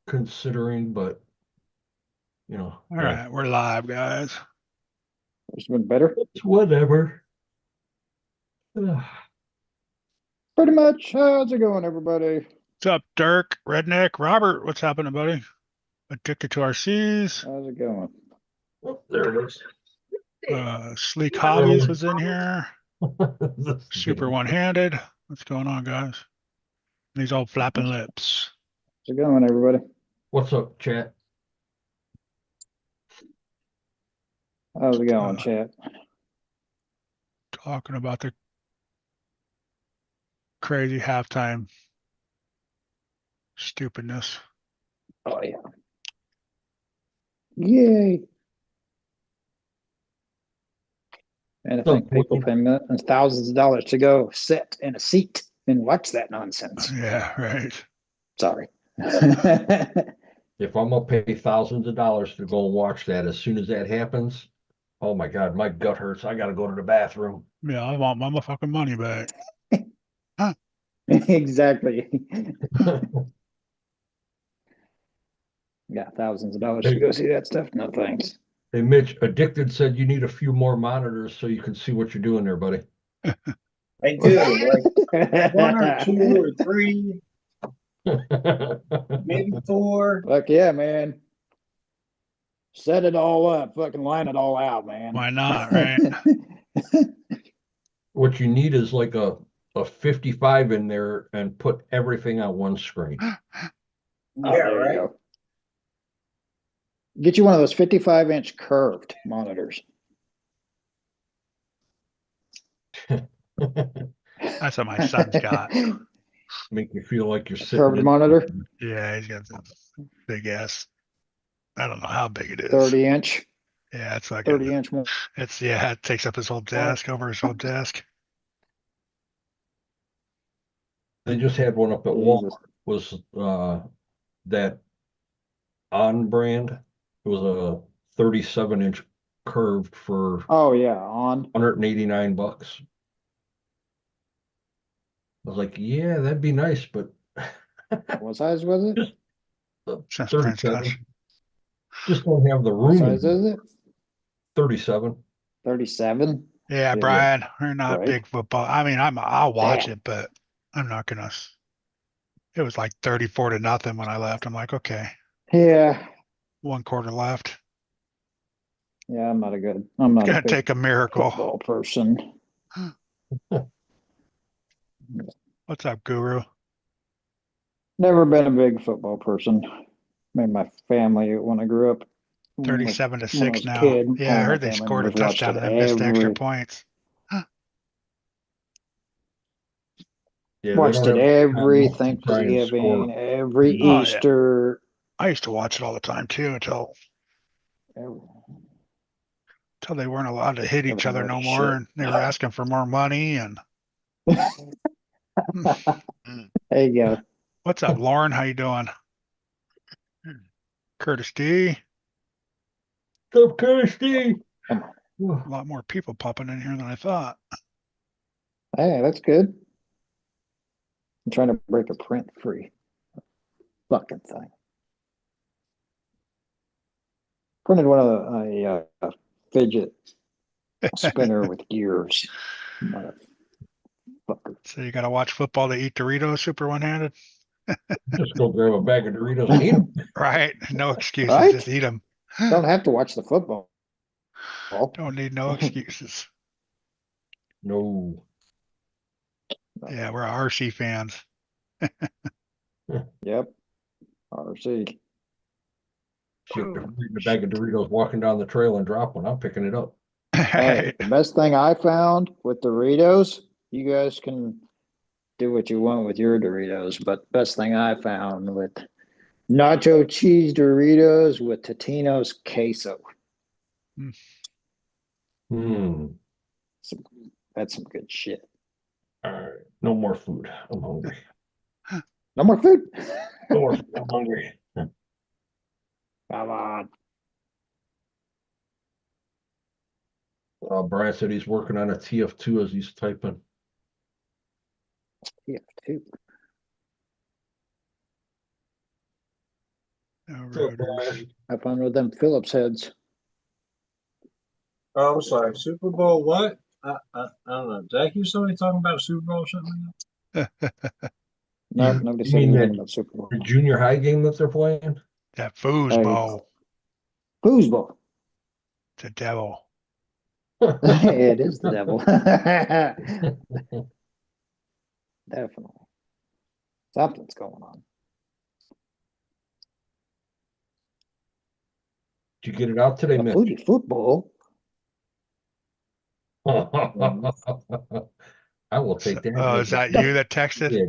considering, but All right, we're live, guys. It's been better. it's whatever. Ugh. Pretty much. How's it going, everybody? What's up, Dirk, Redneck, Robert? What's happening, buddy? Addicted to RCs. How's it going? Oh, there it is. Sleek Hobbies was in here. This Super damn- one-handed. What's going on, guys? These old flapping lips. How's it going, everybody? What's up, chat? How's it going, chat? Talking about the crazy halftime stupidness. Oh, yeah. Yay. And I think people pay thousands of dollars to go sit in a seat and watch that nonsense. Yeah, right. Sorry. If I'm gonna pay thousands of dollars to go and watch that, as soon as that happens, oh my God, my gut hurts. I gotta go to the bathroom. Yeah, I want my fucking money back. Exactly. Got thousands of dollars to go see that stuff. No thanks. Hey, Mitch, Addicted said you need a few more monitors so you can see what you're doing there, buddy. I do, like one or two or three, maybe four. Fuck yeah, man. Set it all up. Fucking line it all out, man. Why not, right? What you need is like a 55 in there and put everything on one screen. Oh, Yeah, there right. you go. Get you one of those 55-inch curved monitors. That's what my son's got. Make you feel like you're sitting Curved in. monitor, Yeah, he's got the big ass. I don't know how big it is. 30-inch, Yeah, it's like 30-inch. it's yeah, it takes up his whole desk, over his whole desk. They just had one up at Walmart. Was that on brand? It was a 37-inch curved for Oh yeah, on. $189. I was like, yeah, that'd be nice, but What size was it? Since Prince 37. Gosh. Just don't have the What room. size is it? 37. 37. Yeah, Yeah. Brian, we're not Right. big football. I mean, I'll watch Damn. it, but I'm not gonna. It was like 34-0 when I left. I'm like, okay, Yeah. 1/4 left. Yeah, I'm not It's a gonna big take a miracle. football person. What's up, Guru? Never been a big football person. I mean, my family, when I grew up, 37-6 now. kid, Yeah, I all my heard they family scored a members watched touchdown it and then missed extra every- points. Yeah, Watched it every Thanksgiving, every Oh, yeah. Easter. I used to watch it all the time too until they weren't allowed to hit each other no more, and they were asking for more money. And there you go. what's up, Lauren? How you doing? Curtis D. What's up, Curtis D? A lot more people popping in here than I thought. Hey, that's good. I'm trying to break a print free fucking thing. Printed one of a fidget spinner with gears. Motherfucker. So you got to watch football to eat Doritos super one-handed? Just go grab a bag of Doritos and eat them. Right. No excuses. Right? Just eat them. Don't have to watch the football. Don't need no excuses. No. Yeah, we're RC fans. Yep. RC. Shit, if I'm eating a bag of Doritos walking down the trail and drop one, I'm picking it up. Hey, the best thing I found with Doritos, you guys can do what you want with your Doritos, but best thing I found with nacho cheese Doritos with Totino's queso. That's some good shit. All right. No more food. I'm hungry. No more food. No more food. I'm hungry. Come on. Brian said he's working on a TF2 as he's typing. TF2. No So, rooters. Have fun with them Phillips heads. Oh, I'm sorry. Super Bowl what? I don't know. Did I hear somebody talking about a Super Bowl or something? No, You, nobody you said mean anything that about Super Bowl. the junior high game that they're playing? That Hey. foosball. Foosball. The devil. It is the devil. Definitely. Something's going on. Did you get it out today, A Mitch? booty football. I will take that. Oh, is that you that texted? Yeah.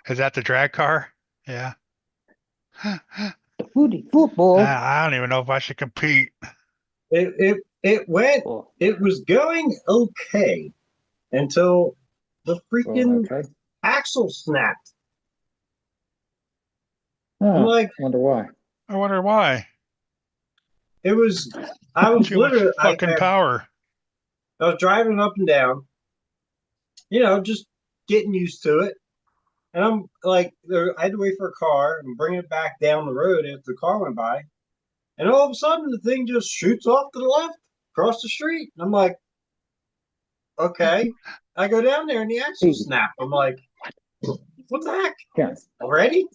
Is that the drag car? Yeah. The booty football. I don't even know if I should compete. It went. Oh, It was going okay until the freaking okay. axle snapped. Huh, I'm like, wonder why. I wonder why. it was. I was Too much literally. fucking power. I was driving up and down. You know, just getting used to it. And I'm like, I had to wait for a car and bring it back down the road after the car went by. And all of a sudden, the thing just shoots off to the left across the street. And I'm like, okay. I go down there and the axle snapped. I'm like, what the heck? Yeah. Already?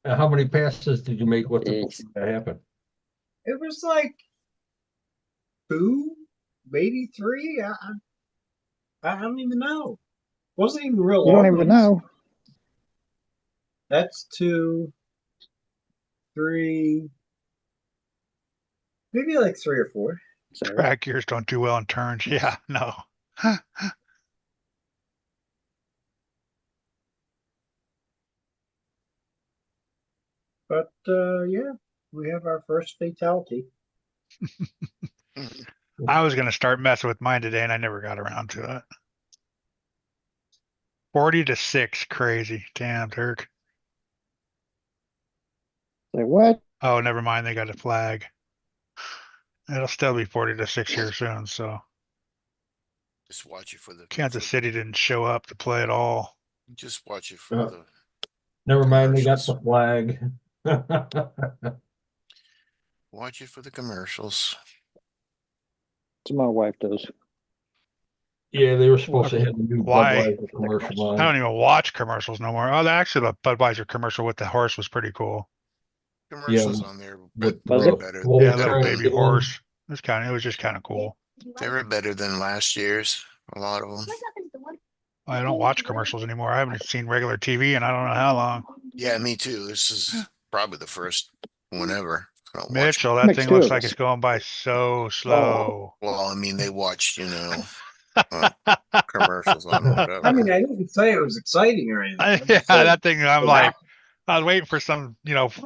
How many passes did you make? What's Jeez. that happen? It was like 2, maybe 3. I don't even know. Wasn't even real You long. don't even know. That's 2, 3, maybe like 3 or 4. So, Track gears don't do well in turns. Yeah, no. But yeah, we have our first fatality. I was gonna start messing with mine today and I never got around to it. 40-6, crazy. Damn, Dirk. say what? Oh, never mind, they got a flag. It'll still be 40-6 here soon, so Just watch it for the Kansas City didn't show up to play at all. just watch it for the Never mind, they got commercials. the flag. Watch it for the commercials. That's what my wife does. Yeah, they were supposed to have a new Why? Budweiser commercial I on. don't even watch commercials no more. Oh, actually, the Budweiser commercial with the horse was pretty cool. Commercials on there, but With Was way it? better. little Yeah, a little better baby than, Charlie horse. It was just kind of cool. they were better than last year's. A lot of them. I don't watch commercials anymore. I haven't seen regular TV in I don't know how long. Yeah, me too. This is probably the first one ever. I don't watch. Mitchell, that Makes thing two looks of like us. it's going by so slow. Well, I mean, they watched, commercials on whatever. I mean, I didn't say it was exciting or anything. I Yeah, just said, that thing, I'm like, I was waiting for some, it's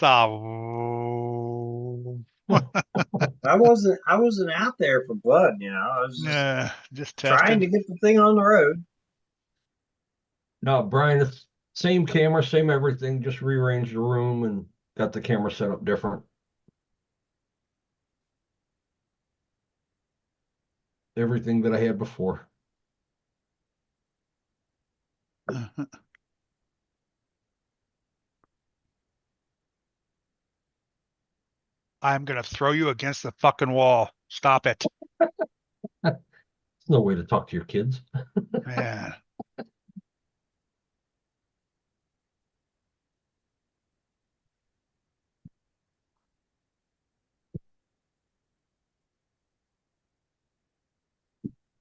all, I wasn't out there for blood. You know, I was just just trying to testing. get the thing on the road. No, Brian, it's same camera, same everything, just rearranged the room and got the camera set up different. Everything that I had before. I'm gonna throw you against the fucking wall. Stop it. There's no way to talk to your kids. Man.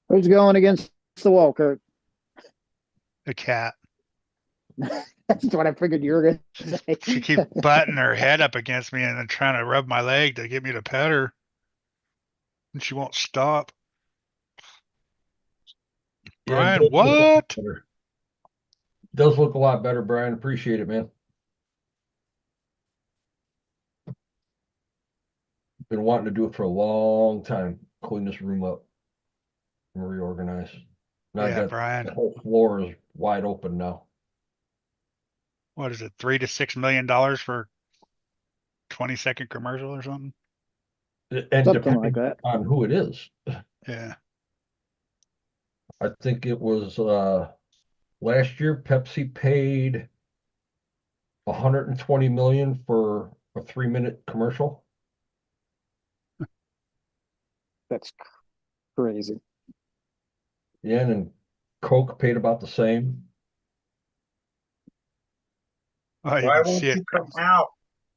Who's going against the wall, Kurt? The cat. That's what I figured you were going to say. She keeps butting her head up against me and then trying to rub my leg to get me to pet her. And she won't stop. Yeah, Brian, what? Does look a lot better, Brian. Appreciate it, man. Been wanting to do it for a long time. Clean this room up and reorganize. Now I Yeah, got Brian. the whole floor is wide open now. What is it? $3 to $6 million for 20-second commercial or something? And Something like depending that. on who it is. Yeah. I think it was Last year, Pepsi paid 120 million for a 3-minute commercial. That's crazy. Yeah, and then Coke paid about the same. Oh, you Why can won't see it. you come out?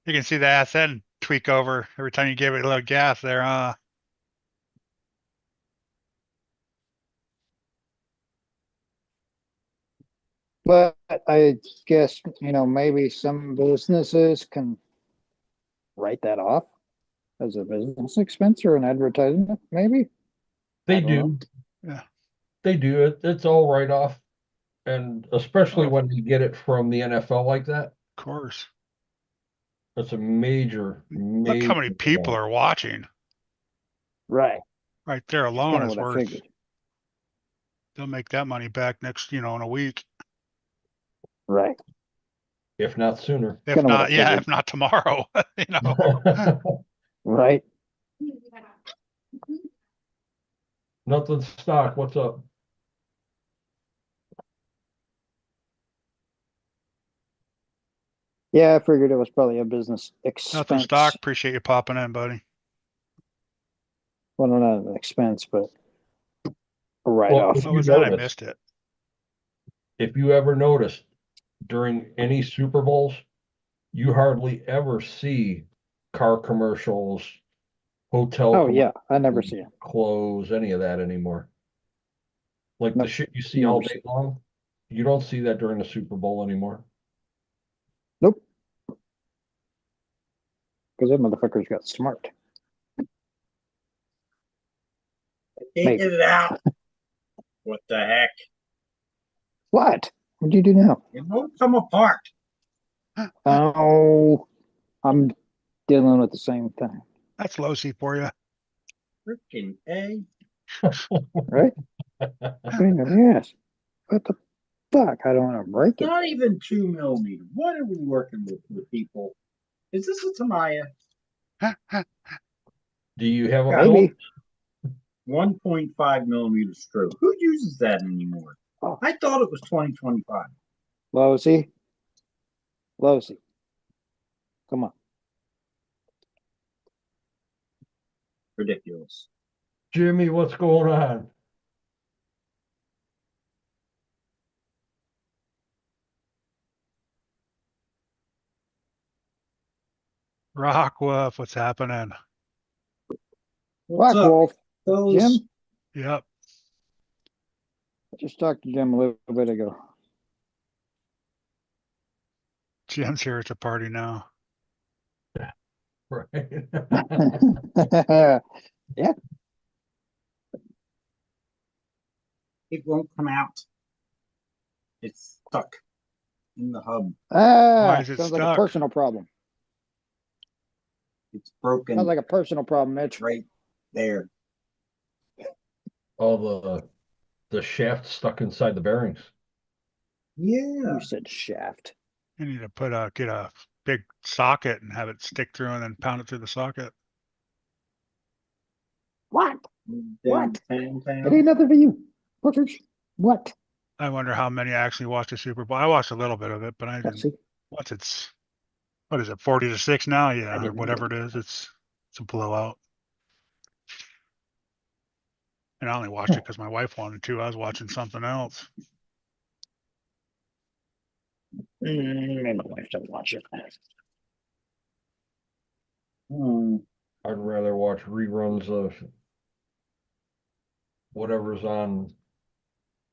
You can see the ass end tweak over every time you give it a little gas there. But I guess, maybe some businesses can write that off as a business expense or an advertisement, maybe. They I don't know. do. Yeah. They do it. It's all right off. And especially Oh. when you get it from the NFL like that, Of course. that's a major, Look how many major people amount. are watching. Right. Right there That's alone kind of is what I worth. figured. They'll make that money back next, in a week. Right. If not sooner. If Kinda what I not, yeah, figured. if not tomorrow, you know. Right. Nothing stock. What's up? Yeah, I figured it was probably a business Nothing expense. stock. Appreciate you popping in, buddy. Well, not an expense, but a Well, write-off. if What you was that? I notice, missed it. if you ever noticed during any Super Bowls, you hardly ever see car commercials, hotel Oh yeah, I never commercials, see it. clothes, any of that anymore. Like the Nope, shit you see all never see day it. long, you don't see that during the Super Bowl anymore. Nope. Because that motherfuckers got smart. Can't Maybe. get it out. What the heck? What? What do you do now? It won't come apart. Oh, I'm dealing with the same thing, That's low-C for you. Freaking A. right? Pain in the ass. What the fuck? I don't want to break it. Not even 2 millimeter. What are we working with people? Is this a Tamiya? Do you have a Maybe. 1.5 millimeter stroke. Who uses that anymore? Oh. I thought it was 2025. Lousy. Lousy. Come on. Ridiculous. Jimmy, what's going on? Rock Wolf, what's happening? What's Black up, Wolf. fellas? Jim? Yep. I just talked to Jim a little bit ago. Jim's here at the party now. Right. Yeah. It won't come out. It's stuck in the hub. Why Ah, is it sounds like a stuck? personal problem. It's broken Sounds like a personal problem, Mitch. right there. All the shaft stuck inside the bearings. Yeah. You said shaft. You need to get a big socket and have it stick through and then pound it through the socket. What? What? Downtown. It ain't nothing for you. Fuckers. What? I wonder how many actually watched the Super Bowl. I watched a little bit of it, but I didn't. Pepsi. What is it, 40-6 now? Yeah, or didn't whatever it is. It's a blowout. And I only watched it because my wife wanted to. I was watching something else. Maybe my wife doesn't watch it. I'd rather watch reruns of whatever's on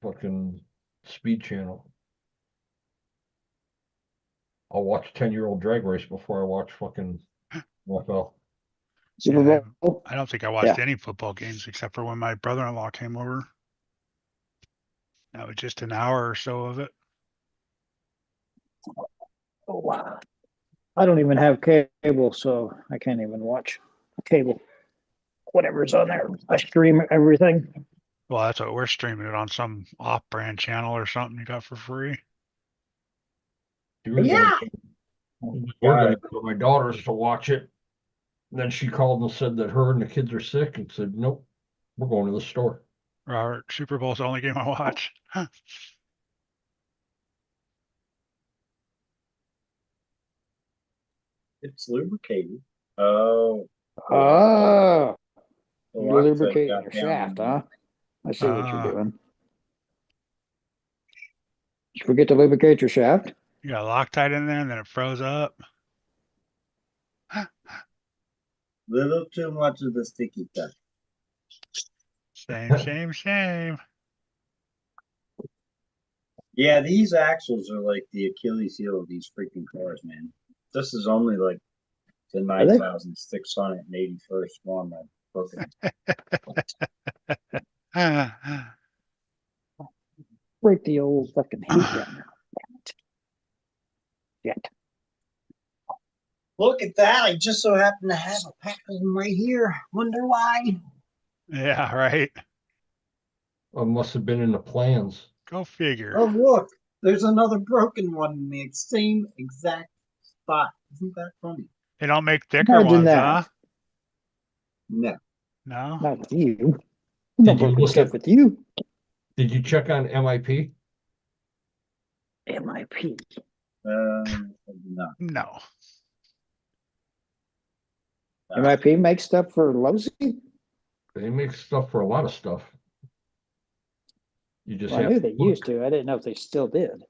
fucking Speed Channel. I'll watch 10-year-old Drag Race before I watch fucking NFL. Super Yeah, Bowl. I don't think I watched any football games except for when my brother-in-law came over. That was just an hour or so of it. Oh, wow. I don't even have cable, so I can't even watch cable. Whatever's on there. I stream everything. Well, that's what we're streaming it on some off-brand channel or something you got for free. Yeah. We're gonna go to my daughter's to watch it. And then she called and said that her and the kids are sick and said, nope, we're going to the store. Robert, Super Bowl's the only game I watch. It's lubricated. Oh, Oh, the you're Loctite lubricating got your down shaft, in huh? I see what you're Ah. doing. Did you forget to lubricate your shaft? You got Loctite in there and then it froze up. little too much of the sticky stuff. Same. Yeah, these axles are like the Achilles heel of these freaking cars, man. This is only like the Are they? 9,681st one I've broken. Break the old fucking heat gun now. Damn it. Shit. Look at that. I just so happen to have a pack of them right here. Wonder why? Yeah, right. It must have been in the plans. Go figure. Oh, look. There's another broken one in the same exact spot. Isn't that funny? They don't make thicker Imagine ones, that. huh? No. No? Not with you. No Did you broken look stuff at, with you. did you check on MIP? MIP. No. No. MIP makes stuff for Losi? They make stuff for a lot of stuff. You just Well, I have knew to they look. used to. I didn't know if they still did.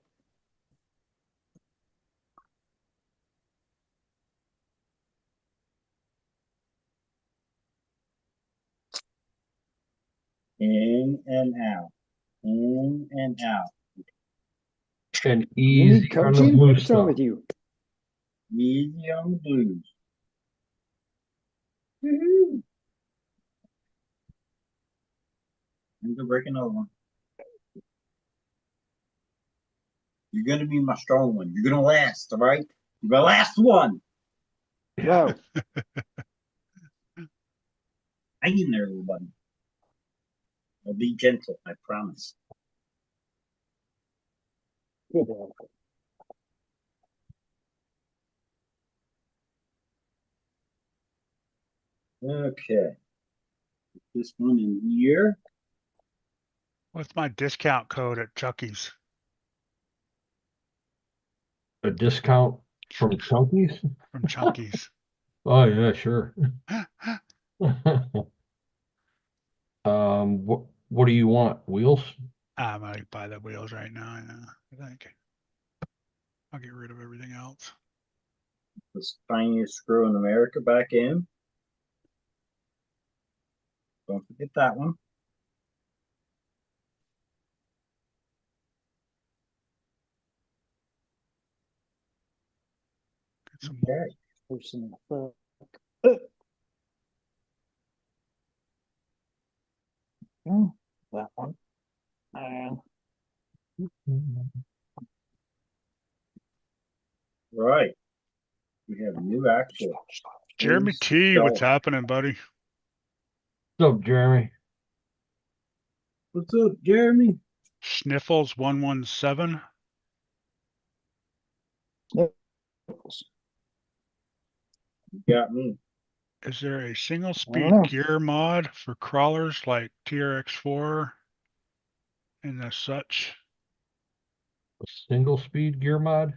In and out. In and out. And You need easy on the coaching? blue What's wrong stuff. with you? Easy on the blues. Woohoo! I'm gonna break another one. You're gonna be my strong one. You're gonna last, all right? You're my last one. Whoa. Hang in there, little buddy. I'll be gentle, I promise. Okay. This one in here. What's my discount code at Chucky's? A discount from Chunkies? From Chunky's. Oh, yeah, sure. What do you want? Wheels? I might buy the wheels right now. I think. I'll get rid of everything else. The spiniest screw in America back in. Don't forget that one. Get some more. Okay. Person in the that one. Right. We have a new axle. Jeremy T, what's happening, buddy? What's up, Jeremy? What's up, Jeremy? Sniffles 117. You got me. Is there a single know. speed gear mod for crawlers like TRX4 and as such? A single speed gear mod?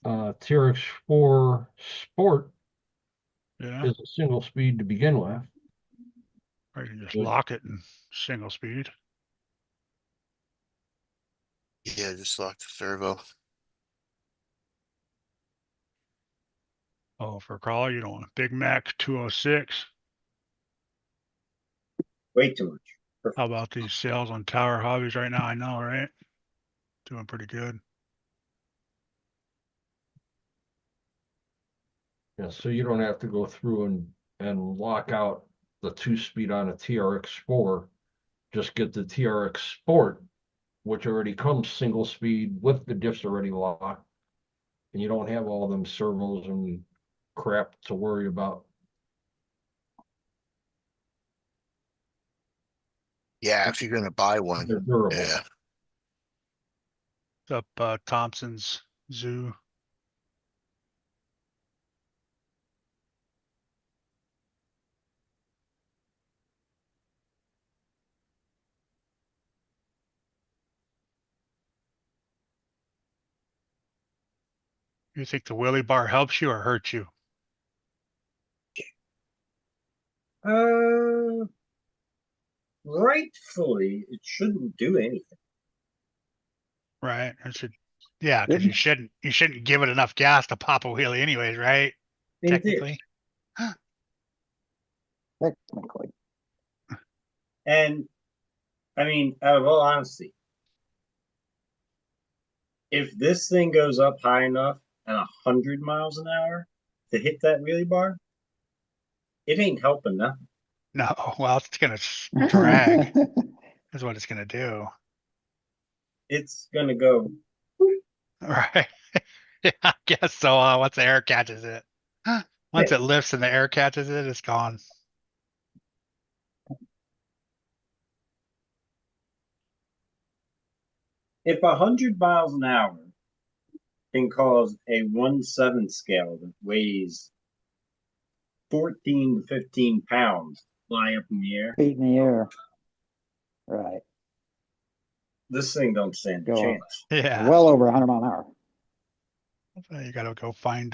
TRX4 Sport Yeah, is a single speed to begin with. or you can just Good. lock it in single speed. Yeah, just lock the servo. Oh, for a crawler, you don't want a Big Mac 206. Way too much. Perfect. How about these sales on Tower Hobbies right now? I know, right? Doing pretty good. Yeah, so you don't have to go through and lock out the 2-speed on a TRX4. Just get the TRX Sport, which already comes single speed with the diffs already locked. And you don't have all them servos and crap to worry about. Yeah, if you're gonna buy one, They're durable. yeah. What's up, Thompson's Zoo? You think the wheelie bar helps you or hurts you? Rightfully, it shouldn't do anything. Right? It should, yeah, because you shouldn't give it enough gas to pop a wheelie anyways, right? In theory. Technically. Technically. And I mean, out of all honesty, if this thing goes up high enough at 100 miles an hour to hit that wheelie bar, it ain't helping nothing. No, well, it's gonna drag is what it's gonna do. It's gonna go. Right. Yeah, I guess so. Once the air catches it. Once it lifts and the air catches it, it's gone. If 100 miles an hour can cause a 1/7 scale that weighs 14 to 15 pounds fly up in the air, Feet in the air. Right. this thing don't stand a Go on. chance. Yeah. Well over 100 mile an hour. So you gotta go find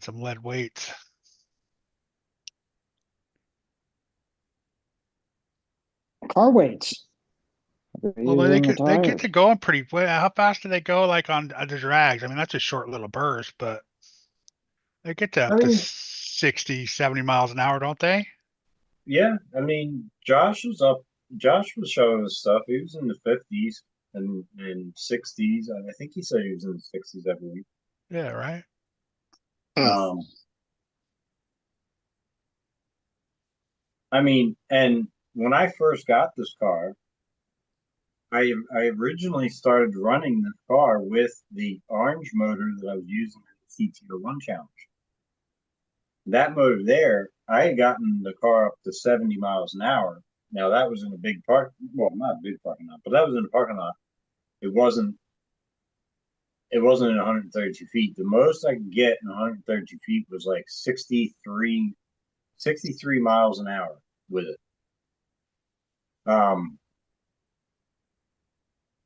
some lead weights. Car weights. Well, Use they in the they get tires. to going pretty. How fast do they go? Like on the drags? I mean, that's a short little burst, but they get to I up to mean, 60, 70 miles an hour, don't they? yeah, I mean, Josh was showing us stuff. He was in the 50s and 60s. I think he said he was in the 60s every week. Yeah, right. Um, I mean, and when I first got this car, I originally started running this car with the orange motor that I was using in the CT01 challenge. That motor there, I had gotten the car up to 70 miles an hour. Now that was in a big well, not a big parking lot, but that was in a parking lot. It wasn't in 132 feet. The most I could get in 132 feet was like 63 miles an hour with it.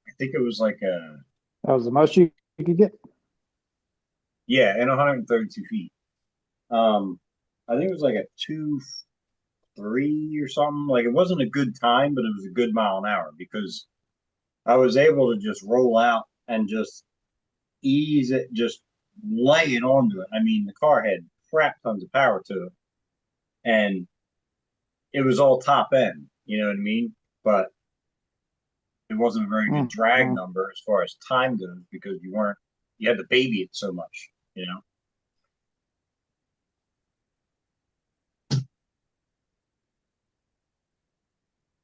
I think it was like That was the most you could get. yeah, in 132 feet. I think it was like a 2.3 or something. Like it wasn't a good time, but it was a good mile an hour because I was able to just roll out and just ease it, just lay it onto it. I mean, the car had crap tons of power to it, and it was all top end. You know what I mean? But it wasn't a very good drag number as far as time goes because you had to baby it so much. You know.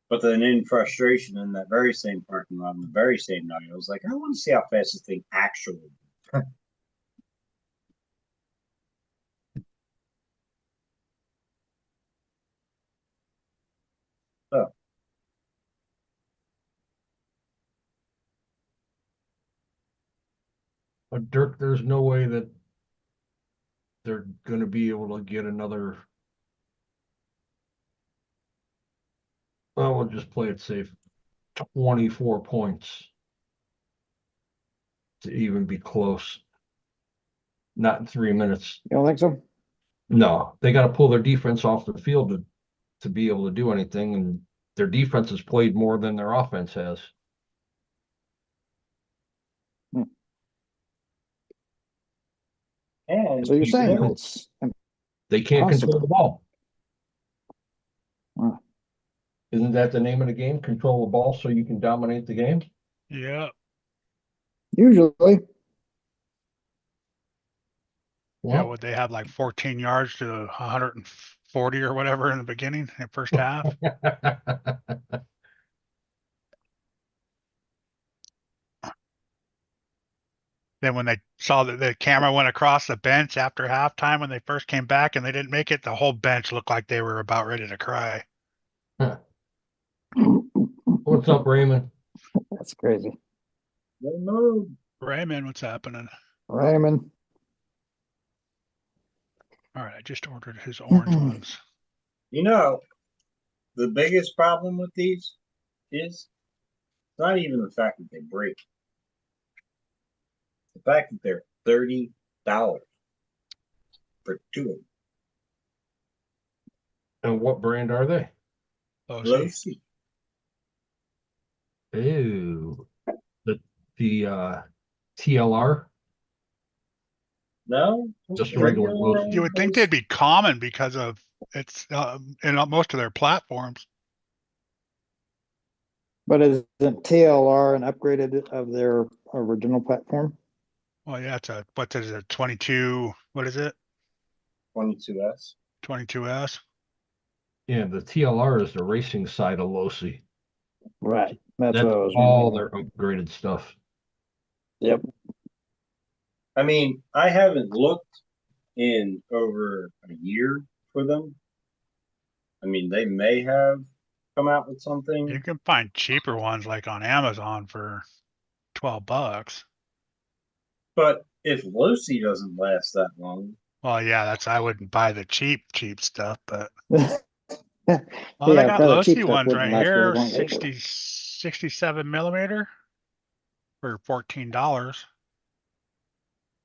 But then in frustration in that very same parking lot on the very same night, I was like, I want to see how fast this thing actually. So But Dirk, there's no way that they're gonna be able to get another. Well, we'll just play it safe. 24 points to even be close. Not in 3 minutes. You don't think so? No, they got to pull their defense off the field to be able to do anything, and their defense has played more than their offense has. and So you're saying there- it's They can't control impossible. the ball. Wow. Isn't that the name of the game? Control the ball so you can dominate the game? Yeah. Usually. Yeah, Well, would they have like 14 yards to 140 or whatever in the beginning, in the first half? Then when they saw that the camera went across the bench after halftime when they first came back and they didn't make it, the whole bench looked like they were about ready to cry. What's up, Raymond? That's crazy. no, Raymond, what's happening? Raymond. All right, I just ordered his orange ones. you know, the biggest problem with these is not even the fact that they break. the fact that they're $30 for two of them. And what brand are they? Oh, Low see. C. Ew. The TLR, No, just regular low C. You would think they'd be common because of it's in most of their platforms. But isn't TLR an upgraded of their original platform? Well, yeah, it's what is it? 22, what is it? 22S. 22S. Yeah, the TLR is the racing side of low C. Right. That's That's what I was all wondering. their upgraded stuff. Yep. I mean, I haven't looked in over a year for them. I mean, they may have come out with something. You can find cheaper ones like on Amazon for $12. But if Lucy doesn't last that long, Well, yeah, I wouldn't buy the cheap stuff, but Yeah, oh, they got probably low cheap C stuff ones wouldn't right last very here, long anyway. 67 millimeter for $14.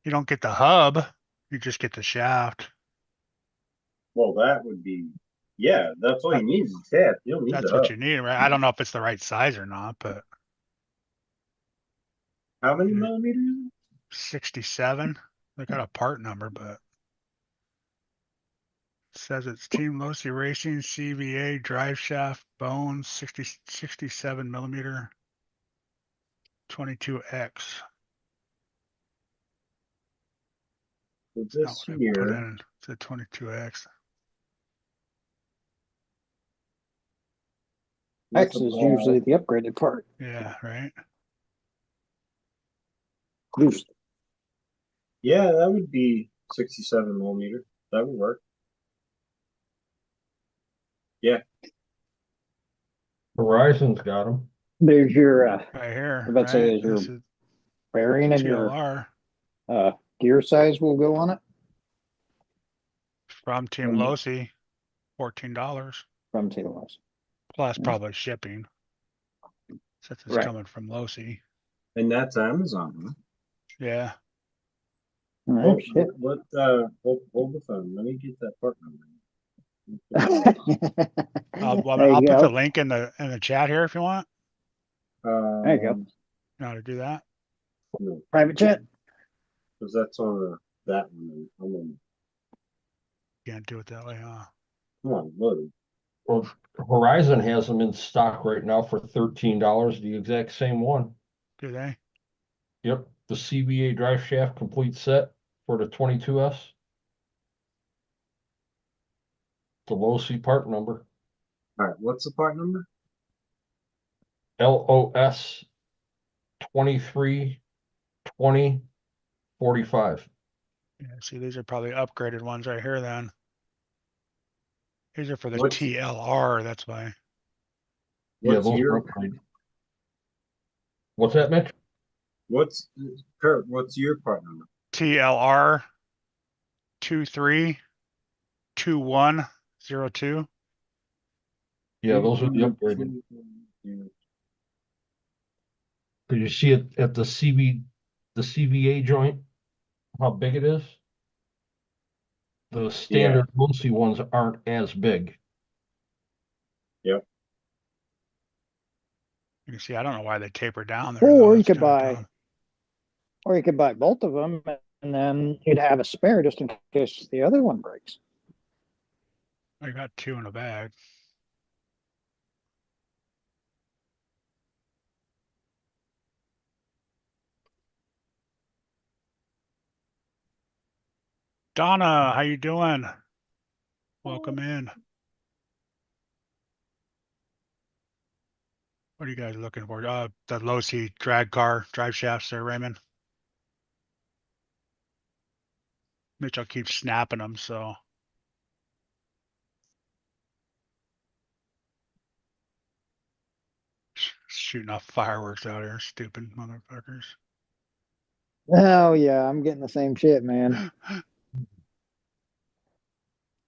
You don't get the hub, you just get the shaft. well, that would be, yeah, that's all That- you need is a tap. You don't need That's the what hub. you need, right? I don't know if it's the right size or not, but How many Yeah. millimeters? 67. They got a part number, but it says it's Team Losi Racing CVA drive shaft bones 67 millimeter 22X. So Not this what I put here, in. It's a 22X. X is usually the upgraded part. Yeah, right. Loose. yeah, that would be 67 millimeter. That would work. Horizon's got them. There's your, Right here. I bet say Right. there's your This is bearing and your TLR gear size will go on it from Team When you- Losi, $14 from TLS. plus Yeah. probably shipping. Since it's Right. coming from Losi. And that's Amazon, huh? Yeah. Oh, shit. Hold the phone. Let me get that part number. I'll There you put the go. link in the chat here if you want. There you go. You know how to do that. No, Private chat. because that's on that one. I'm on. Can't do it that way, huh? Come on, load. Well, Horizon has them in stock right now for $13, the exact same one. Do they? Yep, the CBA drive shaft complete set for the 22S. The low C part number, All right, what's the part number? LOS 232045. Yeah, see, these are probably upgraded ones right here then. These are for the What's- TLR, that's why. Yeah, What's those are your upgraded. What's that, Mitch? Kurt? What's your part number? TLR 232102. Yeah, those are the upgraded. Did you see it at the CVA joint? How big it is? The standard low C ones aren't as big. You can see, I don't know why they taper down there. Or though. you That's could kinda buy, dumb. or you could buy both of them and then you'd have a spare just in case the other one breaks. I got two in a bag. Donna, how you doing? Welcome in. What are you guys looking for? The low C drive shafts there, Raymond. Mitchell keeps snapping them, so. Shooting off fireworks out here, stupid motherfuckers. Oh yeah, I'm getting the same shit, man.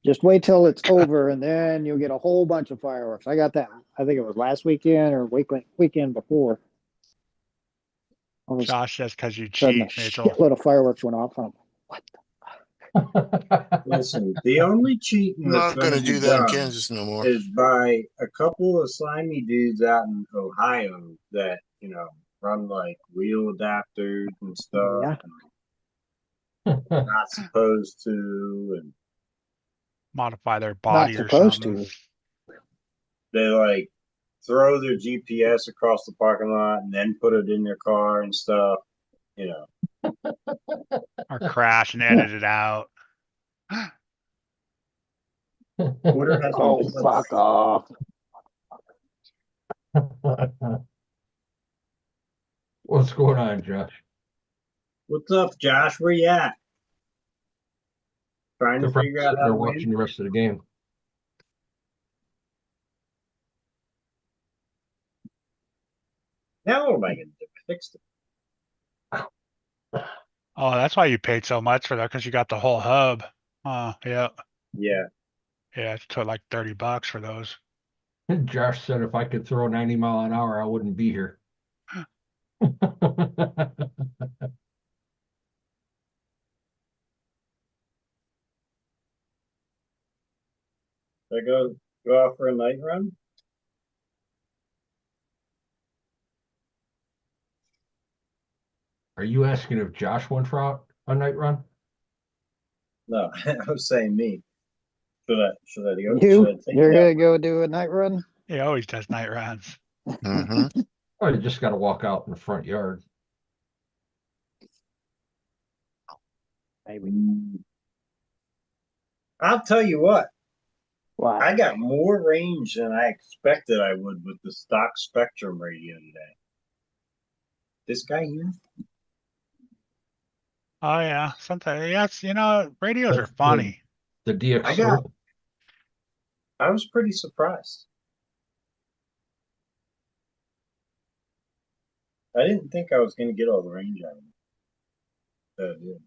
Just wait till it's over and then you'll get a whole bunch of fireworks. I got that. I think it was last weekend or weekend before. All of a Josh says because you sudden, a cheat, Mitchell. shitload of fireworks went off. I'm, what? Listen, the only cheating that's Not going gonna to be do that in done Kansas no more. is by a couple of slimy dudes out in Ohio that, run like wheel adapters and stuff. Yeah. And not supposed to. And Modify their Not body or supposed something. to. they like throw their GPS across the parking lot and then put it in their car and stuff. Or crash and edit it out. Twitter has Oh, no fuck off. What's going on, Josh? What's up, Josh? Where you at? Trying They're to probably figure out sitting how there to win. watching the rest of the game. Now what am I going to do? Fix it. Oh, that's why you paid so much for that, because you got the whole hub. Yeah. Yeah. Yeah, it took like $30 for those. Josh said if I could throw 90 mile an hour, I wouldn't be here. Should I go out for a night run? Are you asking if Josh went for a night run? No, I was saying me. Should I go? You, Should I take you're that? gonna go do a night run? He always does night runs. Mm-hmm. Oh, you just got to walk out in the front yard. Maybe. I'll tell you what. Why? I got more range than I expected I would with the stock Spectrum radio today. This guy here? Oh yeah, sometimes yes, radios are That's funny. The DX. I got- I was pretty surprised. I didn't think I was going to get all the range out of it. But I did.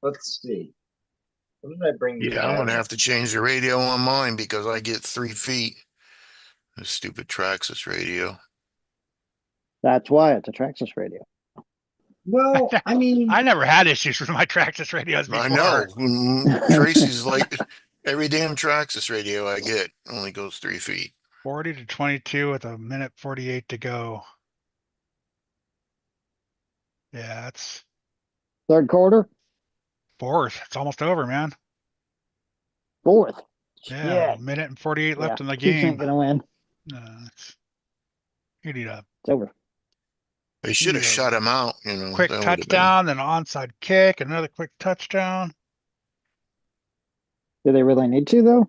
Let's see. What did I bring you? Yeah, I'm gonna have to change the radio on mine because I get 3 feet. The stupid Traxxas radio. That's why it's a Traxxas radio. Well, I mean, I never had issues with my Traxxas radios before. I know. Tracy's like every damn Traxxas radio I get only goes 3 feet. 40 to 22 with a minute 48 to go. Yeah, that's Third quarter, fourth. It's almost over, man. fourth. Yeah, Shit. a minute and 48 left in the Chiefs ain't game. gonna win. You need a It's over. They should have Yeah. shut him out, quick that would've been- touchdown, then an onside kick, another quick touchdown. Do they really need to though?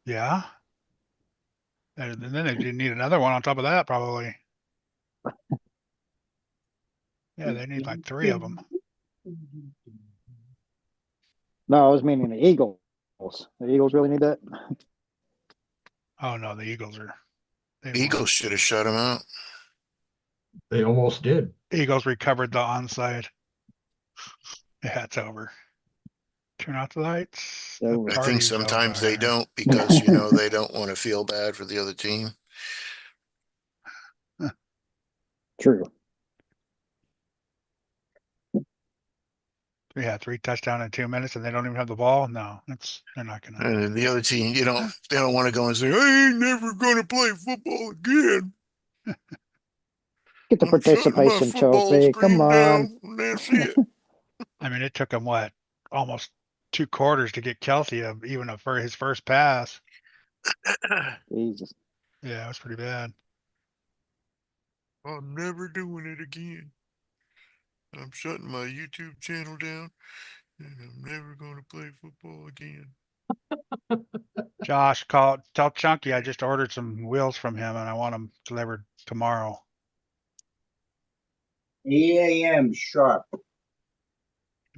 Yeah. And then they didn't need another one on top of that, probably. Yeah, they need like 3 of them. No, I was meaning the Eagles. The Eagles really need that. Oh no, the Eagles are. Eagles should have shut him out. They almost did. Eagles recovered the onside. Yeah, it's over. Turn out the lights. The Over. I think party's sometimes they over. don't because they don't want to feel bad for the other team. True. Yeah, 3 touchdowns in 2 minutes, and they don't even have the ball. No, they're not gonna. And the other team, they don't want to go and say, I ain't never gonna play football again. Get the I'm shutting my participation football trophy. Come stream on. down, and that's it. I mean, it took him what, almost 2 quarters to get Kelsey even for his first pass. Jesus. Yeah, it was pretty bad. I'm never doing it again. I'm shutting my YouTube channel down, and I'm never gonna play football again. Josh, tell Chunky I just ordered some wheels from him, and I want them delivered tomorrow. 8 a.m. sharp. You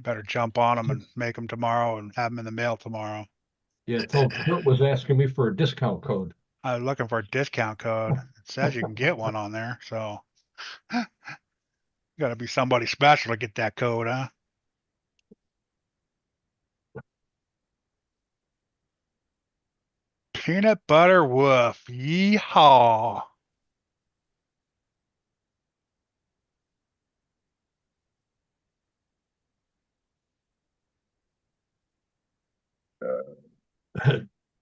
better jump on them and make them tomorrow and have them in the mail tomorrow. Yeah, Kurt was asking me for a discount code. I was looking for a discount code. It says you can get one on there, so you gotta be somebody special to get that code, huh? Peanut butter woof. Yeehaw.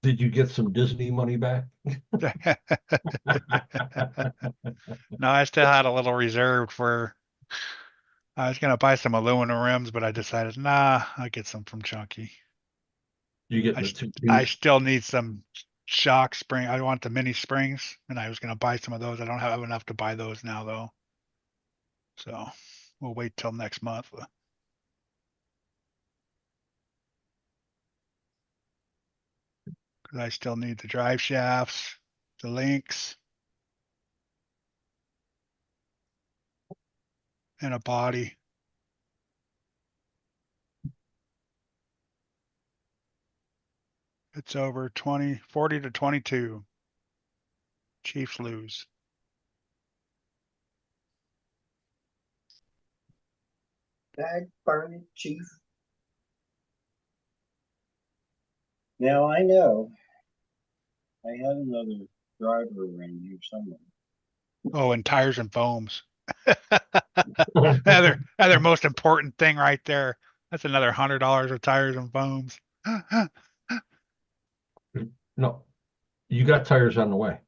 Did you get some Disney money back? No, I still had a little reserved for. I was gonna buy some aluminum rims, but I decided, nah, I'll get some from Chunky. You get I, the st- two I piece? still need some shock spring. I want the mini springs, and I was gonna buy some of those. I don't have enough to buy those now, though. So we'll wait till next month. 'Cause I still need the drive shafts, the links, and a body. It's over 40 to 22. Chiefs lose. Dag burn it, Chief. Now I know I had another driver around here somewhere. Oh, and tires and foams. Other most important thing right there. That's another $100 of tires and foams. No, you got tires on the way.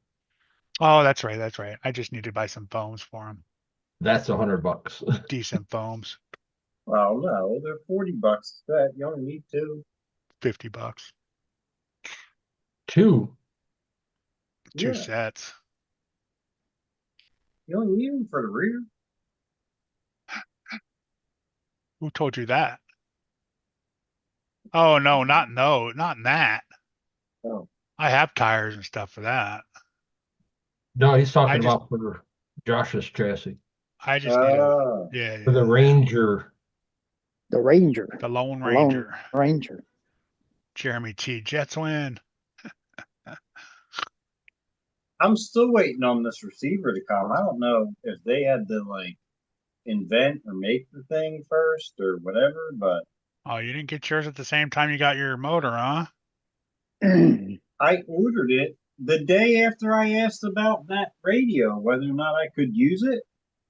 Oh, that's right. That's right. I just need to buy some foams for them. That's $100. Decent foams. Well, no, they're $40 a set. You only need two. $50. Two. Two Yeah, sets. you only need them for the rear. Who told you that? Oh no, not in that. Oh, I have tires and stuff for that. No, he's I talking just about for Josh's chassis. I just need a oh, yeah, For the Ranger. The Ranger, the Lone the Lone Ranger. Ranger. Jeremy T. Jets win. I'm still waiting on this receiver to come. I don't know if they had to like invent or make the thing first or whatever, but Oh, you didn't get yours at the same time you got your motor, huh? I ordered it the day after I asked about that radio, whether or not I could use it.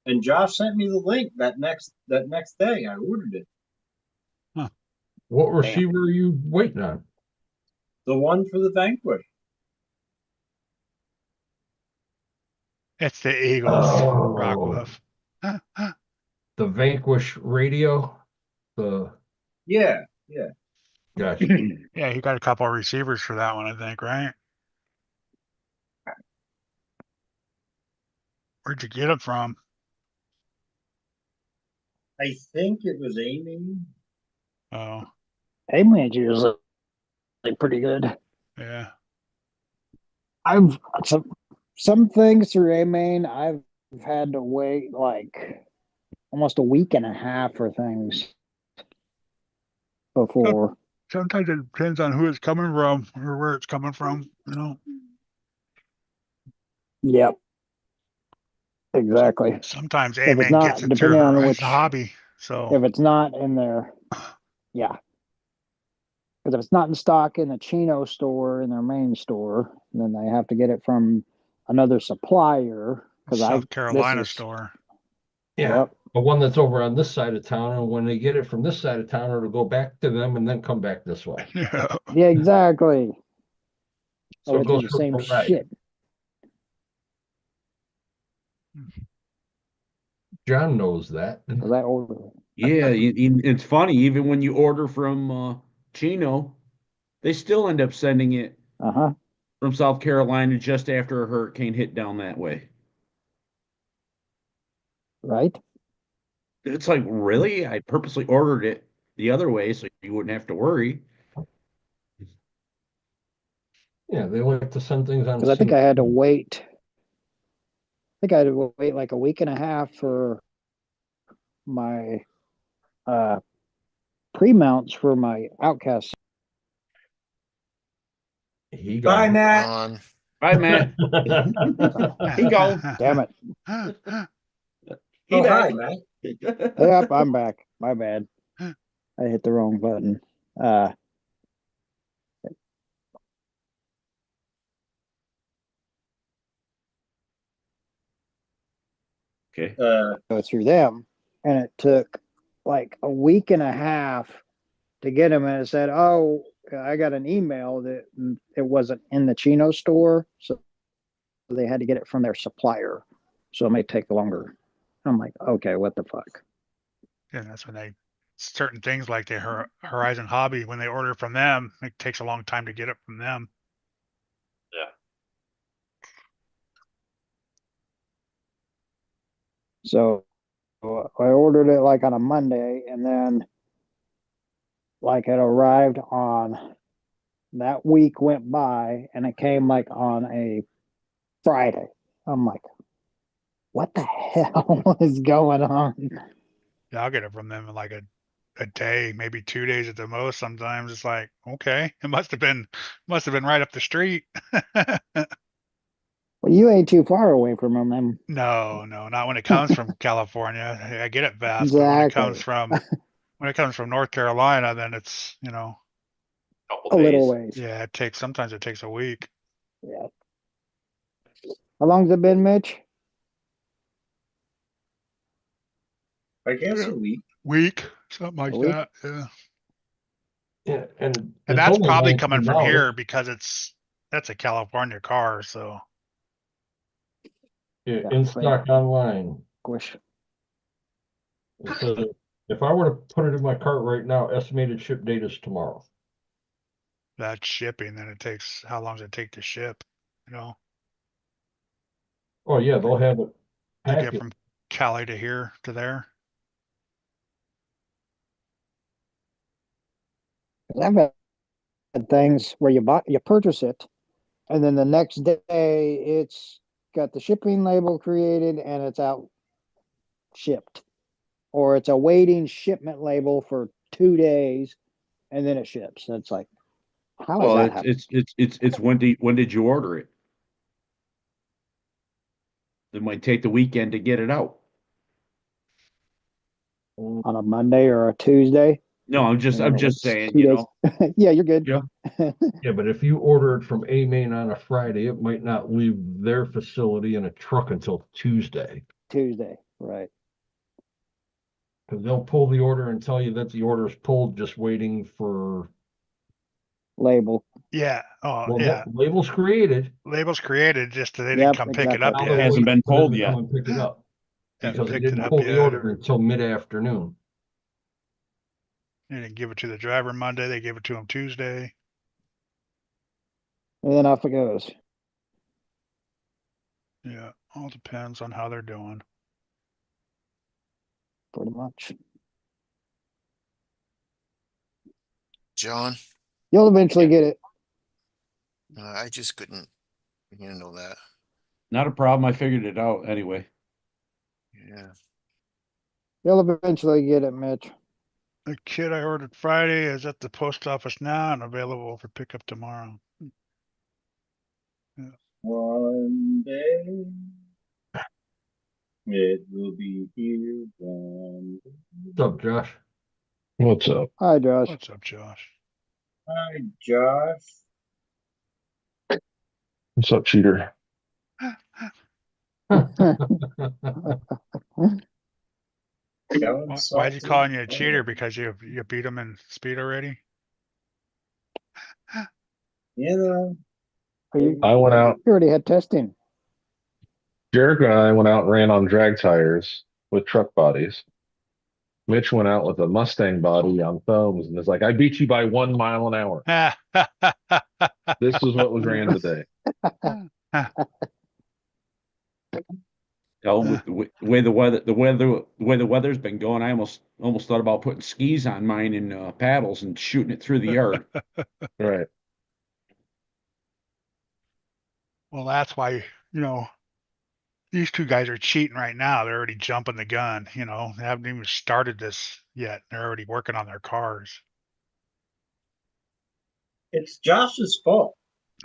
And Josh sent me the link that next day. I ordered it. What Damn. receiver are you waiting on? The one for the Vanquish. It's the Eagles, Oh, Rockwolf. the Vanquish radio. The Yeah, yeah. Gotcha. Yeah, he got a couple of receivers for that one, I think, right? Where'd you get it from? I think it was Amy. Oh, Hey, man, usually pretty good. yeah. I've some things through A-Main, I've had to wait like almost a week and a half for things before. Sometimes it depends on who it's coming from or where it's coming from, you know. Yep, exactly. Sometimes If it's A-Man gets not, it through depending on her which, hobby. So if it's not in there, yeah. Because if it's not in stock in the Chino store, in their main store, then they have to get it from another supplier. Because South Carolina this is, store. Yeah. Yep. The one that's over on this side of town, and when they get it from this side of town, it'll go back to them and then come back this way. Yeah. yeah, exactly. So it It's goes the for same the ride. shit. John knows that. So that order. Yeah, it's funny. Even when you order from Chino, they still end up sending it Uh-huh. from South Carolina just after a hurricane hit down that way. Right? It's like, really? I purposely ordered it the other way so you wouldn't have to worry. Yeah, they like to send things on Because I think scene. I had to wait. I think I had to wait like a week and a half for my pre-mounts for my Outcast. He Bye, got Matt. On. Bye, Matt. He gone. Damn it. He Oh, hi, back. Matt. Yep, I'm back. My bad. I hit the wrong button. Okay. Go through them, and it took like a week and a half to get them. And it said, "Oh, I got an email that it wasn't in the Chino store, so they had to get it from their supplier. So it may take longer." I'm like, "Okay, what the fuck?" And that's when certain things like the Horizon Hobby, when they order from them, it takes a long time to get it from them. So I ordered it like on a Monday, and then like it arrived on that week went by, and it came like on a Friday. I'm like, what the hell is going on? Yeah, I'll get it from them in like a day, maybe 2 days at the most. Sometimes it's like, okay, it must have been right up the street. Well, you ain't too far away from them. No, not when it comes from California. I get it fast, but Exactly. when it comes from North Carolina, then it's, A little ways. yeah, sometimes it takes a week. Yeah. How long's it been, Mitch? I guess a week. Week, something like A week? that. Yeah. Yeah, and And it's that's only probably coming from $19. here because that's a California car, so Yeah, Yeah, in but- stock online. Wish. It says, if I were to put it in my cart right now, estimated ship date is tomorrow. that's shipping. Then how long does it take to ship? Oh, yeah, they'll have it To get packaged. from Cali to here to there. I've had things where you purchase it, and then the next day it's got the shipping label created and it's out shipped, or it's a waiting shipment label for 2 days and then it ships. It's like, how does Well, that happen? it's when did you order it? It might take the weekend to get it out. On a Monday or a Tuesday? No, I'm just What's saying, 2 days? Yeah, you're good. Yeah. Yeah, but if you order it from A-Main on a Friday, it might not leave their facility in a truck until Tuesday. Tuesday, right. Because they'll pull the order and tell you that the order is pulled, just waiting for, Label. Yeah. Oh, well, yeah. labels created. Labels created, just they didn't Yep, come pick it exactly. up Now yet. they're Hasn't waiting been for them pulled to yet. come and pick it up. Haven't Because they picked it didn't up pull the yet. order until mid-afternoon. They didn't give it to the driver Monday. They gave it to him Tuesday. And then off it goes. Yeah. All depends on how they're doing. Pretty much. John, You'll eventually get it. I just couldn't handle that. Not a problem. I figured it out anyway. Yeah. You'll eventually get it, Mitch. The kit I ordered Friday is at the post office now and available for pickup tomorrow. One day it will be here. What's up, Josh? What's up? Hi, Josh. What's up, Josh? Hi, Josh. What's up, cheater? Why is he calling you a cheater? Because you beat him in speed already? You know, I went out, You already had testing. Jericho and I went out and ran on drag tires with truck bodies. Mitch went out with a Mustang body on foams and is like, I beat you by 1 mile an hour. This is what was ran today. Hell, with the way the weather's been going, I almost thought about putting skis on mine and paddles and shooting it through the yard. Right. Well, that's why, these two guys are cheating right now. They're already jumping the gun, They haven't even started this yet. They're already working on their cars. it's Josh's fault.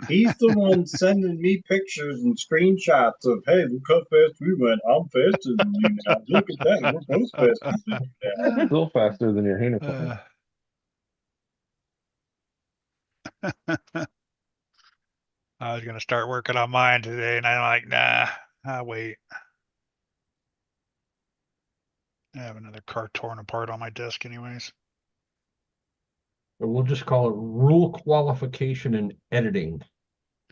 He's the one sending me pictures and screenshots of, hey, look how fast we went. I'm faster than you now. Look at that. We're both faster than you now. Still faster than your unicorn. I was going to start working on mine today, and I'm like, nah, I'll wait. I have another car torn apart on my desk anyways. Or we'll just call it rule qualification and editing.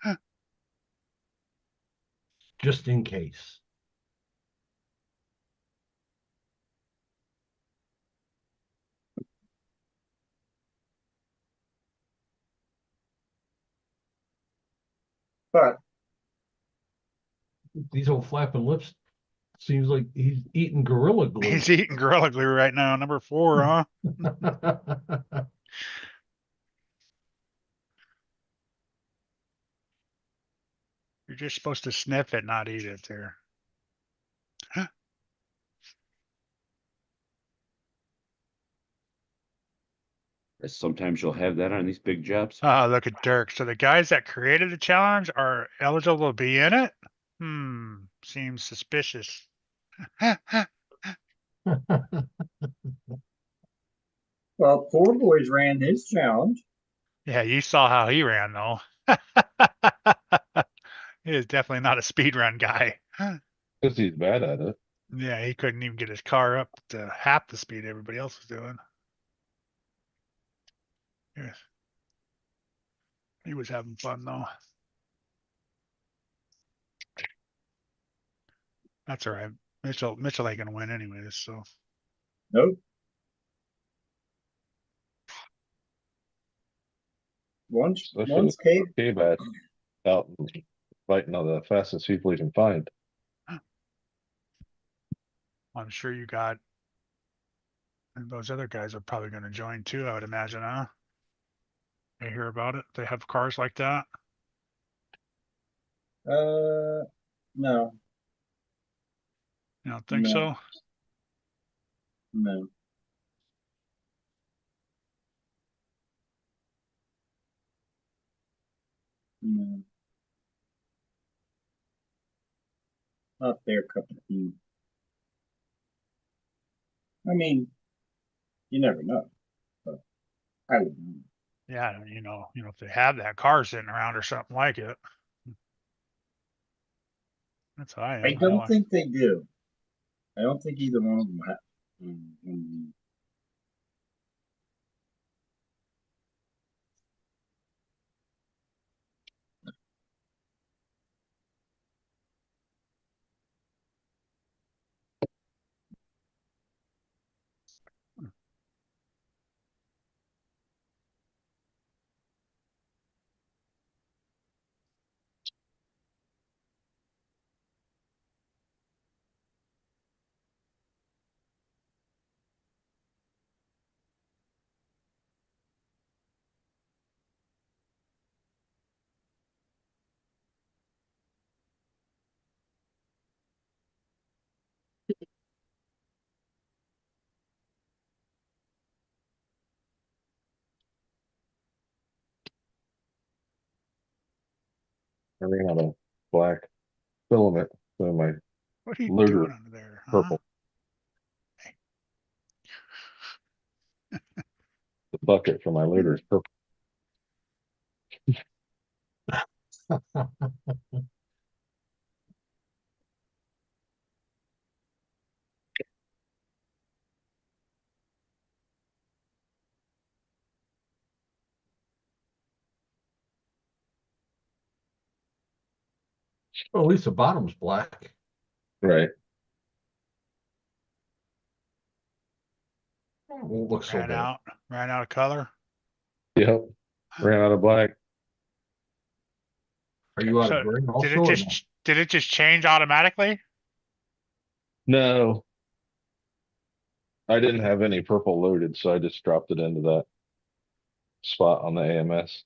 Huh. Just in case. But These old flapping lips seems like he's eating Gorilla Glue. He's eating Gorilla Glue right now, number 4, huh? You're just supposed to sniff it, not eat it there. Sometimes you'll have that on these big jobs. Look at Dirk. So the guys that created the challenge are eligible to be in it? Seems suspicious. well, Poor Boys ran his challenge. Yeah, you saw how he ran though. He is definitely not a speed run guy. Because he's bad at it. Yeah, he couldn't even get his car up to half the speed everybody else was doing. Yes. He was having fun though. That's all right. Mitchell ain't gonna win anyways, so Nope. Once Especially with Cave K-Bat out and fighting all the fastest people he can find. I'm sure you got, and those other guys are probably gonna join too, I would imagine, huh? You hear about it? They have cars like that? no, You don't think No. so? no. No. Not their cup of tea. I mean, you never know. But I would know. Yeah, if they have that car sitting around or something like it. That's how I am. I don't think they do. I don't think either one of them have. I ran out of black filament, so my What are you loader doing under there? Huh? purple. The bucket for my loader is purple. Well, at least the bottom's black. Right. Won't look so Ran bad. out of color. Yep. Ran out of black. Are you out So of green did also? it Or just change automatically? No, I didn't have any purple loaded, so I just dropped it into that spot on the AMS.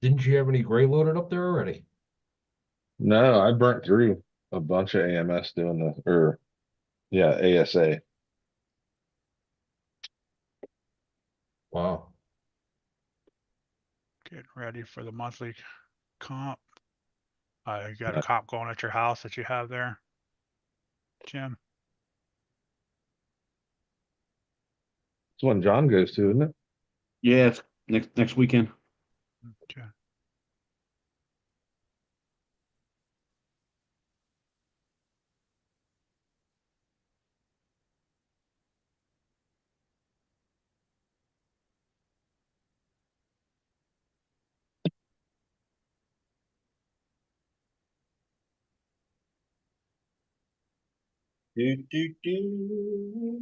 didn't you have any gray loaded up there already? No, I burnt through a bunch of AMS doing ASA. Wow. Getting ready for the monthly comp. You got a comp going at your house that you have there, Jim? It's when John goes to, isn't it? Yeah, it's next weekend. Okay. Do, do, do.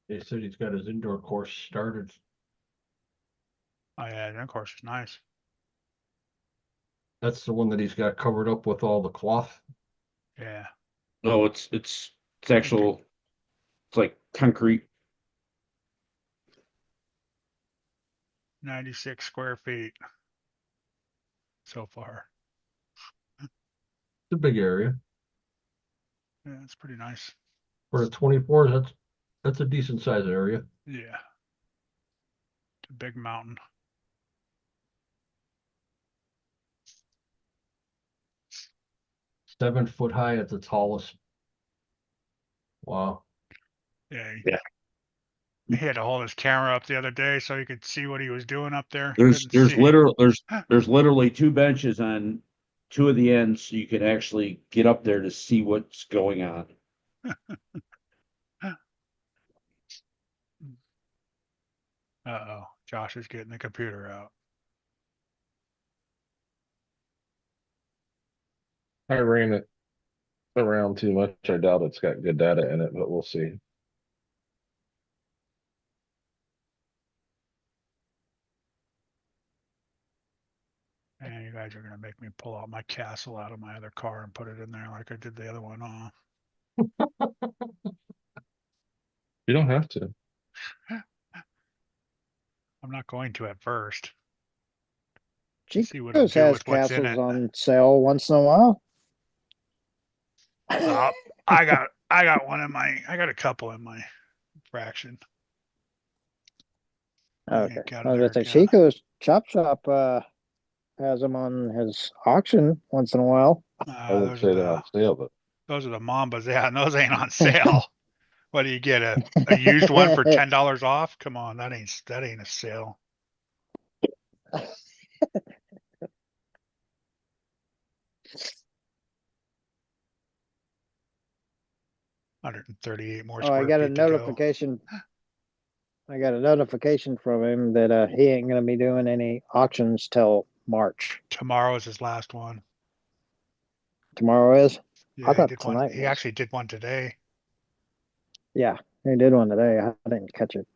They said he's got his indoor course started. Oh yeah, and of course it's nice. That's the one that he's got covered up with all the cloth. Yeah. No, it's actual. It's like concrete. 96 square feet so far. It's a big area. Yeah, it's pretty nice. For the 24s, that's a decent sized area. Yeah. It's a big mountain. 7 foot high at the tallest. Wow. Yeah. Yeah. He had to hold his camera up the other day so he could see what he was doing up there. There's Couldn't see. there's literally 2 benches on 2 of the ends, so you can actually get up there to see what's going on. Uh-oh. Josh is getting the computer out. I ran it around too much. I doubt it's got good data in it, but we'll see. And you guys are going to make me pull out my castle out of my other car and put it in there like I did the other one. You don't have to. I'm not going to at first. See what Chico's it'll do has with what's in castles it. on sale once in a while. I got one in my, I got a couple in my fraction. Okay. Got I was it gonna say there, Chico's Chop Shop has them on his auction once in a while. I wouldn't say they're on sale, but those are the Mambas. Yeah, and those ain't on sale. What do you get? A used one for $10 off? Come on, that ain't a sale. $138 more Oh, I square got a feet to go. notification. I got a notification from him that he ain't gonna be doing any auctions till March. Tomorrow is his last one. Tomorrow is? Yeah, I thought he did one. tonight He was. actually did one today. Yeah, he did one today. I didn't catch it.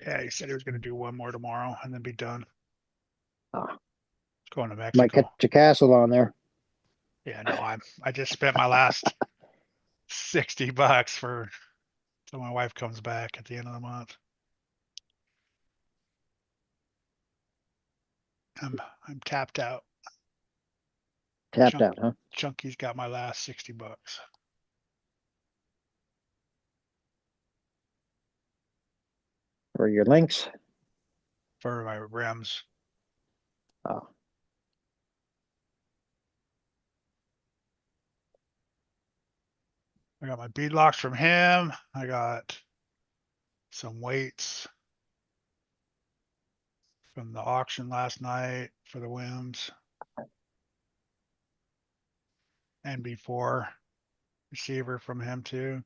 Yeah, he said he was going to do one more tomorrow and then be done. Ah. He's going to Might Mexico. catch a castle on there. Yeah, no, I just spent my last $60 for till my wife comes back at the end of the month. I'm tapped out. Tapped out, huh? Chunky's got my last $60. For your links. For my rims. Oh. I got my bead locks from him. I got some weights from the auction last night for the whims. And before receiver from him too.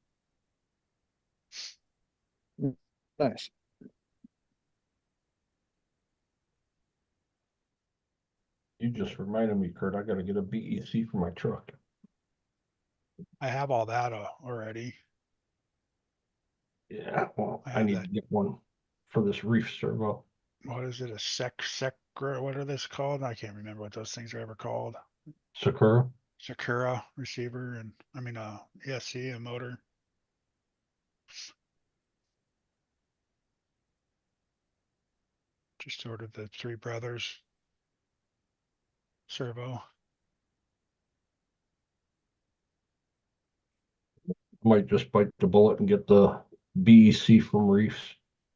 Nice. You just reminded me, Kurt, I gotta get a BEC for my truck. I have all that already. Yeah, well, I I have need that. to get one for this reef servo. What is it? A what are this called? I can't remember what those things are ever called. Sakura. Sakura receiver and ESC, a motor. Just ordered the Three Brothers servo. Might just bite the bullet and get the BEC from Reefs.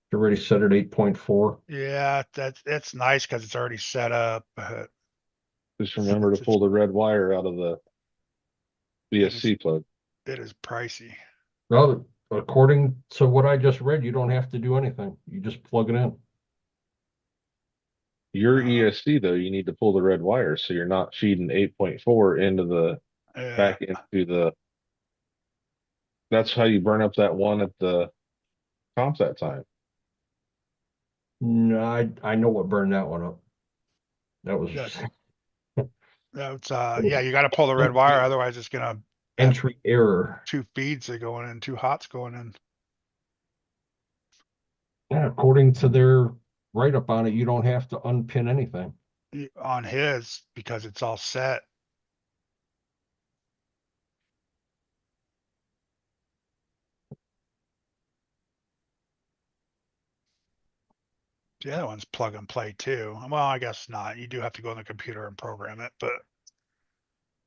They're already set at 8.4. Yeah, that's nice because it's already set up. But just remember to pull the red wire out of the VSC plug. it is pricey. Well, according to what I just read, you don't have to do anything. You just plug it in. Your ESC though, you need to pull the red wire so you're not feeding 8.4 into the back into the That's how you burn up that one at the comp that time. No, I know what burned that one up. That was Yes. That's yeah, you got to pull the red wire, otherwise it's gonna have entry error. 2 feeds that going in, 2 hots going in. Yeah, according to their write-up on it, you don't have to unpin anything. On his because it's all set. The other one's plug and play too. Well, I guess not. You do have to go on the computer and program it, but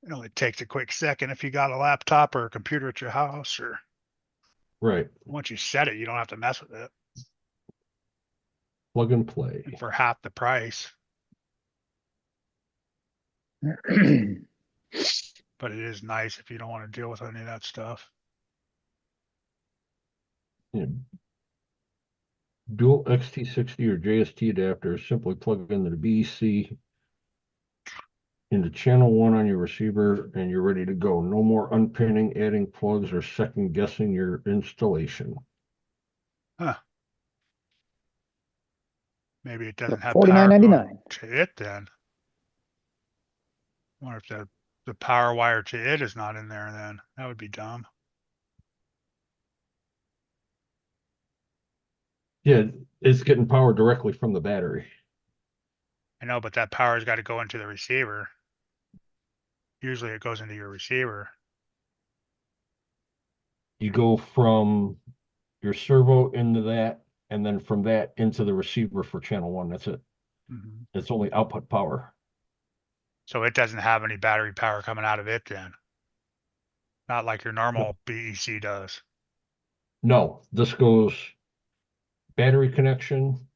it only takes a quick second if you got a laptop or a computer at your house, or Right. once you set it, you don't have to mess with it. Plug and play. And for half the price, but it is nice if you don't want to deal with any of that stuff. Yeah. Dual XT60 or JST adapter, simply plug into the BEC into channel 1 on your receiver and you're ready to go. No more unpinning, adding plugs, or second guessing your installation. Huh. Maybe it doesn't have $49.99. power going to it then. I wonder if the power wire to it is not in there then. That would be dumb. Yeah, it's getting power directly from the battery. I know, but that power's got to go into the receiver. Usually it goes into your receiver. You go from your servo into that, and then from that into the receiver for channel 1. That's it. Mhm. It's only output power. So it doesn't have any battery power coming out of it then. Not like your normal BEC does. No, this goes battery connection,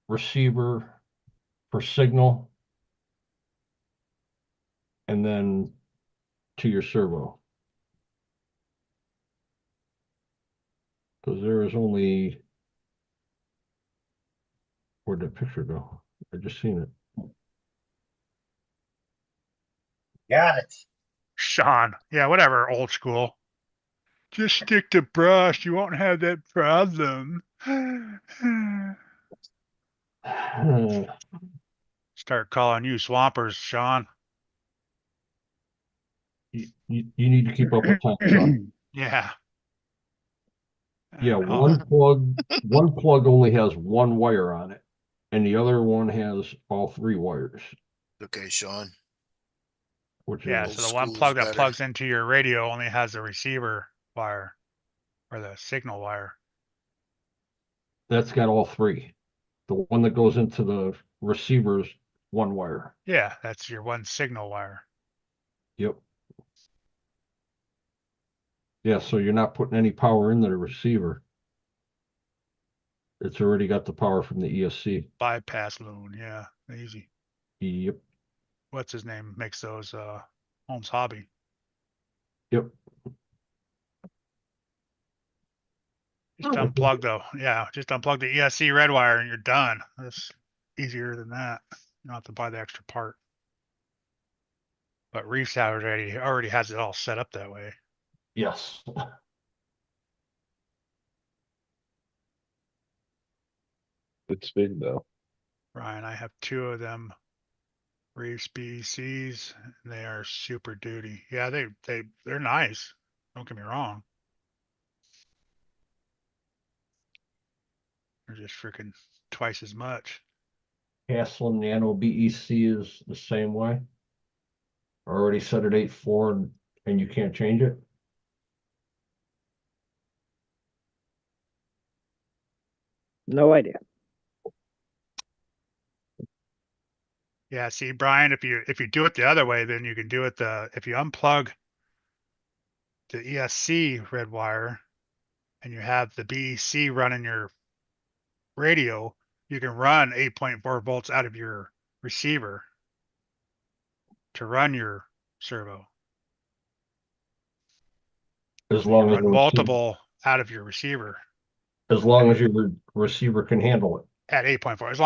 receiver for signal, and then to your servo. Because there is only, where'd that picture go? I just seen it. Got it. Sean, yeah, whatever, old school. Just stick to brush. You won't have that problem. Start calling you swampers, Sean. You need to keep up with time, Sean. Yeah. Yeah, Oh, one plug only has one wire on it, and the other one has all 3 wires, Okay, Sean. which yeah, is so the Old one school is plug that better. plugs into your radio only has the receiver wire or the signal wire. that's got all 3. The one that goes into the receiver's 1 wire. Yeah, that's your one signal wire. Yep. Yeah, so you're not putting any power into the receiver. It's already got the power from the ESC. Bypass loon, yeah, easy. Yep. What's his name makes those Holmes Hobby. Yep. Just unplug though. Yeah, just unplug the ESC red wire and you're done. That's easier than that. You don't have to buy the extra part. But Reef's already has it all set up that way. Yes. It's big though. Ryan, I have 2 of them Reef's BECs, and they are super duty. Yeah, they're nice. Don't get me wrong. They're just freaking twice as much. Haslam Nano BEC is the same way. Already set at 8.4 and you can't change it. No idea. Yeah, see, Brian, if you do it the other way, then you can do it if you unplug the ESC red wire and you have the BEC running your radio, you can run 8.4 volts out of your receiver to run your servo. As So you long as run multiple out of your receiver your receiver can handle it. at 8.4. As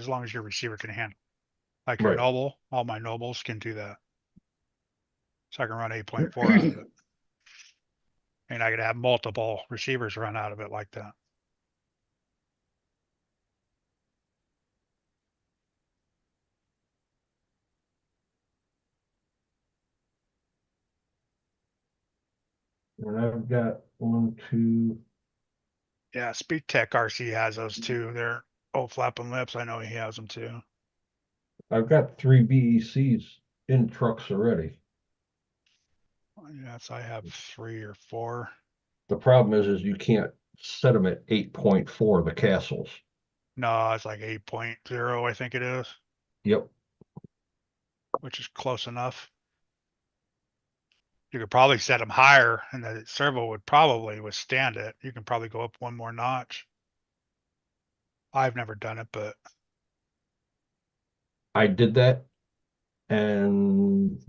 long as your receiver can handle. Like your Right. Noble, all my Nobles can do that. So I can run 8.4 out of it. And I could have multiple receivers run out of it like that. And I've got 1, 2, Yeah, SpeedTek RC has those too. They're old flapping lips. I know he has them too. I've got 3 BECs in trucks already. Yes, I have 3 or 4. The problem is you can't set them at 8.4, the castles. No, it's like 8.0, I think it is, Yep. which is close enough. You could probably set them higher and the servo would probably withstand it. You can probably go up one more notch. I've never done it, but I did that and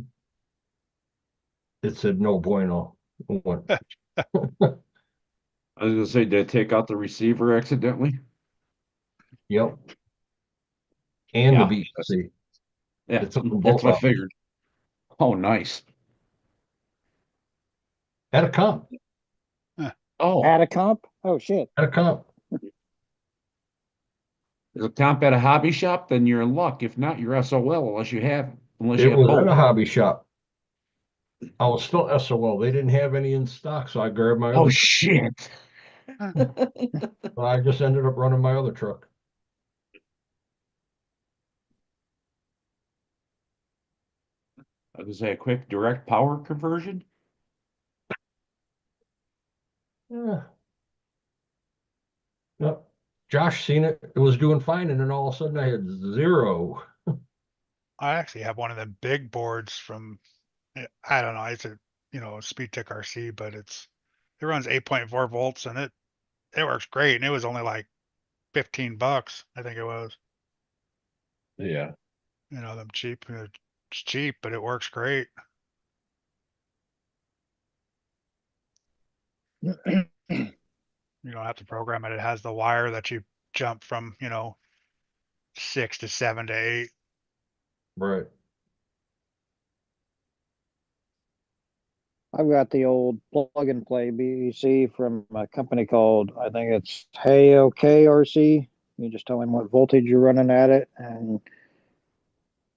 it said no bueno. It went, I was gonna say, did I take out the receiver accidentally? yep. And the Yeah. BEC. Yeah, It took them that's both what I out. figured. Oh, nice. At a comp. Oh, At a comp? Oh, shit. At a comp. is a comp at a hobby shop? Then you're in luck. If not, you're SOL unless you have It was at a both. hobby shop. I was still SOL. They didn't have any in stock, so I grabbed my Oh other shit. truck. I just ended up running my other truck. I was gonna say a quick direct power conversion. Yeah. Yep. Josh seen it. It was doing fine, and then all of a sudden I had 0. I actually have one of them big boards from, I don't know, it's a, SpeedTek RC, but it runs 8.4 volts and it works great. And it was only like $15, I think it was. Yeah. Them cheap. It's cheap, but it works great. You don't have to program it. It has the wire that you jump from, 6 to 7 to 8. Right. I've got the old plug and play BEC from a company called, I think it's Hey RC. You just tell him what voltage you're running at it, and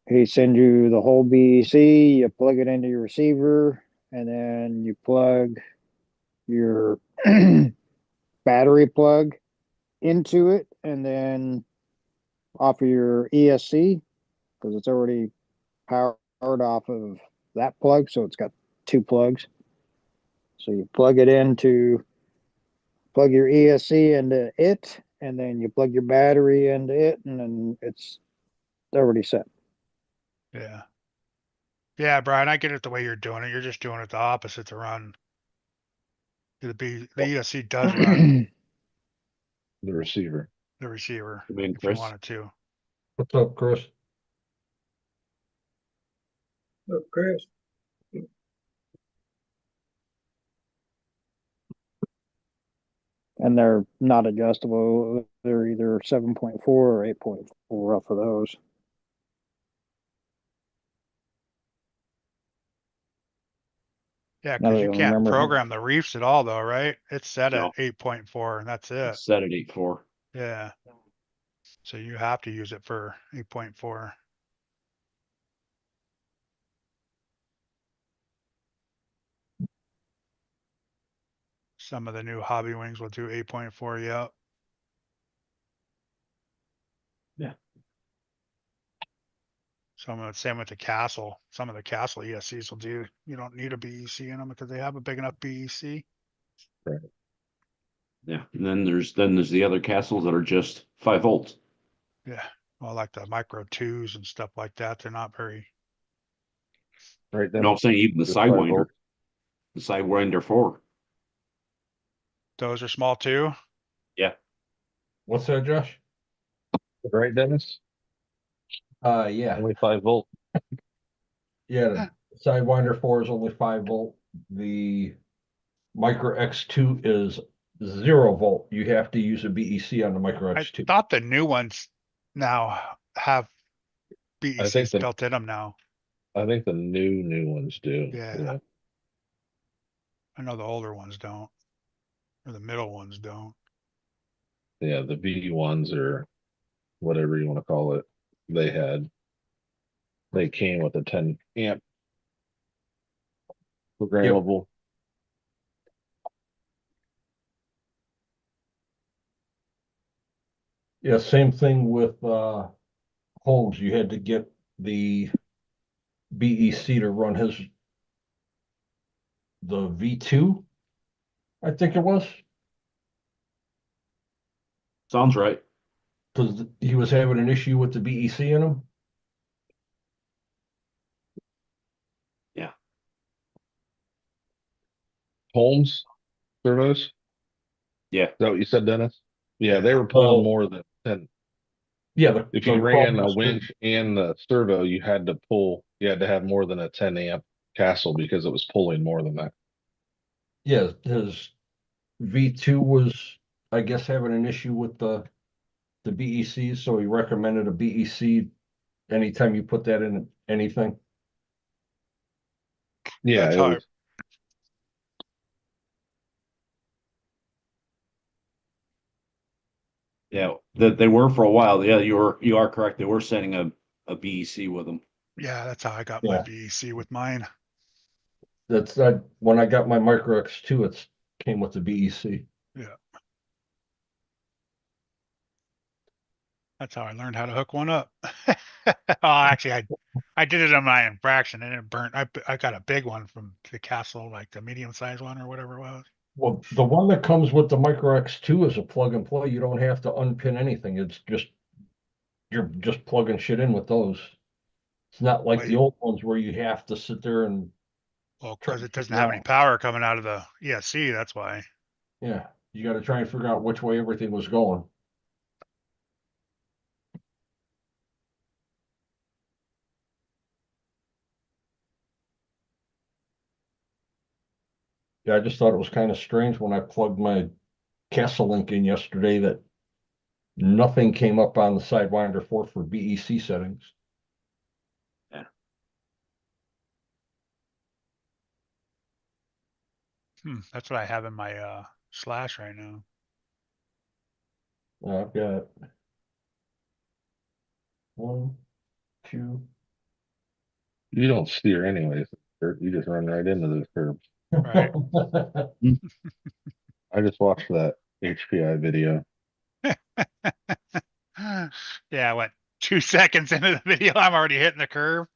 he sends you the whole BEC. You plug it into your receiver, and then you plug your battery plug into it, and then off of your ESC, because it's already powered off of that plug, so it's got 2 plugs. So you plug your ESC into it, and then you plug your battery into it, and then it's already set. Yeah. Yeah, Brian, I get it the way you're doing it. You're just doing it the opposite to run. The ESC does run The receiver. the receiver I mean, if you Chris. wanted to. What's up, Chris? Look, Chris. And they're not adjustable. They're either 7.4 or 8.4 off of those. Yeah, I because don't you even can't remember. program the reefs at all, though, right? It's set No. at 8.4, and that's it. It's set at 8.4. Yeah. So you have to use it for 8.4. Some of the new hobby wings will do 8.4, yeah. Yeah. Same with the Castle. Some of the Castle ESCs will do, you don't need a BEC in them because they have a big enough BEC. Yeah. And then there's the other castles that are just 5 volts. Yeah. Well, like the Micro 2s and stuff like that, they're not very, Right then. No, I'm saying even the Just 5 Sidewinder. volt. The Sidewinder 4. those are small too. Yeah. What's that, Josh? Right, Dennis? Yeah. Only 5 volt. Yeah, the Sidewinder 4 is only 5 volt. The Micro X2 is 0 volt. You have to use a BEC on the Micro I X2. thought the new ones now have think BECs the- built in them now. I think the new ones do. Yeah. I know the older ones don't, or the middle ones don't. Yeah, the V ones or whatever you want to call it. They came with a 10 amp programmable. Yeah, same thing with Holmes. You had to get the BEC to run the V2, I think it was, Sounds right. because he was having an issue with the BEC in him. Yeah. Holmes servos. Yeah. Is that what you said, Dennis? Yeah, Yeah. they were pulling more than 10. Yeah, If the you ran a 12 winch and the servo, you had to have more than a 10 amp castle because it was pulling more than that. Yeah, his V2 was, I guess, having an issue with the BEC, so he recommended a BEC anytime you put that in anything. Yeah, That's it hard. was. Yeah, that they were for a while. Yeah, you are correct. They were sending a BEC with them. Yeah, that's how I got my Yeah. BEC with mine. That's that when I got my Micro X2, it came with the BEC. Yeah. That's how I learned how to hook one up. Oh, actually, I did it on my infraction and it burnt. I got a big one from the castle, like the medium sized one or whatever it was. Well, the one that comes with the Micro X2 is a plug and play. You don't have to unpin anything. It's just you're just plugging shit in with those. It's not like Wait. the old ones where you have to sit there and Well, try because to it doesn't figure have any out. power coming out of the ESC, that's why. Yeah, you got to try and figure out which way everything was going. Yeah, I just thought it was kind of strange when I plugged my Castle Link in yesterday that nothing came up on the Sidewinder 4 for BEC settings. That's what I have in my slash right now. I've got 1, 2. You don't steer anyways. You just run right into those curbs. Right. I just watched that HPI video. Yeah, what? 2 seconds into the video, I'm already hitting the curve.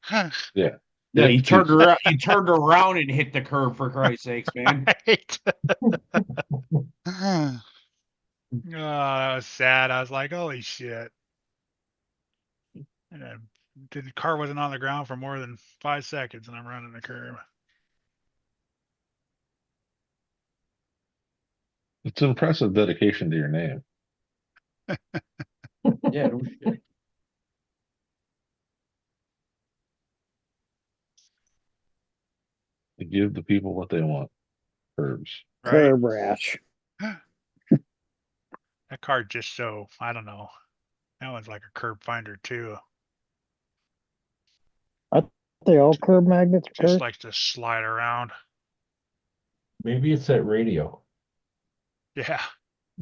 Yeah. Yeah, It you turned keeps- around. You turned around and hit the curb for Christ's sakes, man. Right. Oh, that was sad. I was like, holy shit. And then the car wasn't on the ground for more than 5 seconds and I'm running the curb. It's impressive dedication to your name. Yeah, no shit. To give the people what they want. Curbs. Right. Curb rash. That car just so, I don't know. That one's like a curb finder too. They all curb magnets, Just Kurt? likes to slide around. Maybe it's that radio. Yeah.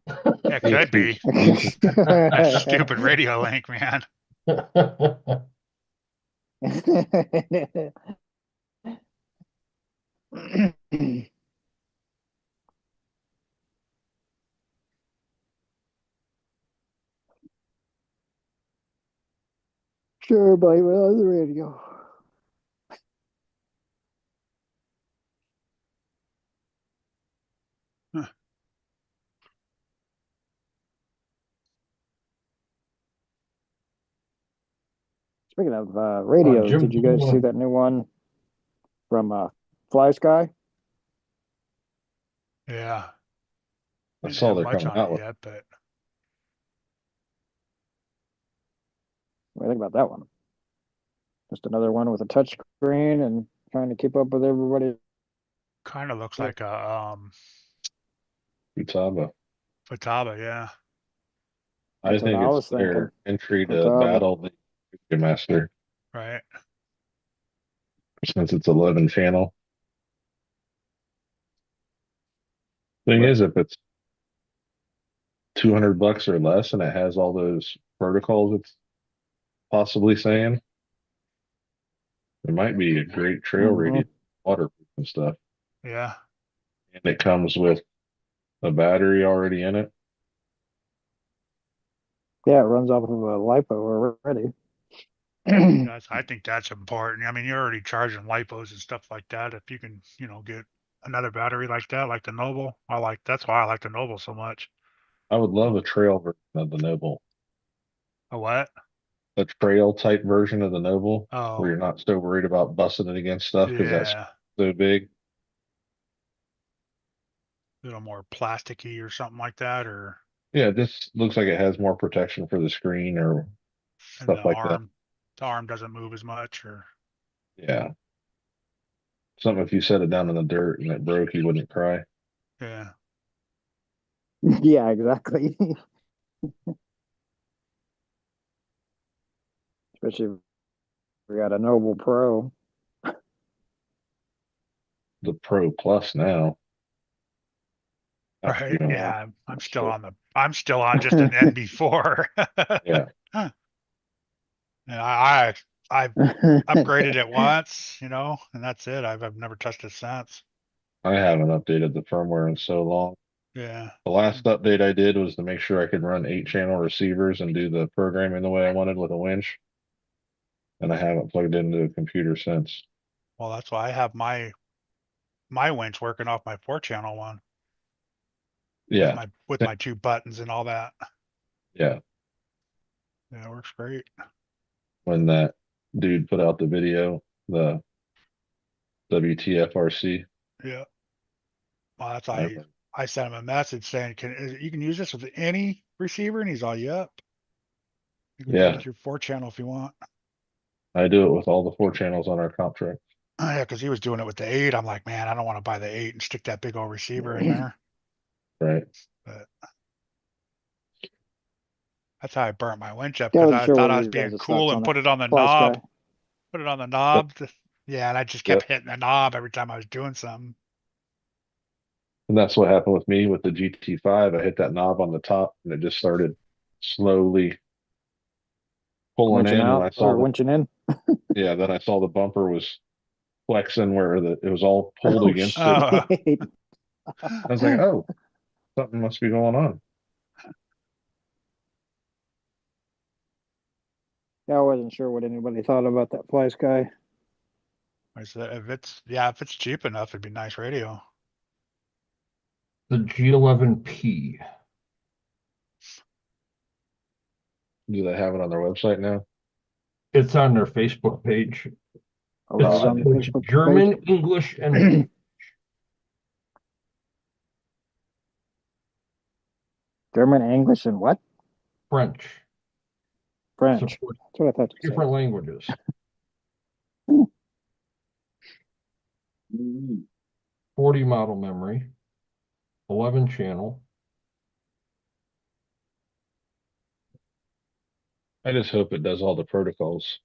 It could be. That That stupid radio link, man. Sure, blame it on the radio. Speaking of radios, Jim did you guys see Poole, that new one from Fly Sky? Yeah. I Didn't saw have they're much coming on out it with. yet, but What do you think about that one? Just another one with a touch screen and trying to keep up with everybody. kind of looks like a Futaba. Futaba, yeah. I That's what think I it's was thinking. their entry to Futaba. battle the master. Right. since it's 11 channel. Thing Right. is, if it's $200 or less and it has all those protocols it's possibly saying, it might be a great trail Mhm. radio, waterproof and stuff. Yeah. And it comes with a battery already in it. Yeah, it runs off of a LiPo already. I think that's important. I mean, you're already charging lipos and stuff like that. If you can, get another battery like that, like the Noble, that's why I like the Noble so much. I would love a trail version of the Noble, A what? a trail type version of the Noble, Oh, where you're not so worried about busting it against stuff because that's yeah. so big. A little more plasticky or something like that, or Yeah, this looks like it has more protection for the screen or and stuff like that. the arm doesn't move as much, or Yeah. Something if you set it down in the dirt and it broke, you wouldn't cry. yeah. Yeah, exactly. Especially if we got a Noble Pro. The Pro Plus now. Right. You know, Yeah. I'm still on just an NB4. yeah. And I've upgraded it once, and that's it. I've never touched it since. I haven't updated the firmware in so long. Yeah. The last update I did was to make sure I could run 8-channel receivers and do the programming the way I wanted with a winch. And I haven't plugged into a computer since. Well, that's why I have my winch working off my 4-channel one Yeah. with my 2 buttons and all that. Yeah. Yeah, it works great. When that dude put out the video, the WTF RC, Yeah. Well, that's I, why I sent him a message saying, you can use this with any receiver? And he's all, yep. You can do it yeah, with your 4-channel if you want. I do it with all the 4 channels on our comp track. Oh, yeah, because he was doing it with the 8. I'm like, man, I don't want to buy the 8 and stick that big old receiver in there. Right. But that's how I burnt my winch up, Yeah, I because wasn't I sure thought what I were was your being guys' cool thoughts and on it. put it on the Fly knob. Sky. Put it on the knob. Yeah, and I just kept Yep. hitting the knob every time I was doing something. And that's what happened with me with the GT5. I hit that knob on the top and it just started slowly pulling Winching in. And out I or saw winching in. then I saw the bumper was flexing where it was all pulled Oh against it. shit. I was like, oh, something must be going on. Yeah, I wasn't sure what anybody thought about that Fly Sky. I said, if it's cheap enough, it'd be nice radio. The G11P. Do they have it on their website now? It's on their Facebook page. Oh, it's on the It's Facebook German, English, and page. German, English, and what? French. French. Support That's what I thought you said. different languages. 40 model memory, 11 channel. I just hope it does all the protocols.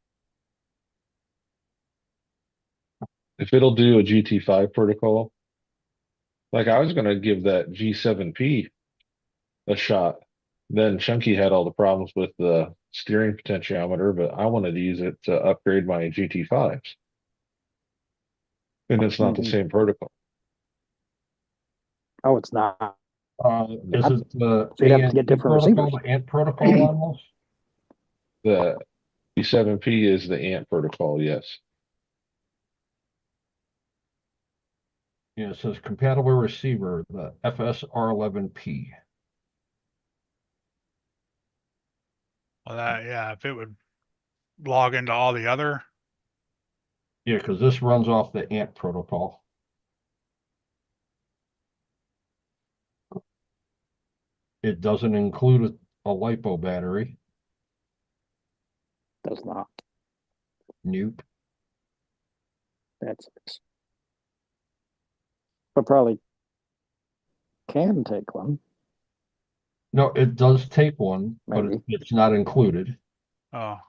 If it'll do a GT5 protocol, like I was going to give that G7P a shot. Then Chunky had all the problems with the steering potentiometer, but I wanted to use it to upgrade my GT5s. And it's not the Mhm. same protocol. Oh, it's not. Is it the So you'd have to ANT get different protocol, receivers. the ANT protocol almost? The G7P is the ANT protocol, yes. Yeah, it says compatible receiver, the FSR11P. Well, if it would log into all the other. Yeah, because this runs off the ANT protocol. It doesn't include a LiPo battery. Does not. Nope. That's but probably can take one. No, it does take one, but Maybe. it's not included. Oh, I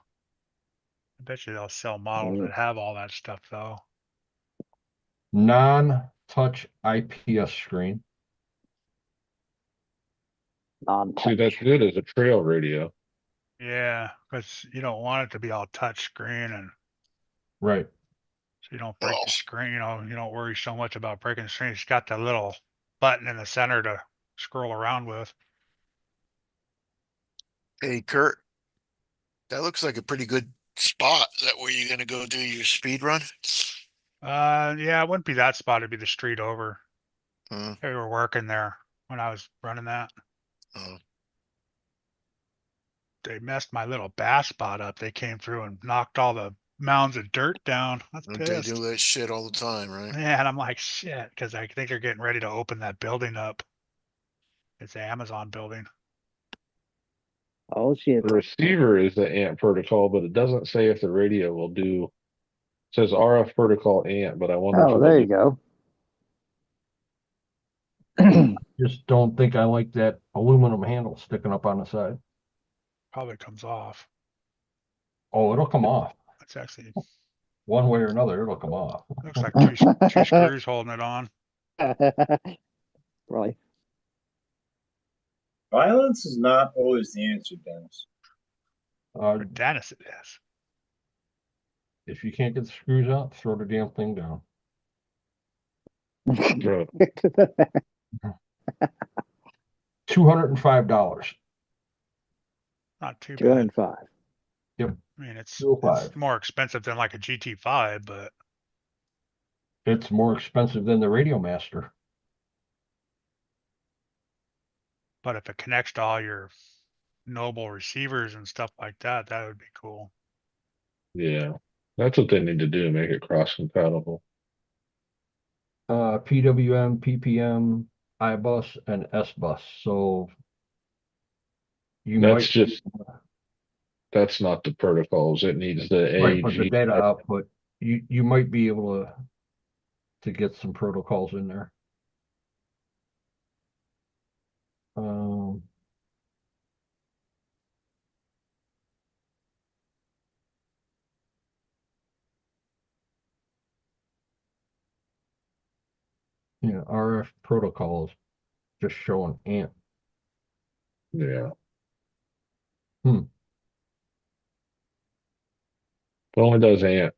bet you they'll sell models that have all that stuff though. non-touch IPS screen. See, Non-touch. that's good as a trail radio. Yeah, because you don't want it to be all touch screen, and Right. so you don't break Oh. the screen. You don't worry so much about breaking the screen. It's got that little button in the center to scroll around with. Hey, Kurt, that looks like a pretty good spot. Is that where you're gonna go do your speed run? Yeah, it wouldn't be that spot. It'd be the street over. Hmm. They were working there when I was running that. Oh, They messed my little bass spot up. They came through and knocked all the mounds of dirt down. I was don't they pissed. do that shit all the time, right? Yeah, and I'm like, shit, because I think they're getting ready to open that building up. It's the Amazon building. Oh shit. The receiver is the ANT protocol, but it doesn't say if the radio will do. It says RF protocol ANT, but I wonder if Oh, it'll there you do. go. Just don't think I like that aluminum handle sticking up on the side. Probably comes off. Oh, it'll come off. It's actually One way or another, it'll come off. looks like two screws holding it on. Right. Violence is not always the answer, Dennis. Uh, For Dennis, it is. if you can't get the screws out, throw the damn thing down. Bro, $205. Not too bad. 205. I mean, it's 205. more expensive than like a GT5, but It's more expensive than the Radio Master. if it connects to all your Noble receivers and stuff like that, that would be cool. yeah, that's what they need to do, make it cross compatible. PWM, PPM, iBus, and SBus. So you That's might just, that's not the protocols. It needs the right, but the AG. data output, you might be able to get some protocols in there. Um, yeah, RF protocols just showing ANT. Yeah. Hmm. It only does ANT.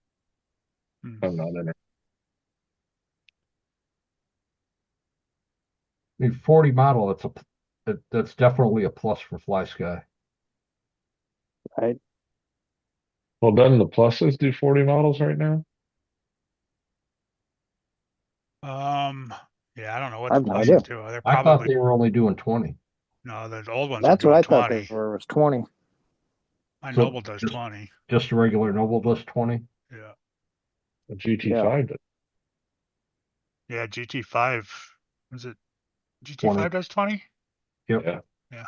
Hmm. I'm not in it. I mean, 40 model, that's definitely a plus for Fly Sky. Right. Well, doesn't the pluses do 40 models right now? Yeah, I don't know what I the have no idea. pluses do. They're I thought probably they were only doing 20. no, the old ones are That's what doing I thought 20. they were, was 20. My So Noble does 20. Just a regular Noble does 20. Yeah. The GT5 does. Yeah, GT5. Was it 20. GT5 does 20? Yep. Yeah. Yeah.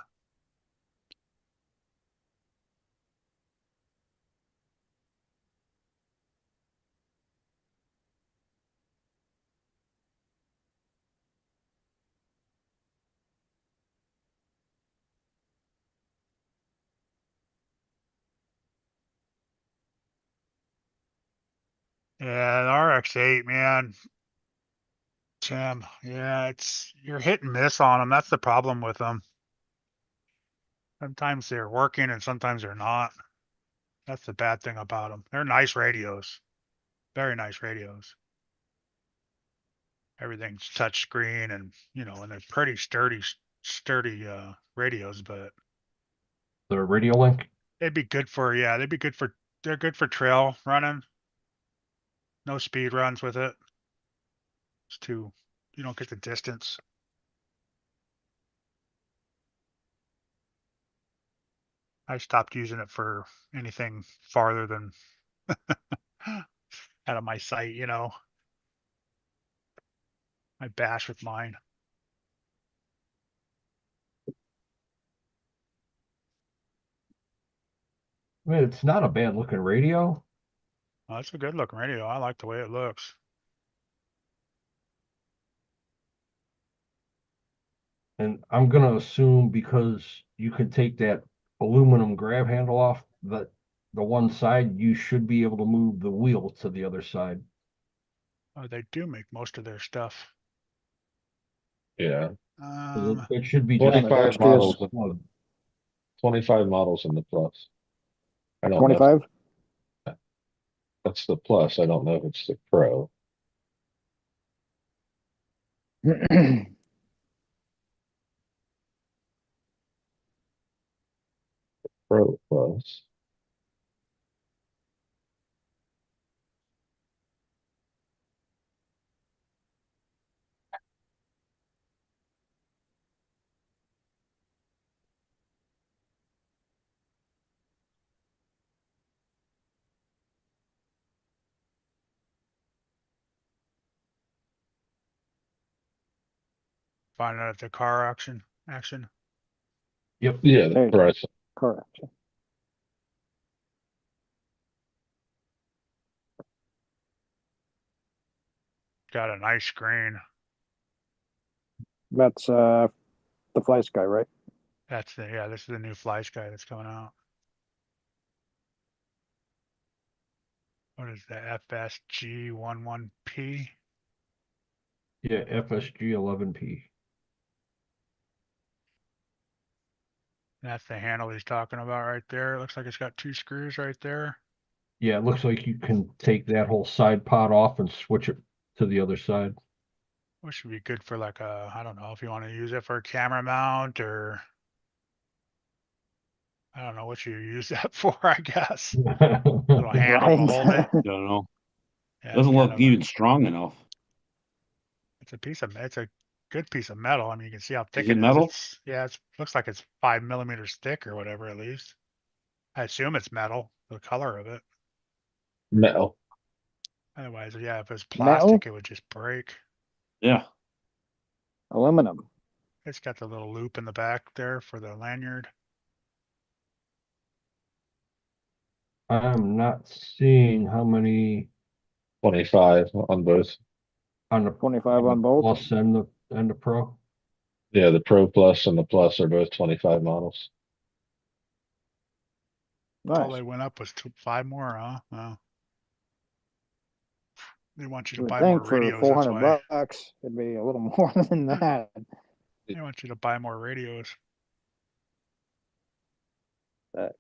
Yeah, the RX-8, man. Tim, yeah, you're hit and miss on them. That's the problem with them. Sometimes they're working and sometimes they're not. That's the bad thing about them. They're nice radios. Very nice radios. Everything's touch screen and and they're pretty sturdy radios, but The Radio Link. they'd be good for they're good for trail running. No speed runs with it. It's too you don't get the distance. I stopped using it for anything farther than out of my sight. I bash with mine. I mean, it's not a bad looking radio. Oh, it's a good looking radio. I like the way it looks. And I'm gonna assume because you can take that aluminum grab handle off the one side, you should be able to move the wheel to the other side. Oh, they do make most of their stuff. Yeah, It should be Yeah, just the 25 extras. models, plug. 25 models in the plus. I don't know. 25? That's the plus. I don't know if it's the pro. Pro plus. Find out at the car auction. Yep. Yeah, the There you go. price. Correct. Got a nice screen. That's the Fly Sky, right? That's the this is the new Fly Sky that's coming out. What is the FSG11P? Yeah, FSG 11P. That's the handle he's talking about right there. It looks like it's got 2 screws right there. Yeah, it looks like you can take that whole side pod off and switch it to the other side. Which would be good for like a, I don't know if you want to use it for a camera mount or I don't know what you use that for, I guess. Little handle to hold it. I don't know. Yeah, Doesn't it's look kind of even strong enough. it's a good piece of metal. I mean, you can see how thick Is it it is. metal? It looks like it's 5 millimeters thick or whatever at least. I assume it's metal, the color of it. Metal. Otherwise, yeah, if it's Metal? plastic, it would just break. Yeah. Aluminum. It's got the little loop in the back there for the lanyard. I'm not seeing how many 25 on both. on the 25 on both. plus and the pro. Yeah, the pro plus and the plus are both 25 models. All Nice. they went up was 5 more, huh? Well, they want you to You would buy more think for radios, that's why. $400 it'd be a little more than that. They want you to buy more radios. Like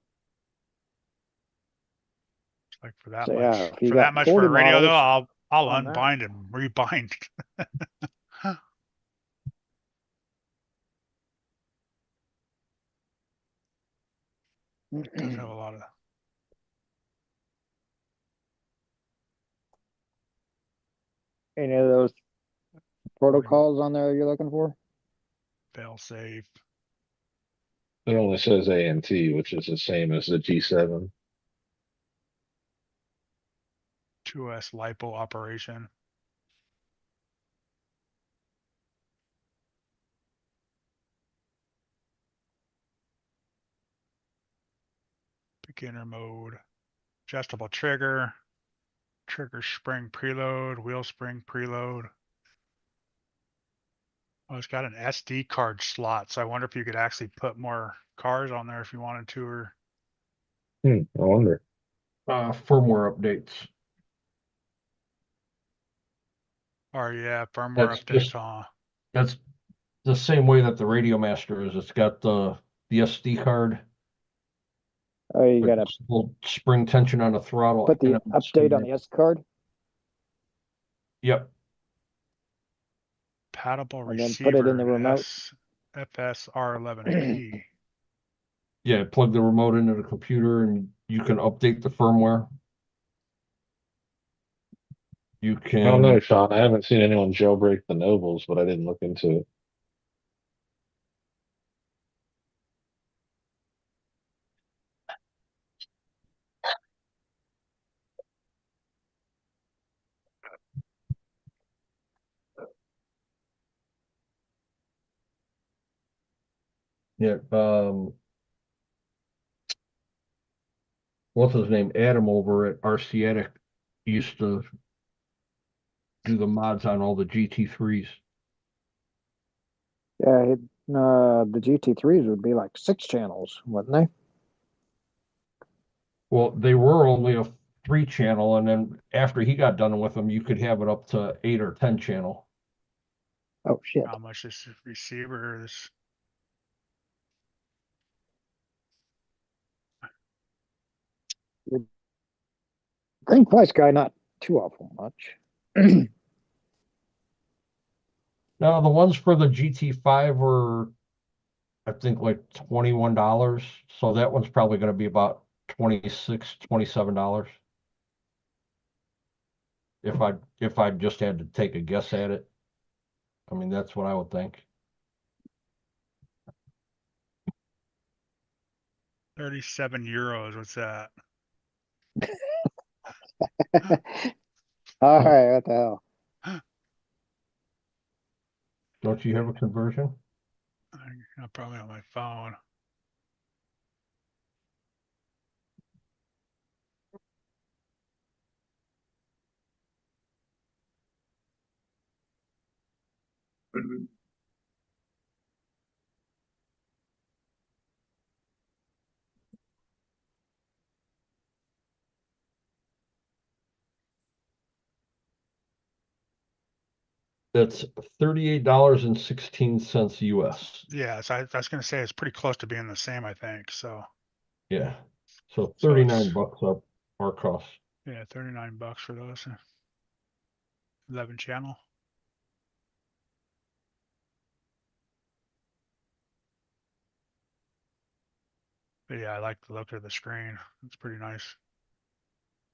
for that So much, yeah, if you for got that much 40 for a radio though, models I'll on that. unbind and rebind. It does have a lot of Any of those protocols on there you're looking for? fail safe. It only says ANT, which is the same as the G7. 2S LiPo operation. Beginner mode. Adjustable trigger. Trigger spring preload. Wheel spring preload. Oh, it's got an SD card slot, so I wonder if you could actually put more cars on there if you wanted to, or I wonder. Firmware updates. yeah, firmware That's updates, just huh? that's the same way that the Radio Master is. It's got the SD card. Oh, you gotta Hold spring tension on the throttle. put the and update on the S card Yep. Compatible and then put it in the receiver remote. FSR11P. Yeah, plug the remote into the computer and you can update the firmware. You I don't know, can, Sean. I haven't seen anyone jailbreak the Nobles, but I didn't look into it. yeah, what's his name? Adam over at RC Attic used to do the mods on all the GT3s. Yeah, the GT3s would be like 6 channels, wouldn't they? Well, they were only a 3 channel, and then after he got done with them, you could have it up to 8 or 10 channel. Oh, shit. How much this receiver is? I think price guy not too awful much. Now, the ones for the GT5 were, I think, like $21. So that one's probably going to be about $26, $27. If I just had to take a guess at it. I mean, that's what I would think. 37 euros. What's that? All right, what the hell? Don't you have a conversion? I'm probably on my phone. That's $38.16 US. Yeah, so I was going to say it's pretty close to being the same, I think. So Yeah. So So 39 it's- bucks up our cost. yeah, 39 bucks for those. 11 channel. But yeah, I like the look of the screen. It's pretty nice.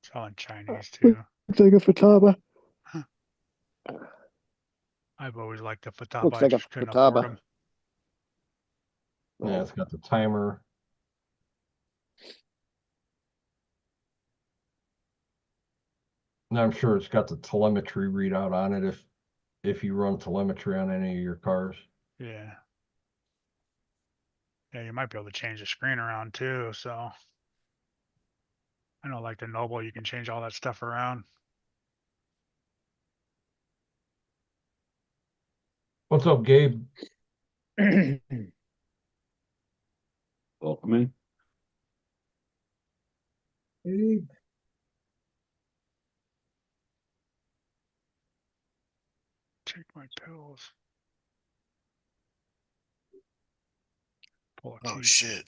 It's all in Chinese too. Looks like a Futaba. I've always liked the Futaba. Looks I like a just couldn't afford Futaba. them. Yeah, it's got the timer. And I'm sure it's got the telemetry readout on it if you run telemetry on any of your cars. Yeah. Yeah, you might be able to change the screen around too. So I know, like the Noble, you can change all that stuff around. What's up, Gabe? Welcome in. Take my pills. Pull a Oh Keith. shit.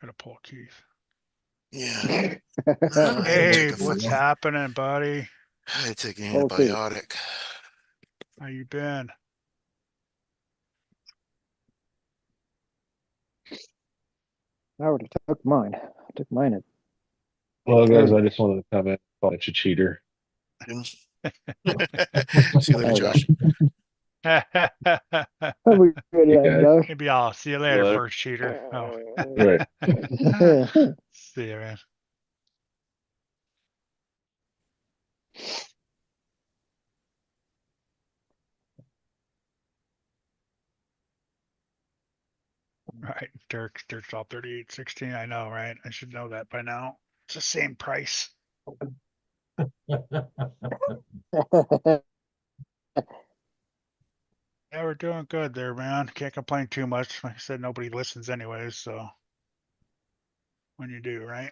Gotta pull a Keith. Yeah. Hey, Take a what's fucking- happening, buddy? I had to take an Okay. antibiotic. How you been? I would have took mine. I took mine at Well, guys, I 8:30. just wanted to comment. Bunch of cheater. See you later, Josh. Have a good Hey, night, guys. Josh. Maybe I'll see you later, later. first cheater. Oh, Right. see you, man. Right, Dirk's all 38.16. I know, right? I should know that by now. It's the same price. Yeah, we're doing good there, man. Can't complain too much. Like I said, nobody listens anyways, so when you do, right?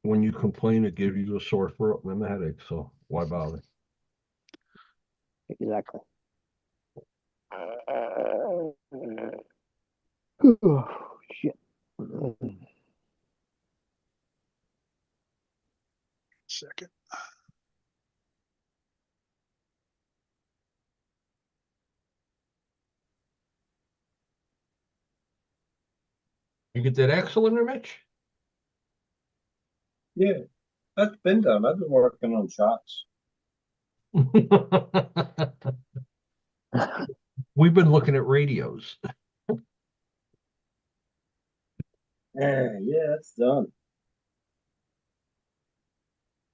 When you complain, it gives you a sore throat and a headache. So why bother? Exactly. Oh, shit. Second. You get that axle in there, Mitch? Yeah, that's been done. I've been working on shots. We've been looking at radios. Yeah, it's done.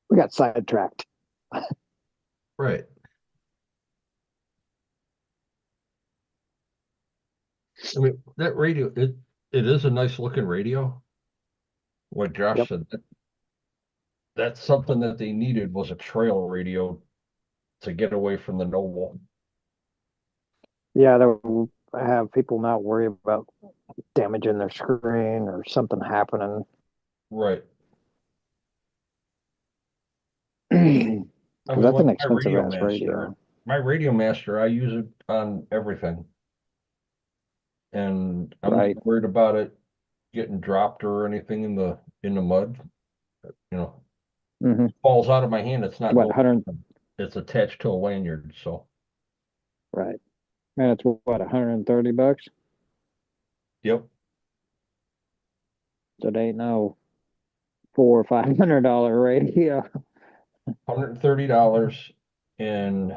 We got sidetracked. Right. I mean, that radio, it is a nice looking radio. What Josh Yep. said, that's something that they needed was a trail radio to get away from the Noble. Yeah, that will have people not worry about damaging their screen or something happening. Right. Because I mean, that's like an my expensive Radio ass Master. radio. My Radio Master, I use it on everything. And I'm Right. not worried about it getting dropped or anything in the mud. You know, Mm-hmm. falls out of my hand, it's not What, going, 100? it's attached to a lanyard, so. Right. Man, it's what, $130? Yep. So they ain't no $400 or $500 radio. $130, and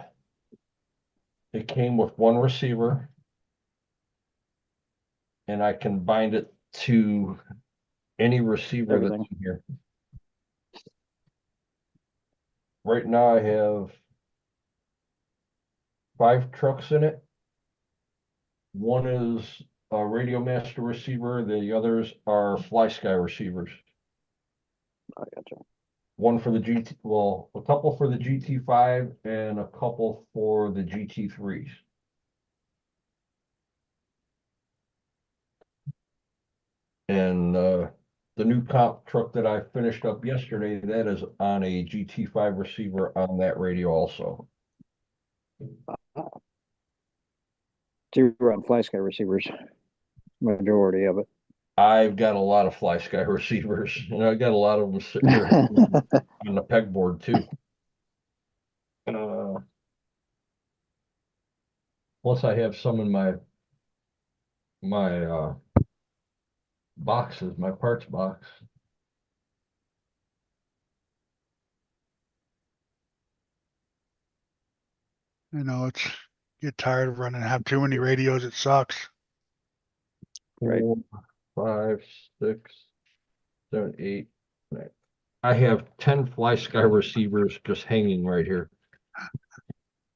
it came with one receiver, and I can bind it to any receiver that's Everything. in here. Right now I have 5 trucks in it. One is a Radio Master receiver, the others are Fly Sky receivers. I gotcha. One for the GT, well, a couple for the GT5 and a couple for the GT3s. And the new comp truck that I finished up yesterday, that is on a GT5 receiver on that radio also. So you run Fly Sky receivers, majority of it. I've got a lot of Fly Sky receivers, and I've got a lot of them sitting here on the pegboard too. Plus I have some in my boxes, my parts box. You know, it's get tired of running, have too many radios, it sucks. Right. 4, 5, 6, 7, 8, 9. I have 10 Fly Sky receivers just hanging right here.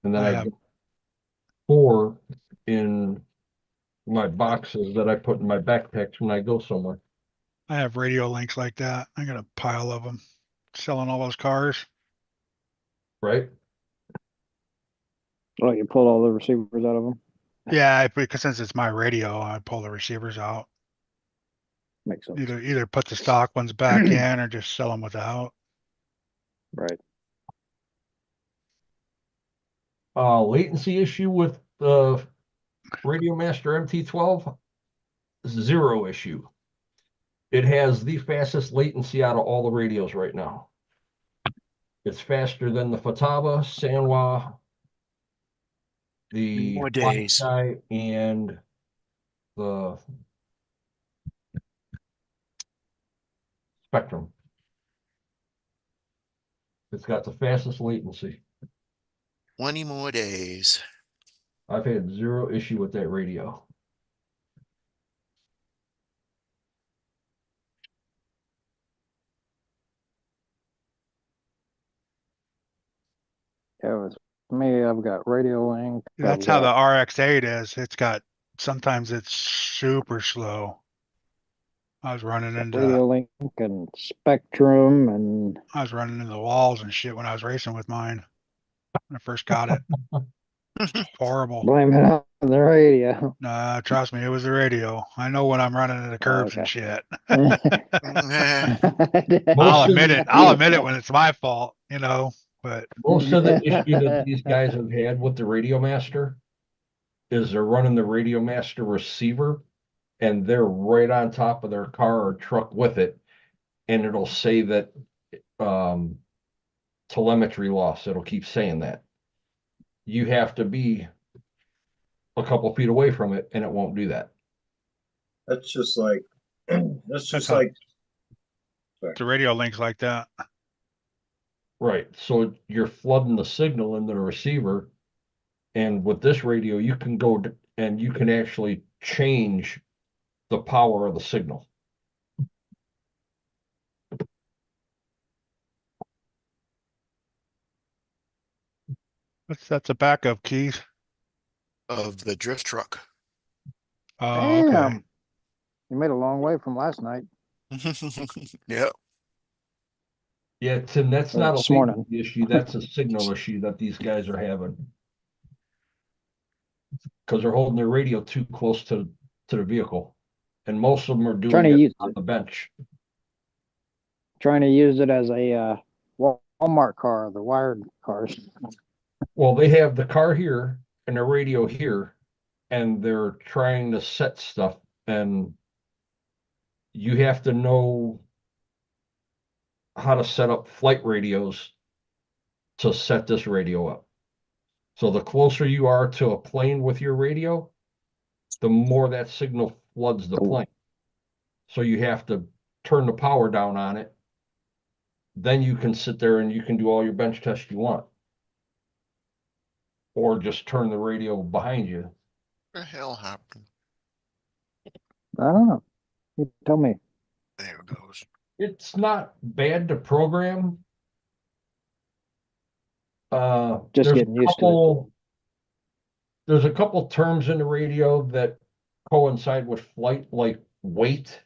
And then I I've have- got 4 in my boxes that I put in my backpacks when I go somewhere. I have radio links like that. I got a pile of them selling all those cars. Right? Well, you pull all the receivers out of them. Yeah, because since it's my radio, I pull the receivers out. Makes sense. Either put the stock ones back in or just sell them without. Right. Latency issue with the Radio Master MT12, 0 issue. It has the fastest latency out of all the radios right now. It's faster than the Fataba, Sanwa, the More Fly days. Sky, and the Spectrum. It's got the fastest latency. 20 more days. I've had 0 issue with that radio. Yeah, with me, I've got Radio Link. That's how the RX-8 is. Sometimes it's super slow. I was running into Radio Link and Spectrum and the walls and shit when I was racing with mine. When I first got it. Horrible. blame it on the radio. Nah, trust me, it was the radio. I know when I'm running into curves and okay. shit. Most I'll admit it when it's my fault, but Most of the issue that these guys have had with the Radio Master is they're running the Radio Master receiver and they're right on top of their car or truck with it. And it'll say that telemetry loss. It'll keep saying that. You have to be a couple feet away from it and it won't do that. That's just like that's just how- like the radio links like that. Right. So you're flooding the signal into the receiver. And with this radio, you can go and you can actually change the power of the signal. That's a backup, Keith. Of the drift truck. Oh, okay. Damn. You made a long way from last night. Yep. Yeah, Tim, that's not This a morning. latency issue. That's a signal issue that these guys are having. Because they're holding their radio too close to the vehicle. And most of them are Trying to doing it use on the bench. it as a Walmart car, the wired cars. Well, they have the car here and the radio here, and they're trying to set stuff, and you have to know how to set up flight radios to set this radio up. So the closer you are to a plane with your radio, the more that signal floods the plane. So you have to turn the power down on it. Then you can sit there and you can do all your bench tests you want. Or just turn the radio behind you. What the hell happened? I don't know. You tell me. There it goes. It's not bad to program. Just There's getting used to it. There's a couple terms in the radio that coincide with flight, like weight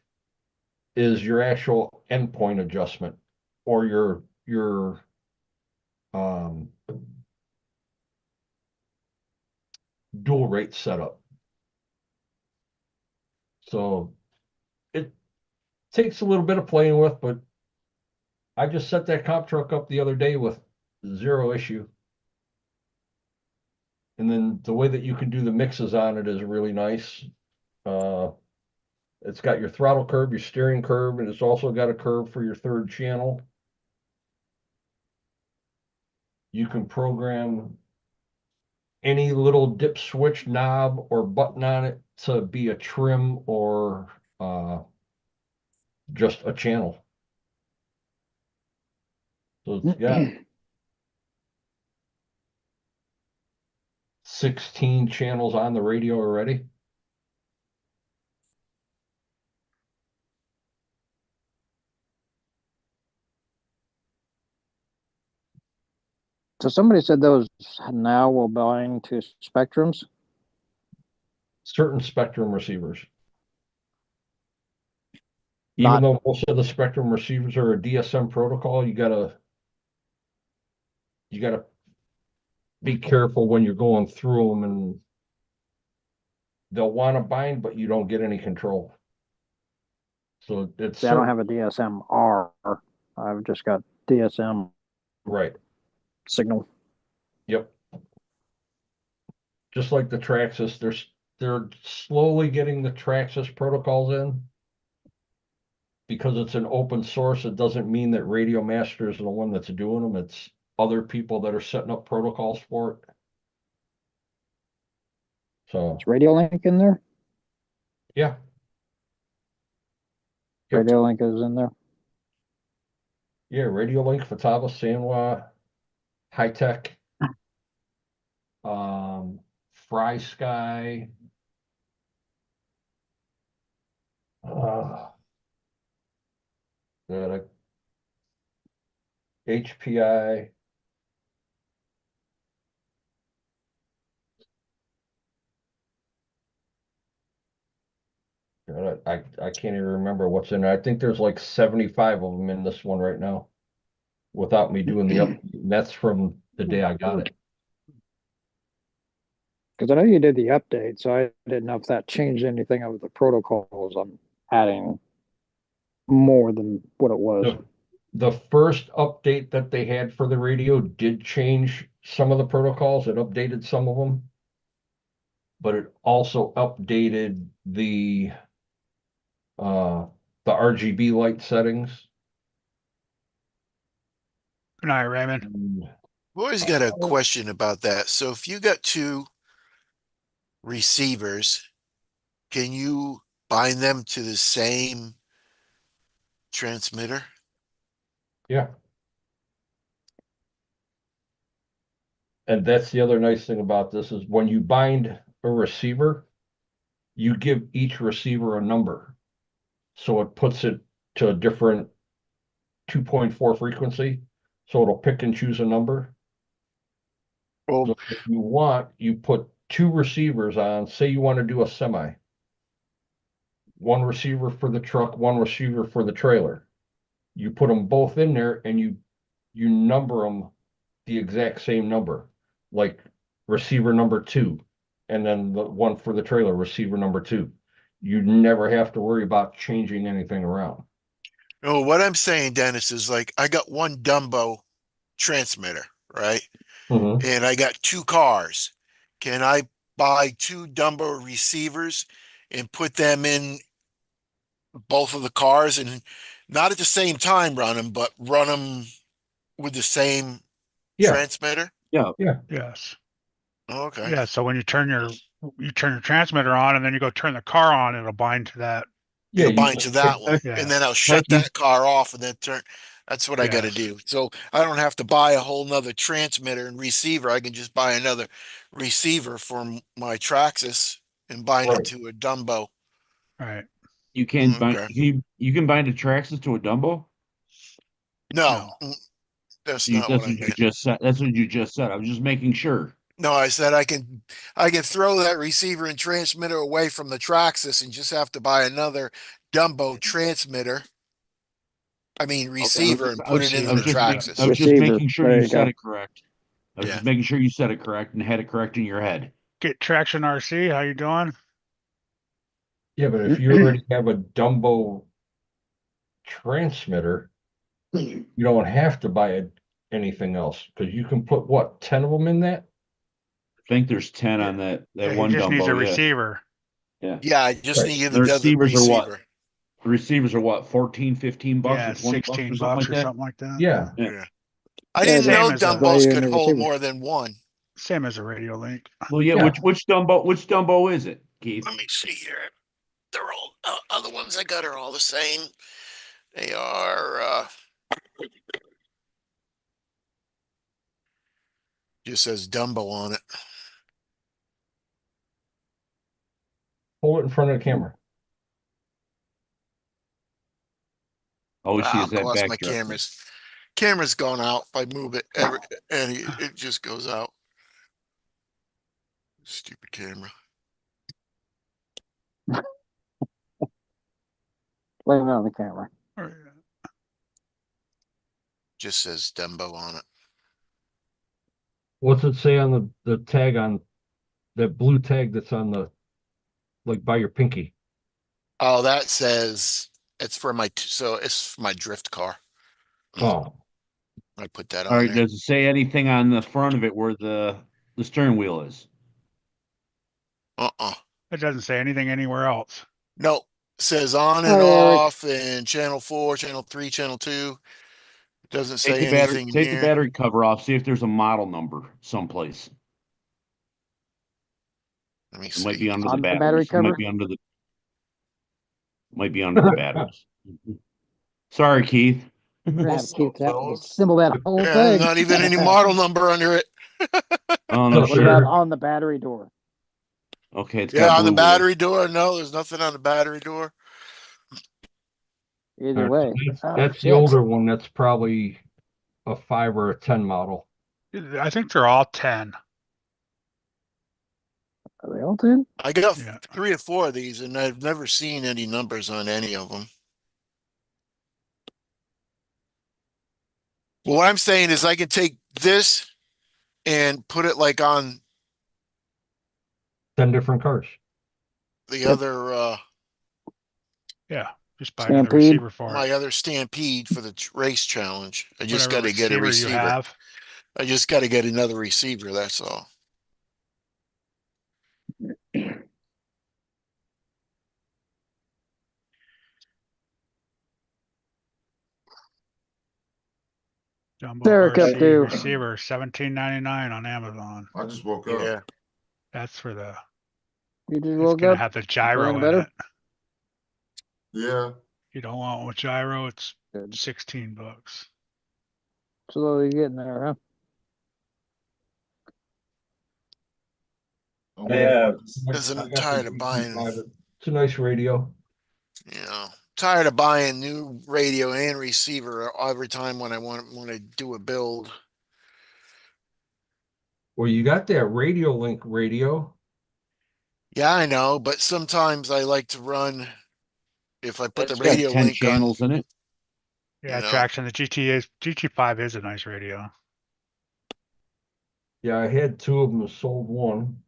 is your actual endpoint adjustment or your dual rate setup. So it takes a little bit of playing with, but I just set that comp truck up the other day with zero issue. And then the way that you can do the mixes on it is really nice. It's got your throttle curve, your steering curve, and it's also got a curve for your third channel. You can program any little dip switch knob or button on it to be a trim or just a channel. So it's got 16 channels on the radio already. So somebody said those now will bind to spectrums. Certain spectrum receivers. Not- Even though most of the spectrum receivers are a DSM protocol, you gotta be careful when you're going through them, and they'll want to bind, but you don't get any control. So it's See, I don't have a DSM R. I've just got DSM right. signal. Yep. Just like the Traxxas, they're slowly getting the Traxxas protocols in. Because it's an open source, it doesn't mean that Radio Master is the one that's doing them. It's other people that are setting up protocols for it. So Is Radio Link in there? yeah. Yep. Radio Link is in there. Yeah, Radio Link, Fatava, Sanwa, High Tech, Fry Sky, HPI. I can't even remember what's in there. I think there's like 75 of them in this one right now without me doing the update. That's from the day I got it. Because I know you did the update, so I didn't know if that changed anything of the protocols. I'm adding more than what it was. The first update that they had for the radio did change some of the protocols. It updated some of them, but it also updated the RGB light settings. Good night, Raymond. I've always got a question about that. So if you got two receivers, can you bind them to the same transmitter? Yeah. And that's the other nice thing about this is when you bind a receiver, you give each receiver a number. So it puts it to a different 2.4 frequency. So it'll pick and choose a number. Well, So if you want, you put two receivers on, say you want to do a semi. One receiver for the truck, one receiver for the trailer. You put them both in there and you number them the exact same number, like receiver number 2, and then the one for the trailer, receiver number 2. you never have to worry about changing anything around. No, what I'm saying, Dennis, is like I got one Dumbo transmitter, right? Mhm. And I got two cars. Can I buy two Dumbo receivers and put them in both of the cars and not at the same time run them, but run them with the same Yeah, transmitter? Yeah, Yes. Okay. Yeah. So when you turn your transmitter on and then you go turn the car on, it'll bind to that. yeah, It'll you bind to that one. Yeah. And then I'll shut Heck, you- that car off and then turn. That's what I got to Yes. do. So I don't have to buy a whole nother transmitter and receiver. I can just buy another receiver for my Traxxas and bind it right. to a Dumbo. Right. you can't bind, Okay. you can bind a Traxxas to a Dumbo? No, No. that's You, not that's what I what you meant. just said. That's what you just said. I was just making sure. No, I said I can throw that receiver and transmitter away from the Traxxas and just have to buy another Dumbo transmitter. I mean receiver and put it in I was the just make, I Traxxas. was just Receiver. making sure There you you said go. it correct. I was Yeah. just making sure you said it correct and had it correct in your head. Get Traction RC. How you doing? Yeah, but if you already have a Dumbo transmitter, you don't have to buy anything else because you can put what, 10 of them in that? I think there's 10 on that Yeah, he one just needs a Dumbo. Yeah, receiver. yeah. Yeah, I just Right. needed The the other receivers are what? receiver. The receivers are what? 14, 15 bucks Yeah, or 20 bucks 16 or something bucks like or that. something like that. Yeah, Yeah. I Yeah, didn't the- know Same as a- Play Dumbos in could the hold receiver. more than one. Same as a radio link. Well, yeah. Yeah. Which Dumbo is it, Keith? Let me see here. They're all other ones I got are all the same. They are just says Dumbo on it. hold it in front of the camera. All we see Ah, is of that course my backdrop. camera's gone out. If I move it and it just goes out. Stupid camera. Blame it on the camera. Just says Dumbo on it. What's it say on the tag on that blue tag that's on the, like by your pinky? Oh, that says it's for so it's for my drift car. Oh, I put that All on right. there. Does it say anything on the front of it where the steering wheel is? It doesn't say anything anywhere else. No, says on Hi, and Eric. off and channel 4, channel 3, channel 2. Doesn't Take say the battery, anything in take the here. battery cover off. See if there's a model number someplace. Let me It might see. be under the On the battery batteries. It might cover? be under the. Might be under the batteries. Sorry, Keith. We're gonna have What's to keep up, that, fellas? symbol that whole Yeah, thing. not even any model number under it. Oh no, No, What sure. about on the battery door? Okay, it's Yeah, got on the blue wheels. battery door. No, there's nothing on the battery door. Either All right, way. so Oh, that's the shit. older one. That's probably a 5 or a 10 model. I think they're all 10. Are they all 10? I got Yeah. 3 or 4 of these, and I've never seen any numbers on any of them. Well, what I'm saying is I can take this and put it like on 10 different cars. the Yep. other Yeah. Just buy another Stampede. receiver for my it. other Stampede for the race challenge. I just Whatever got to get a receiver you receiver. have. I just got to get another receiver. That's all. Jumbo Eric up RC to? receiver, $17.99 on Amazon. I just woke up. Yeah. That's for the. You just It's woke gonna up? have the gyro Feeling in better? it. Yeah. You don't want with gyro. It's Good. $16. Slowly getting there, huh? Yeah. Because I'm tired of buying, It's a nice radio. tired of buying new radio and receiver every time when I want to do a build. Well, you got that Radio Link radio. Yeah, I know, but sometimes I like to run if I put the It's got radio 10 link on. channels in it. Yeah, You know. traction. The GT5 is a nice radio. Yeah, I had 2 of them, sold one.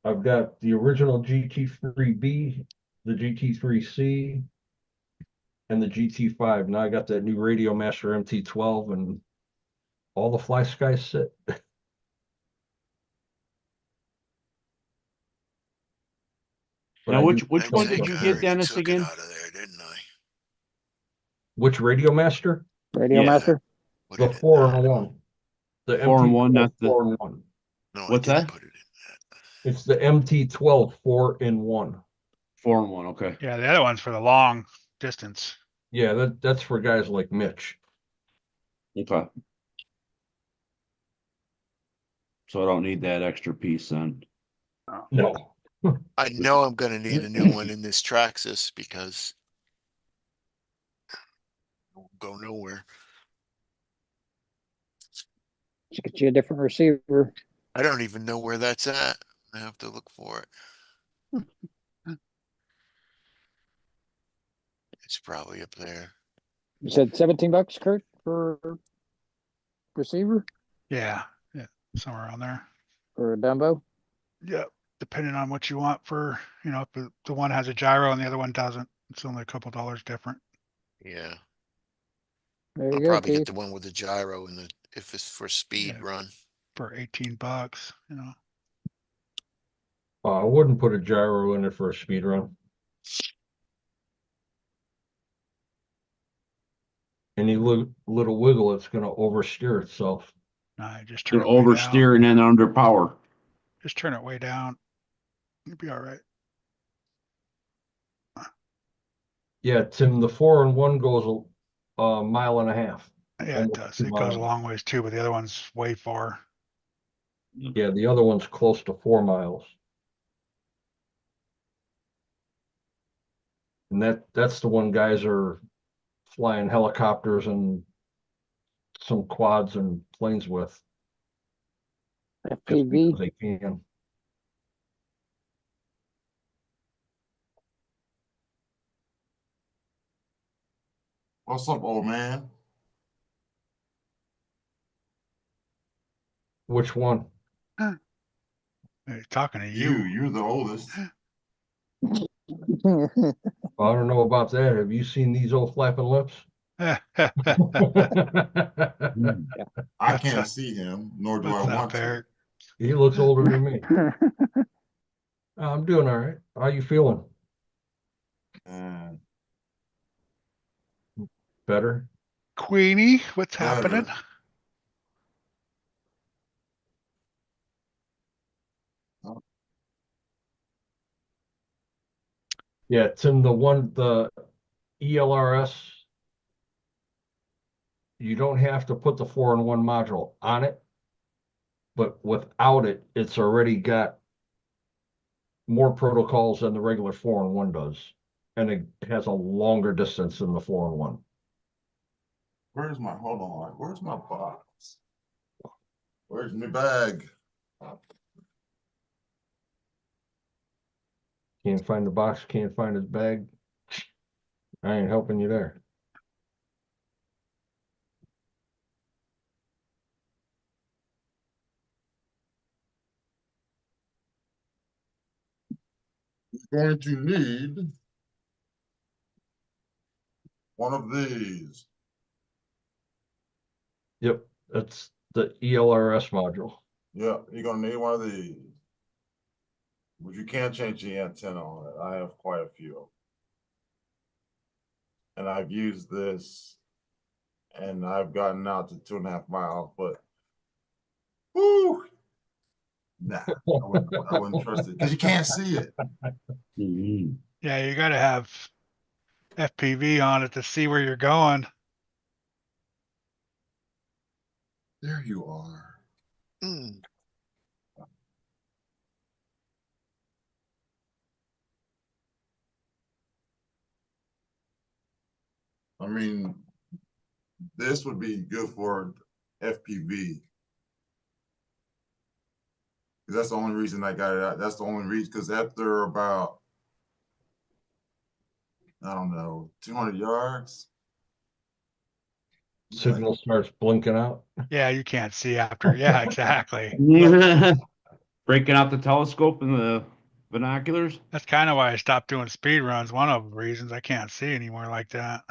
I've got the original GT3B the GT3C, and the GT5. Now I got that new Radio Master MT12 and all the fly skies sit. But Now, I do- which I one think did you I get, already Dennis, took it again? out of there, didn't I? Which Radio Master? Radio Yeah. Master? Put The it in 4-in-1. The 4-in-1, MT12 not the. 4-in-1. No, I What's didn't that? put it in that. It's the MT12 4-in-1. 4-in-1. Okay. Yeah, the other one's for the long distance. Yeah, that's for guys like Mitch. Okay. So I don't need that extra piece then. No. I know I'm gonna need a new one in this Traxxas because it won't go nowhere. Just get you a different receiver. I don't even know where that's at. I have to look for it. It's probably up there. You said $17, Kurt, for receiver Yeah, yeah, somewhere around there. or a Dumbo? Yep, depending on what you want for, you know, if the one has a gyro and the other one doesn't, it's only a couple dollars different. Yeah, There I'll you go, probably get Keith. the one with the gyro and the, if it's for speed Yeah. run. For $18, you know. I wouldn't put a gyro in it for a speed run. Any little wiggle, it's going to oversteer itself. I just turn Gonna it way down. oversteer and then under power. Just turn it way down. You'll be all right. Yeah, Tim, the 4-in-1 goes a mile and a half. Yeah, it Almost does. 2 It goes a miles. long ways too, but the other one's way far. Yeah, the other one's close to 4 miles. And that's the one guys are flying helicopters and some quads and planes with. Just FPV. because they can. What's up, old man? Which one? They're talking to You're the oldest. I don't know about that. Have you seen these old flapping lips? I That's can't not- see him, nor do I That's not want to. fair. He looks older than me. I'm doing all right. How you feeling? Uh, Better? Queenie, what's Better. happening? Yeah, Tim, the ELRS, you don't have to put the 4-in-1 module on it, but without it, it's already got more protocols than the regular 4-in-1 does. And it has a longer distance than the 4-in-1. Hold on, where's my box? Where's my bag? Can't find the box, can't find his bag. I ain't helping you there. You're going to need one of these. Yep, that's the ELRS module. Yeah, you're gonna need one of these. But you can't change the antenna on it. I have quite a few. And I've used this and I've gotten out to 2.5 miles, but whoo, nah, I wouldn't trust it because you can't see it. Mhm. Yeah, you gotta have FPV on it to see where you're going. There you are. Hmm. I mean, this would be good for FPV. That's the only reason I got it out. That's the only reason, because after about, I don't know, 200 yards. Signal starts blinking out. Yeah, you can't see after. Yeah, exactly. Breaking out the telescope and the Binoculars? That's kind of why I stopped doing speed runs. One of the reasons I can't see anymore like that.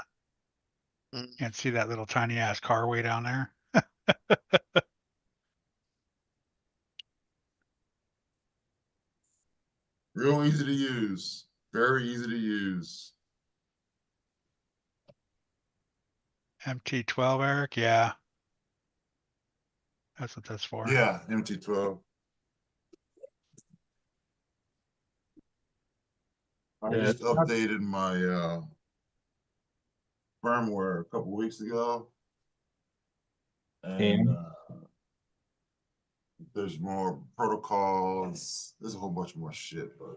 Mm. Can't see that little tiny ass car way down there. Real easy to use. Very easy to use. MT12, Eric. Yeah. That's what that's for. Yeah, MT12. I Yeah, just updated my firmware a couple weeks ago. And And there's more protocols. There's a whole bunch more shit. But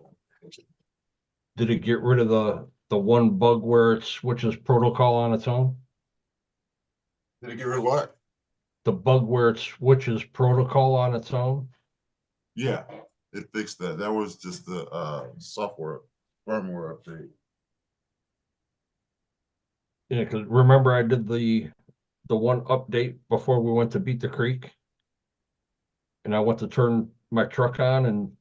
did it get rid of the one bug where it switches protocol on its own? did it get rid of what? The bug where it switches protocol on its own? Yeah, it fixed that. That was just the software firmware update. Yeah, because remember I did the one update before we went to Beat the Creek? And I went to turn my truck on and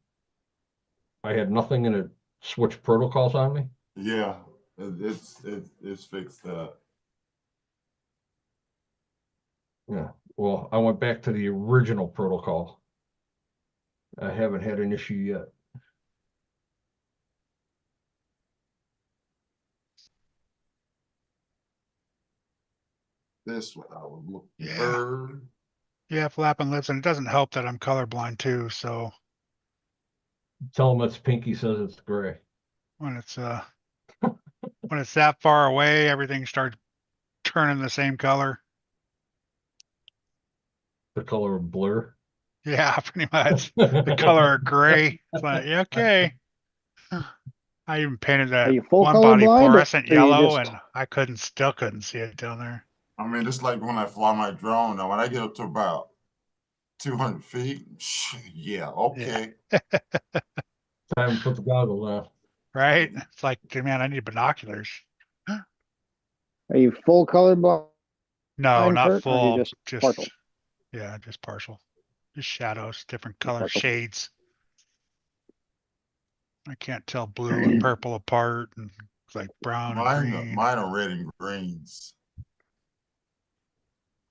I had nothing and it switched protocols on me. Yeah, it's fixed that. Yeah, well, I went back to the original protocol. I haven't had an issue yet. This what I was looking Yeah. for. Yeah, flapping lips, and it doesn't help that I'm colorblind too. So Tell them it's Pinky says it's gray. when it's when it's that far away, everything starts turning the same color. The color of blur. Yeah, pretty much. The color of gray. It's like, yeah, okay. I even painted Are that you full one body colorblind, or fluorescent are you yellow, just- and I still couldn't see it down there. I mean, it's like when I fly my drone. Now, when I get up to about 200 feet, yeah, okay. Time to put the goggles on. Right? It's like, man, I need binoculars. Are you full colorblind? No, not Kurt, or are you full. just Just partial? yeah, just partial. Just shadows, different Just color partial. shades. I can't tell blue and purple apart, and it's like brown and green. Mine are red and greens.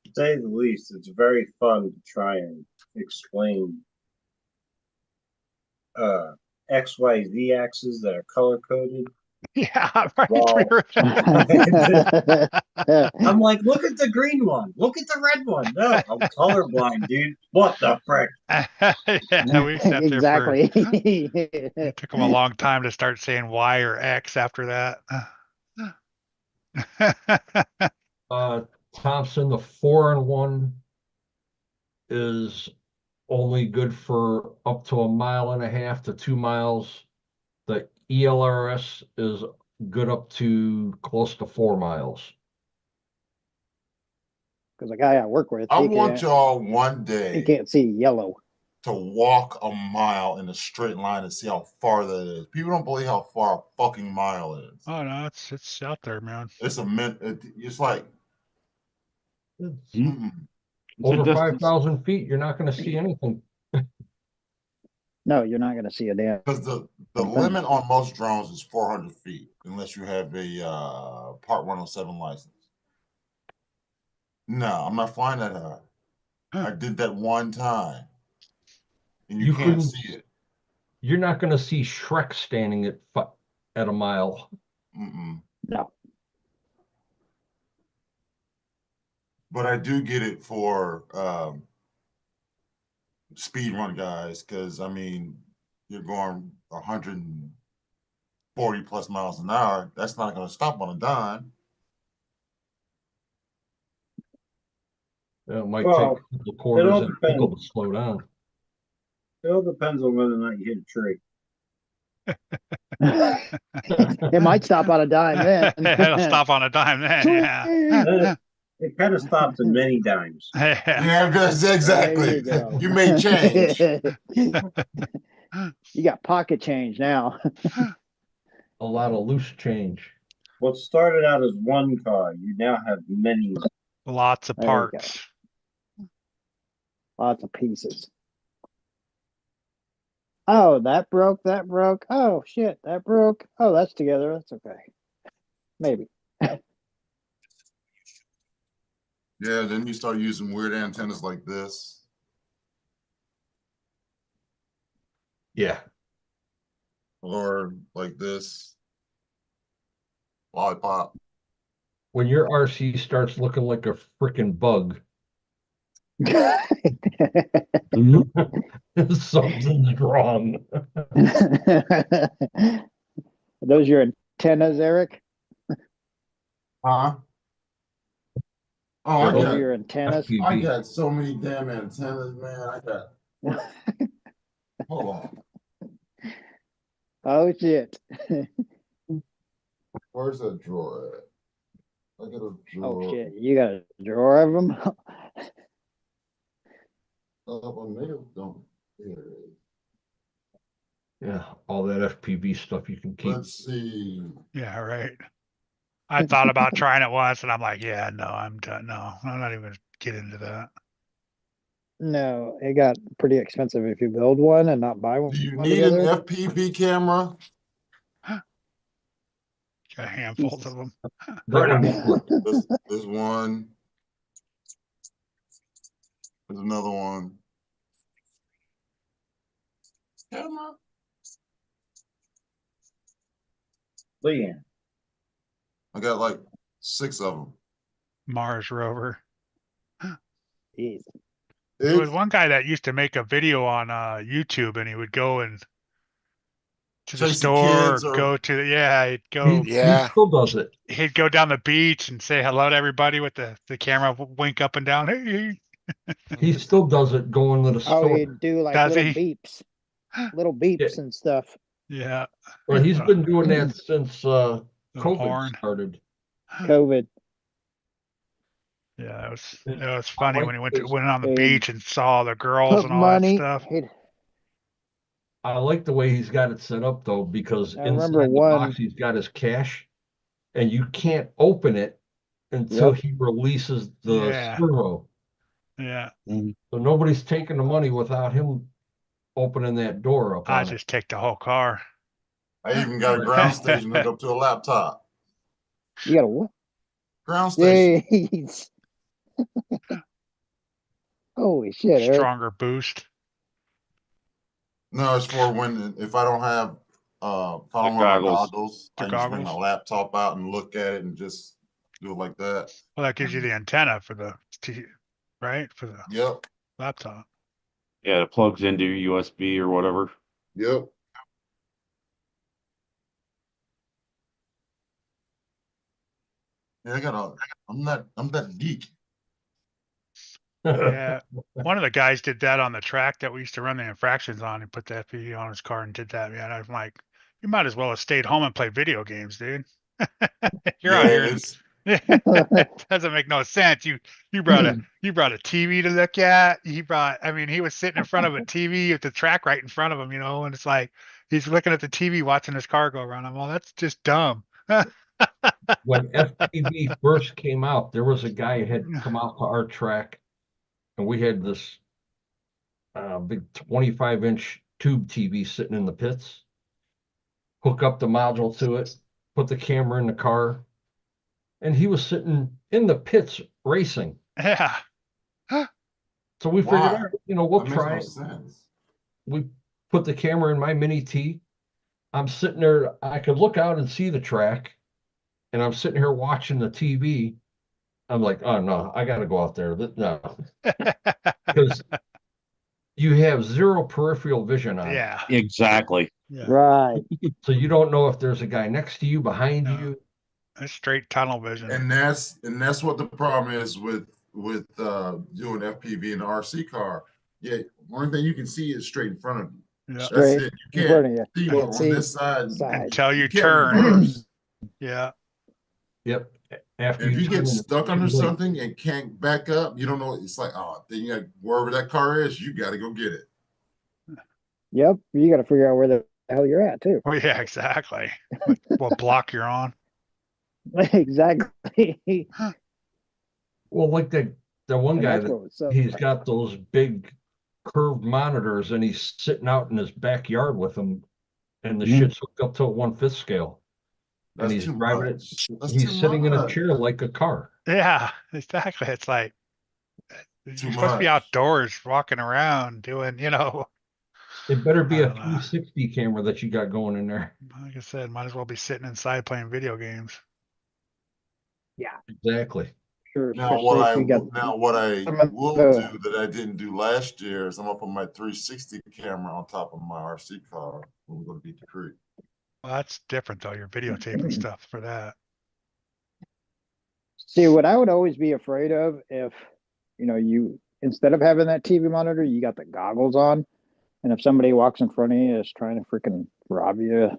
To say the least, it's very fun to try and explain XYZ axes that are color coded. Yeah, right. Wow. We were- I'm like, look at the green one, look at the red one. No, I'm colorblind, dude. What the frick? Yeah, we sat there Exactly. it took them a long time to start saying Y or X after that. Thompson, the 4-in-1 is only good for up to 1.5 to 2 miles. The ELRS is good up to close to 4 miles. Because the guy I work with, I he want can't, y'all one he day can't see yellow. to walk a mile in a straight line and see how far that is. People don't believe how far a fucking mile is. Oh no, it's out there, man. It's it's like It's mm-mm. It's a over distance. 5,000 feet, you're not going to see anything. No, you're not going to see a damn. Because the limit on most drones is 400 feet, unless you have a Part 107 license. No, I'm not flying that high. I did that one time, and you can't couldn't- see it. You're not going to see Shrek standing at a mile. Mm-mm. No. But I do get it for speed run guys, because I mean, you're going 140 plus miles an hour. That's not going to stop on a dime. It might Well, take the quarters all and a nickel depends. to slow down. It all depends on whether or not you hit a tree. It might stop on a dime then. It'll stop on a dime then. Yeah. It kind of stops in many dimes. Yeah, that's exactly. There you go. You may change. You got pocket change now. A lot of loose change. What started out as one car, you now have many. Lots of There you go. parts. Lots of pieces. Oh, that broke. That broke. Oh shit, that broke. Oh, that's together. That's okay. Maybe. Yeah, then you start using weird antennas like this. Yeah. Or like this. Lollipop. When your RC starts looking like a freaking bug, something's wrong. Those your antennas, Eric? Huh? Oh, Yeah, I Those those are got your antennas? I FPV. got so many damn antennas, man. I got hold on. Oh shit. Where's that drawer at? I got a Oh drawer. shit. You got a drawer of them? Oh, maybe don't. Here it is. Yeah, all that FPV stuff you can keep. Let's see. Yeah, right. I thought about trying it once and I'm like, yeah, no, I'm done. No, I'm not even gonna get into that. No, it got pretty expensive if you build one and not buy one Do you need an together. FPV camera? Got handfuls Jesus. of them. That one was what? There's one. There's another one. Camera? Leanne. I got like 6 of them. Mars rover. Jeez. There was one guy that used to make a video on YouTube and he would go and to the Chase the store, kids or go to the, yeah, he'd He, go, he Yeah. still does it. he'd go down the beach and say hello to everybody with the camera wink up and down. Hey, He still does it going to the Oh, store. you do like does little he? little beeps and stuff. Yeah. Well, he's been doing that since Little COVID horn. started. COVID. Yeah, it was funny like when he this. went on the He'd beach and saw the girls put and all that money. stuff. I like the way he's got it set up though, because I remember inside the one. box he's got his cash, and you can't open it until Yep. he releases the Yeah. servo. Yeah. So nobody's taking the money without him opening that door up I on it. just take the whole car. I even got a ground station hooked up to a laptop. You got a what? Ground station. Jeez. Holy shit, Eric. Stronger boost. No, it's for when if I don't have if I don't The wear my goggles. goggles, The I just bring my goggles. laptop out and look at it and just do it like that. Well, that gives you the antenna for the right? For the Yep. laptop. Yeah, it plugs into your USB or whatever. Yep. Yeah, I'm that geek. Yeah. One of the guys did that on the track that we used to run the infractions on. He put the FPV on his car and did that. Man, I'm like, you might as well have stayed home and played video games, dude. You're out here. It doesn't make no sense. You brought a TV to look at. He was sitting in front of a TV with the track right in front of him, and it's like he's looking at the TV watching his car go around. I'm all, that's just dumb. When FPV first came out, there was a guy who had come out to our track, and we had this big 25-inch tube TV sitting in the pits. Hook up the module to it, put the camera in the car, and he was sitting in the pits racing. Yeah. So we figured, Why? all right, we'll That makes try no it. sense. We put the camera in my mini T. I'm sitting there, I could look out and see the track, and I'm sitting here watching the TV. I'm like, oh no, I gotta go out there. No. Because you have zero peripheral vision on it. Yeah. Exactly. Yeah. Right. So you don't know if there's a guy next to you, behind No. you. It's straight tunnel vision. And that's what the problem is with doing FPV in the RC car. Yeah, only thing you can see is straight in front of you. Yeah. That's Straight it. in You front can't of you. see Can't on see this side. side. Until you can't turn. reverse. Yeah. Yep. After And if you turn get it, stuck it's under too late. something and can't back up, you don't know. It's like, oh, then you got wherever that car is, you got to go get it. Yep. You got to figure out where the hell you're at too. Well, yeah, exactly. What block you're on. Exactly. Well, like the one And guy that's that what was so he's got those big curved monitors and he's sitting out in his backyard with them and the Mhm. shit's hooked up to a 1/5 scale. And That's he's too driving it. much. That's He's too sitting in a much. chair like a car. Yeah, exactly. It's like Too you're supposed to be much. outdoors, walking around, doing, It better be I a don't know. 360 camera that you got going in there. Like I said, might as well be sitting inside playing video games. Exactly. Sure, Now especially if you got what I some of will the- do that I didn't do last year is I'm gonna put my 360 camera on top of my RC car when we go to Beat the Creek. Well, that's different though. You're videotaping stuff for that. See, what I would always be afraid of if, you, instead of having that TV monitor, you got the goggles on. And if somebody walks in front of you is trying to freaking rob you,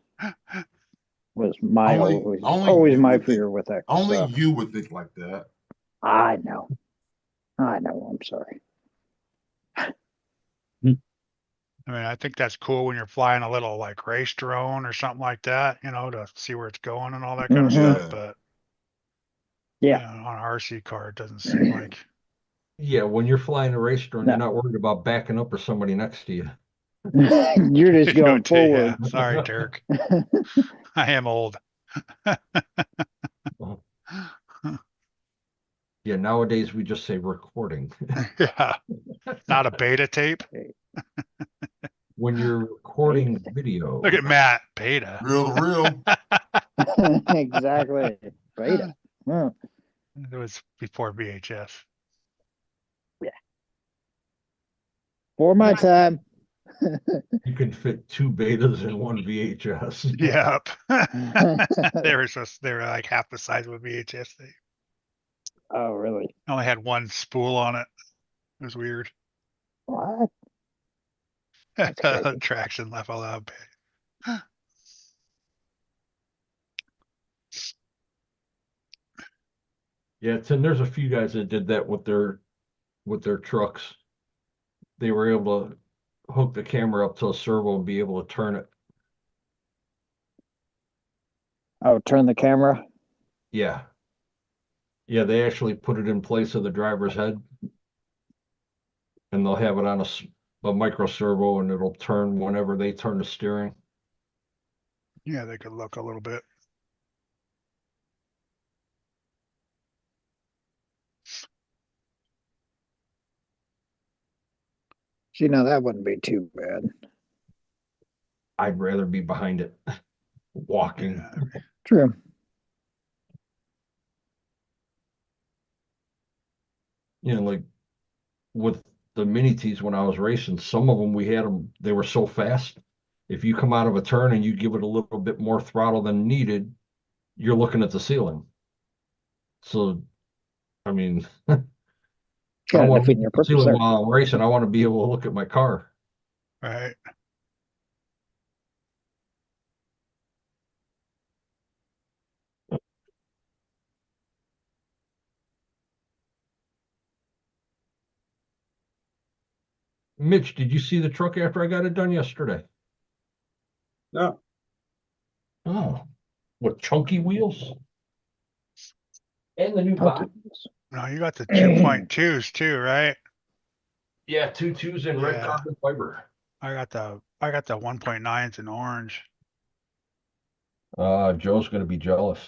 was my Only always you my would think- fear with that Only stuff. you would think like that. I know. I'm sorry. I mean, I think that's cool when you're flying a little like race drone or something like that, to see where it's going and all that kind of Mhm. stuff. But Yeah. on an RC car, it doesn't seem like. Yeah, when you're flying a race drone, No. you're not worried about backing up or somebody next to you. You're just going forward. Yeah, sorry, Dirk. I am old. Yeah, nowadays we just say recording. Yeah, not a beta tape. When you're recording video, Look at Matt, beta. Real to real. Exactly. Beta. Huh. It was before VHS. For my time. you can fit 2 betas in one VHS. Yep. They were like half the size of a VHS tape. Oh, really? I only had one spool on it. It was weird. What? That's crazy. Traction left all out. Yeah, Tim, there's a few guys that did that with their trucks. They were able to hook the camera up to a servo and be able to turn it. Oh, turn the camera. Yeah. Yeah, they actually put it in place of the driver's head. And they'll have it on a micro servo and it'll turn whenever they turn the steering. Yeah, they could look a little bit. See, now that wouldn't be too bad. I'd rather be behind it, walking. Yeah. True. Like with the mini T's when I was racing, some of them we had them, they were so fast. If you come out of a turn and you give it a little bit more throttle than needed, you're looking at the ceiling. So, I mean, I don't want to look at the ceiling while I'm racing. I want to be able to look at my car. Right. Mitch, did you see the truck after I got it done yesterday? No. Oh, what chunky wheels? And the new body. No, you got the 2.2s too, right? Yeah, 2.2s in red Yeah. carbon fiber. I got the 1.9s in orange. Joe's gonna be jealous.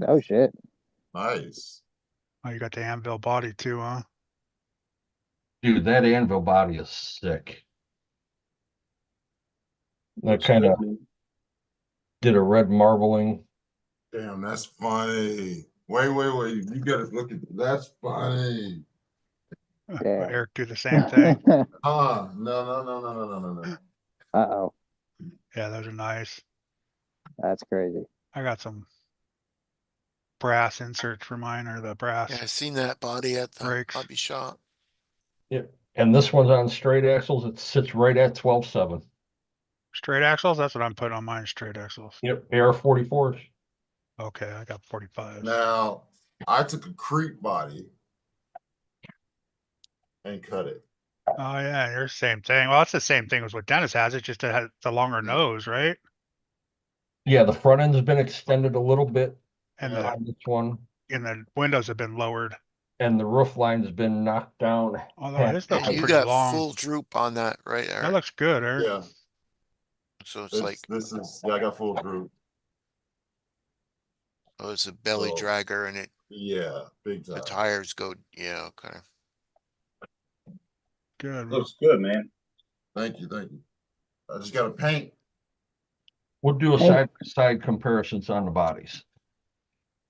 Oh shit. Nice. Oh, you got the anvil body too, huh? Dude, that anvil body is sick. I kind of did a red marbling. Damn, that's funny. Wait. You gotta look at that's funny. Yeah. Eric do the same thing. No. Uh-oh. Yeah, those are nice. That's crazy. I got some brass inserts for mine, or the brass. Yeah, I seen that body at the Brakes. hobby shop. Yep. And this one's on straight axles. It sits right at 12.7. Straight axles? That's what I'm putting on mine, straight axles. Yep. AR-44s. Okay, I got 45s. Now, I took a creep body and cut it. Oh yeah, you're the same thing. Well, it's the same thing as what Dennis has. It just has the longer nose, right? Yeah, the front end's been extended a little bit And on this one. the windows have been lowered. and the roof line's been knocked down. Although half his the looks And you height. pretty got long. full droop on that, right, That Eric? looks good, Eric. Yeah, So it's like, yeah, I got full group. oh, it's a belly So- dragger and Yeah, big the time. tires go, yeah, okay. Good. Looks good, man. Thank you, thank you. I just got to paint. We'll do a Hey. side-by-side comparisons on the bodies.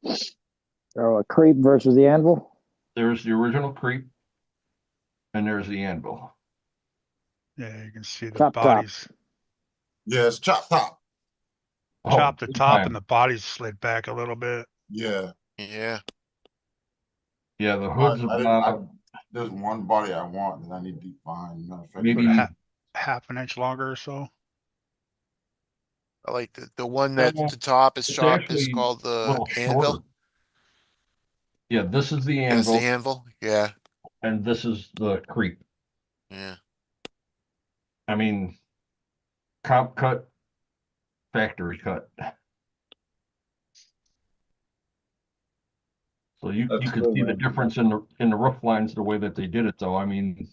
So a creep versus the anvil. There's the original creep. And there's the anvil. Yeah, you can see the Chop top. bodies. Yeah, it's chop top. Chop the big top time. and the bodies slid back a little bit. Yeah. Yeah, Yeah, the hood's about There's one body I want that I need to find. Matter of fact, maybe Half an inch longer or so. I like the one that Yeah, the top is it's chopped is actually called a the little anvil. shorter. Yeah, this is the That's the anvil anvil, yeah, and this is the creep. yeah. I mean, comp cut, factory cut. So you That's can cool, see the man. difference in the roof lines, the way that they did it though. I mean,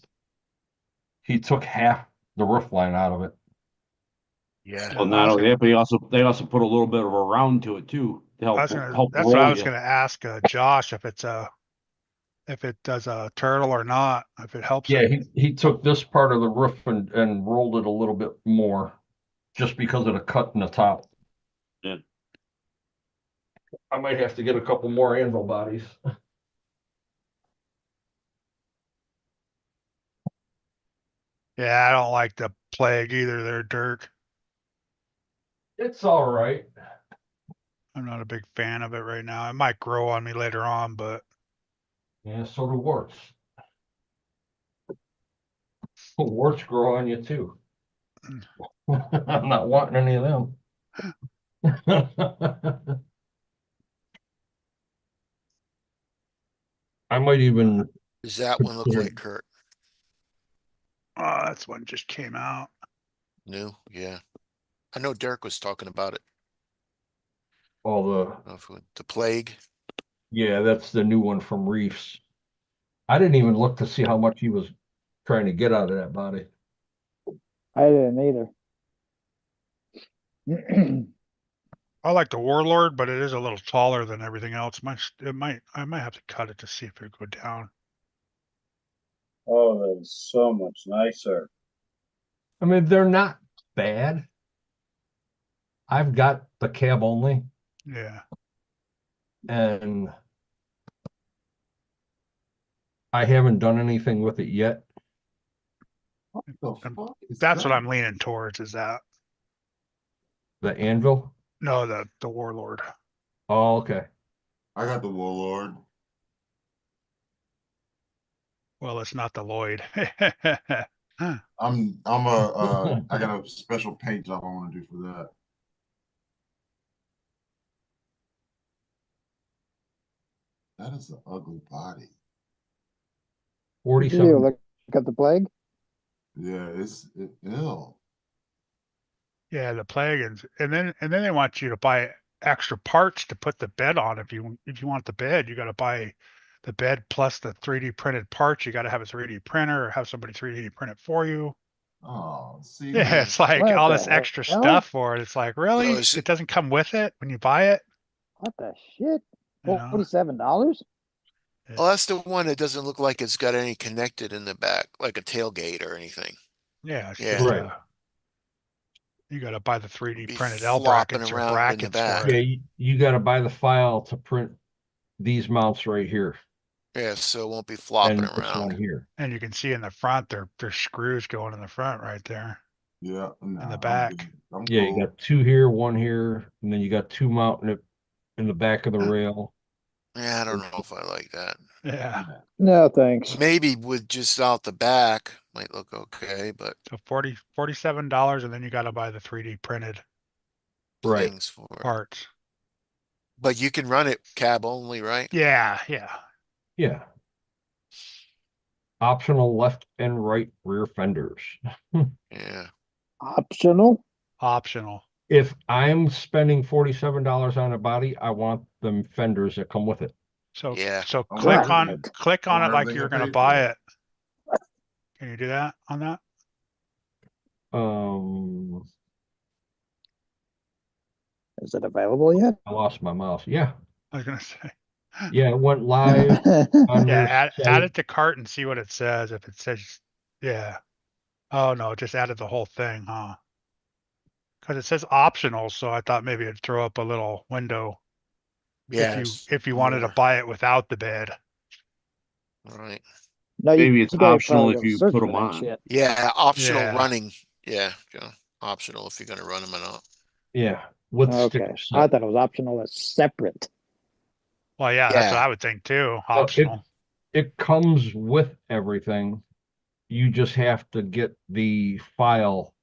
he took half the roof line out of it. Yeah, Well, not only that, but they also put a little bit of a round to it too to help help That's what I roll was you. gonna ask Josh if it does a turtle or not, if it helps Yeah, it. he took this part of the roof and rolled it a little bit more just because of the cut in the top. Yeah. I might have to get a couple more anvil bodies. Yeah, I don't like the plague either there, Dirk. It's all right. I'm not a big fan of it right now. It might grow on me later on, but Yeah, so do warts. Warts grow on you too. I'm not wanting any of them. I might even does that one look like Kurt? that's one just came out. New, yeah. I know Dirk was talking about it. all the I don't know if the plague. yeah, that's the new one from Reefs. I didn't even look to see how much he was trying to get out of that body. I didn't either. I like the Warlord, but it is a little taller than everything else. I might have to cut it to see if it would go down. Oh, that's so much nicer. I mean, they're not bad. I've got the cab only, Yeah. and I haven't done anything with it yet. What the fuck is That's what that? I'm leaning towards is that. The anvil. No, the Warlord. Oh, okay. I got the Warlord. Well, it's not the Lloyd. I got a special paint job I want to do for that. That is an ugly body. What did you 47. look at the plague? Yeah, it's ill. Yeah, the plague and then they want you to buy extra parts to put the bed on. If you want the bed, you got to buy the bed plus the 3D printed parts. You got to have a 3D printer or have somebody 3D print it for you. Oh, see, Yeah, man. it's like What all the this extra hell? stuff for it. It's like, really? is It doesn't come with it when you buy it? What the shit? You know? $47? Oh, that's the one that doesn't look like it's got any connected in the back, like a tailgate or anything. Yeah, it's Yeah. just Right. you got to buy the 3D Be printed L flopping brackets or around in the brackets back. for Yeah, it. you got to buy the file to print these mounts right here Yeah, so it won't be flopping and this one around. here. And you can see in the front, there's screws going in the front right there. Yeah, nah, In the I'm back. good. I'm Yeah, cool. you got two here, one here, and then you got two mounting it in the back of the rail. Yeah, I don't know if I like that. Yeah. Yeah. No, thanks. Maybe with just out the back might look okay, but So $47, and then you got to buy the 3D printed Right. things for it. parts. But you can run it cab only, right? Yeah, yeah. Yeah. Optional left and right rear fenders. Yeah. Optional? Optional. If I'm spending $47 on a body, I want them fenders that come with it. So, Yeah. so I'm click wondering- on, click on it wonder if like they you're can gonna pay for buy it. it. Can you do that on that? Is it available yet? I lost my mouse. Yeah, I was gonna say, yeah, it went live on yeah, their add site. it to cart and see what it says. If it says, yeah. Oh no, just added the whole thing, huh? Because it says optional, so I thought maybe it'd throw up a little window Yes. if you wanted to more. buy it without the bed. All right. No, Maybe it's gotta optional probably if go you search put for 'em that on. shit. Yeah, optional Yeah. running. Yeah, optional if you're gonna run them or not. Yeah, with Okay, sticker I set. thought it was optional as separate. Well, yeah, that's what Yeah. I would think too. So Optional. it comes with everything. You just have to get the file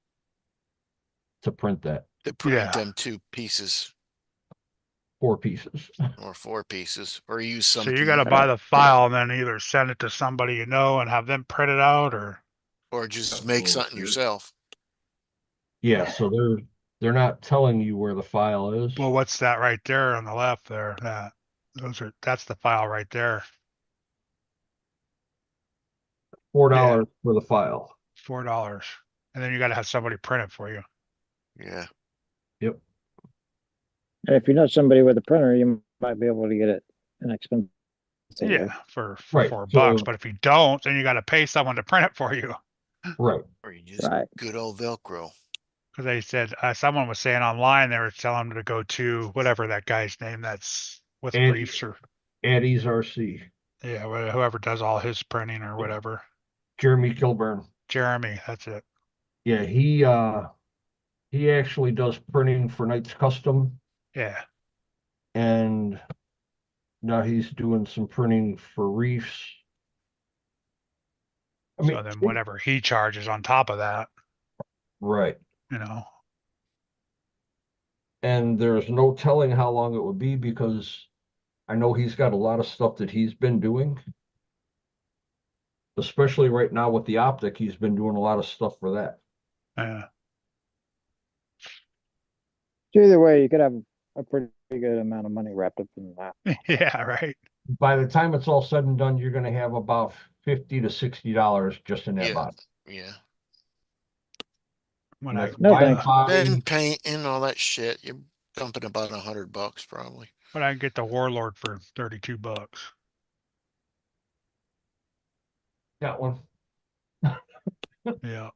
to print that, To print Yeah. them 2 pieces 4 pieces. or 4 pieces, or use some. So you got to buy the file and then either send it to somebody you know and have them print it out, or or just make Oh, something shit. yourself. Yeah, so they're not telling you where the file is. well, what's that right there on the left there? That's the file right there. $4 for the file. $4, and then you got to have somebody print it for you. Yeah. Yep. And if you know somebody with a printer, you might be able to get it inexpensive. Yeah, for Right, $4. so- But if you don't, then you got to pay someone to print it for you. Right. Or you just Right. good old Velcro. Because they said someone was saying online they were telling them to go to whatever that guy's name that's with And- Reefs, or Addie's RC. yeah, whoever does all his printing or whatever. Jeremy Kilburn. Jeremy, that's it. Yeah, he actually does printing for Knights Custom, Yeah. and now he's doing some printing for Reefs. I mean, So then whatever he charges on top of that, right. you know. And there's no telling how long it would be, because I know he's got a lot of stuff that he's been doing. Especially right now with the optic, he's been doing a lot of stuff for that. Yeah. Either way, you could have a pretty good amount of money wrapped up in that. Yeah, right. By the time it's all said and done, you're gonna have about $50 to $60 just in that Yeah. box. Yeah. When And I that's No buying thanks. body. Then paint and all that shit. You're dumping about $100 probably. But I can get the Warlord for $32. Got one. Yeah.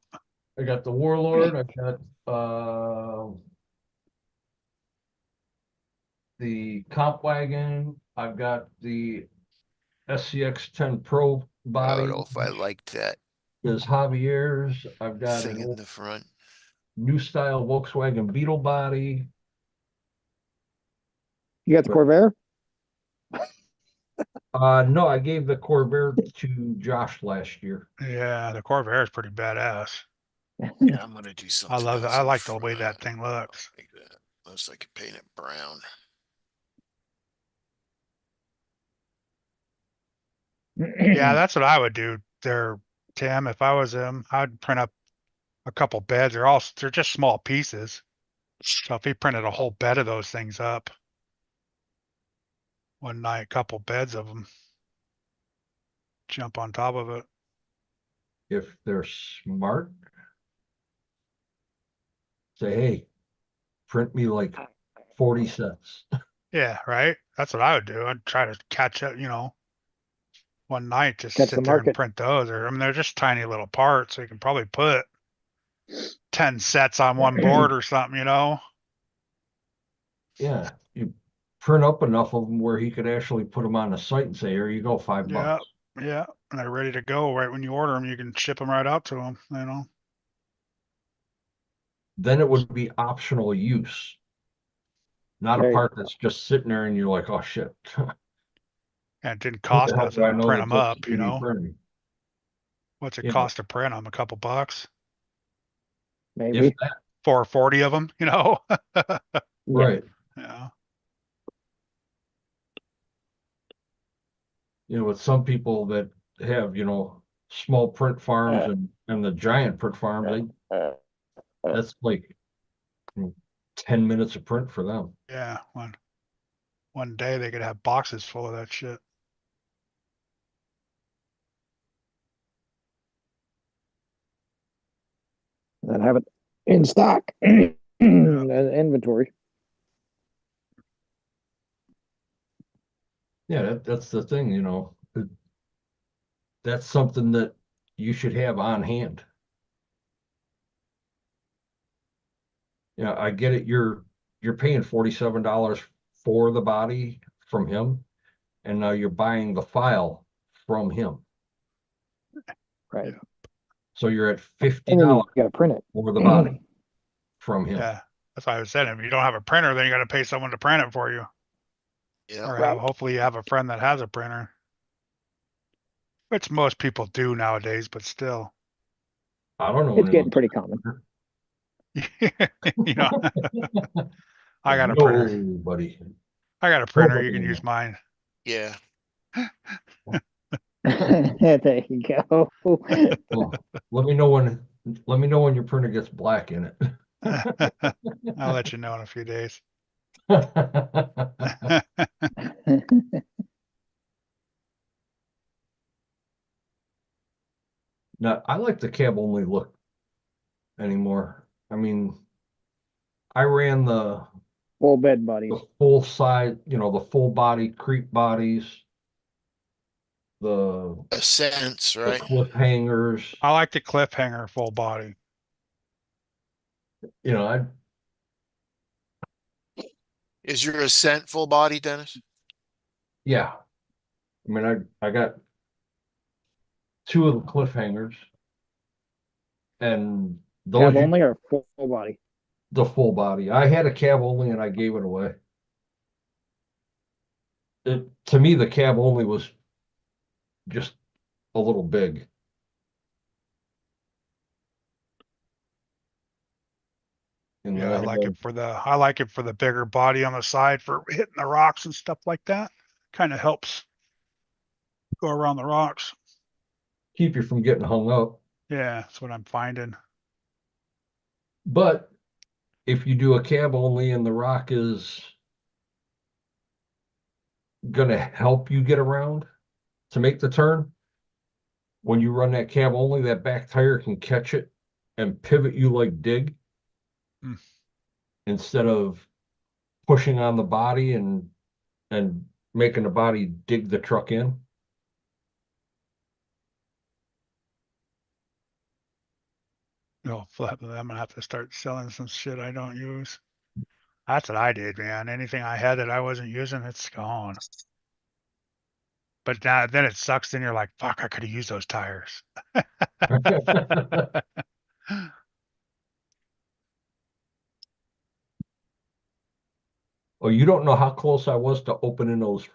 I got the Warlord, I got the Comp Wagon, I've got the SCX 10 Pro I body. don't know if I like that There's Javier's, I've got thing in a the front. new style Volkswagen Beetle body. You got the Corvair? No, I gave the Corvair to Josh last year. Yeah, the Corvair is pretty badass. Yeah, I'm gonna do something. I love it. else I in like the front. way that thing looks. Like that. Unless I could paint it brown. Yeah, that's what I would do there, Tim. If I was him, I'd print up a couple beds. They're just small pieces. So if he printed a whole bed of those things up one night, couple beds of them, jump on top of it. If they're smart, say, hey, print me like 40 sets. Yeah, right. That's what I would do. I'd try to catch up, one night, just Catch sit the there and market. print those. Or I mean, they're just tiny little parts, so you can probably put 10 sets on one board or something, Yeah, you print up enough of them where he could actually put them on the site and say, here you go, $5. Yeah. Yeah, and they're ready to go right when you order them. You can ship them right out to them. Then it would be optional use. Not There a you part that's just sitting there and you're like, oh shit. And it didn't What the cost hell do I nothing to know print that them that's up, 3D printing? What's it Yeah. cost to print them? A couple bucks maybe. If that, for 40 of them, right. Yeah. With some people that have, small print farms and the giant print farms, that's like 10 minutes of print for them. Yeah. One one day they could have boxes full of that shit. And have it in stock, inventory. Yeah, that's the thing, that's something that you should have on hand. Yeah, I get it. You're paying $47 for the body from him, and now you're buying the file from him. Right. So you're at And $50 then you gotta print it. for the body from him. Yeah, that's why I was saying, if you don't have a printer, then you got to pay someone to print it for you, Yeah. or Right. hopefully you have a friend that has a printer, which most people do nowadays, but still, I don't know It's getting anyone. pretty common. you know, I got a printer. Nobody. I got a printer. You Nobody can knows. use mine. Yeah. There you go. Well, let me know when your printer gets black in it. I'll let you know in a few days. No, I like the cab only look anymore. I mean, I ran the Full bed bodies. full size, the full body creep bodies, the A sense, right? cliffhangers. I like the cliffhanger full body. I Is your Ascent full body, Dennis? yeah. I mean, I got two of the cliffhangers, and those Cab only or full body? the full body. I had a cab only, and I gave it away. To me, the cab only was just a little big. And then Yeah, I like it for the bigger body on the side for hitting the rocks and stuff like that. Kind of helps go around the rocks. keep you from getting hung up. Yeah, that's what I'm finding. But if you do a cab only and the rock is gonna help you get around to make the turn, when you run that cab only, that back tire can catch it and pivot you like dig Hmm. instead of pushing on the body and making the body dig the truck in. No, I'm gonna have to start selling some shit I don't use. That's what I did, man. Anything I had that I wasn't using, it's gone. But now then it sucks. Then you're like, fuck, I could have used those tires. Well, you don't know how close I was to opening those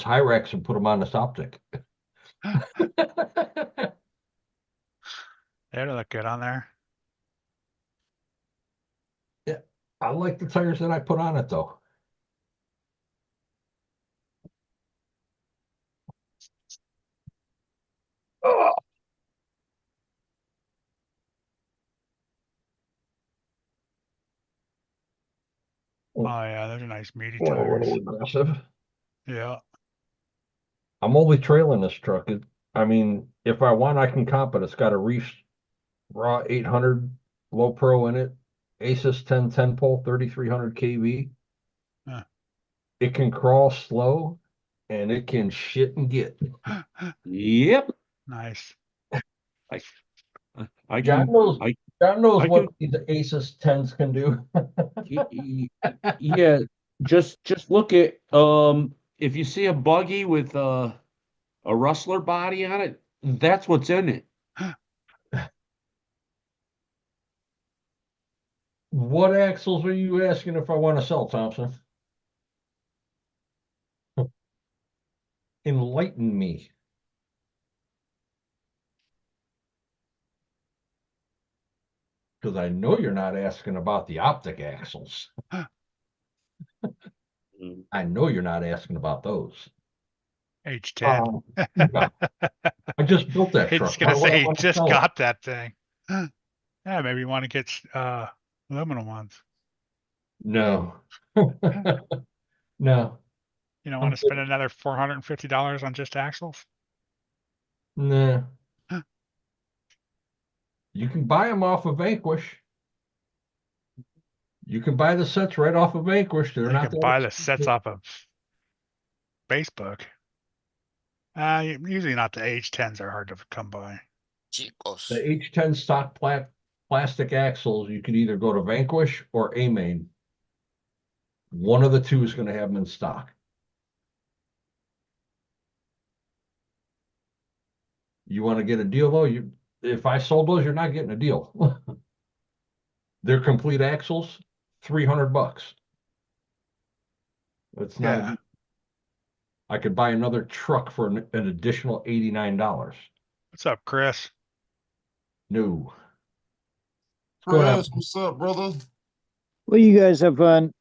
high racks and put them on the Optic. They look good on there. Yeah, I like the tires that I put on it though. Oh, Oh yeah, those are nice meaty went a tires. little aggressive. Yeah. I'm only trailing this truck. I mean, if I want, I can comp it. It's got a Reef Raw 800 low pro in it, Asus 10 pole, 3300 kV. Huh. It can crawl slow, and it can shit and get. Yep. Nice. I John can, knows. John knows I what these Asus 10s can do. yeah, just look at, if you see a buggy with a rustler body on it, that's what's in it. What axles are you asking if I want to sell, Thompson? Enlighten me. Because I know you're not asking about the optic axles. I know you're not asking about those. H10. Yeah. I just built that He's truck. gonna Why would I say he want to just sell it? got that thing. Yeah, maybe you want to get aluminum ones. No. No, You don't want to spend another $450 on just axles? nah. Huh. You can buy them off of Vanquish. You can buy the sets right off of Vanquish. They're You not can that buy the sets expensive. off of Facebook. Usually not the H10s are hard to come by. Chicos. The H10 stock plastic axles, you can either go to Vanquish or A-Main. One of the two is going to have them in stock. You want to get a deal though? If I sold those, you're not getting a deal. They're complete axles, $300. It's not. Yeah. I could buy another truck for an additional $89. What's up, Chris? No. What's going on? Chris, what's up, brother? Well, you guys have fun.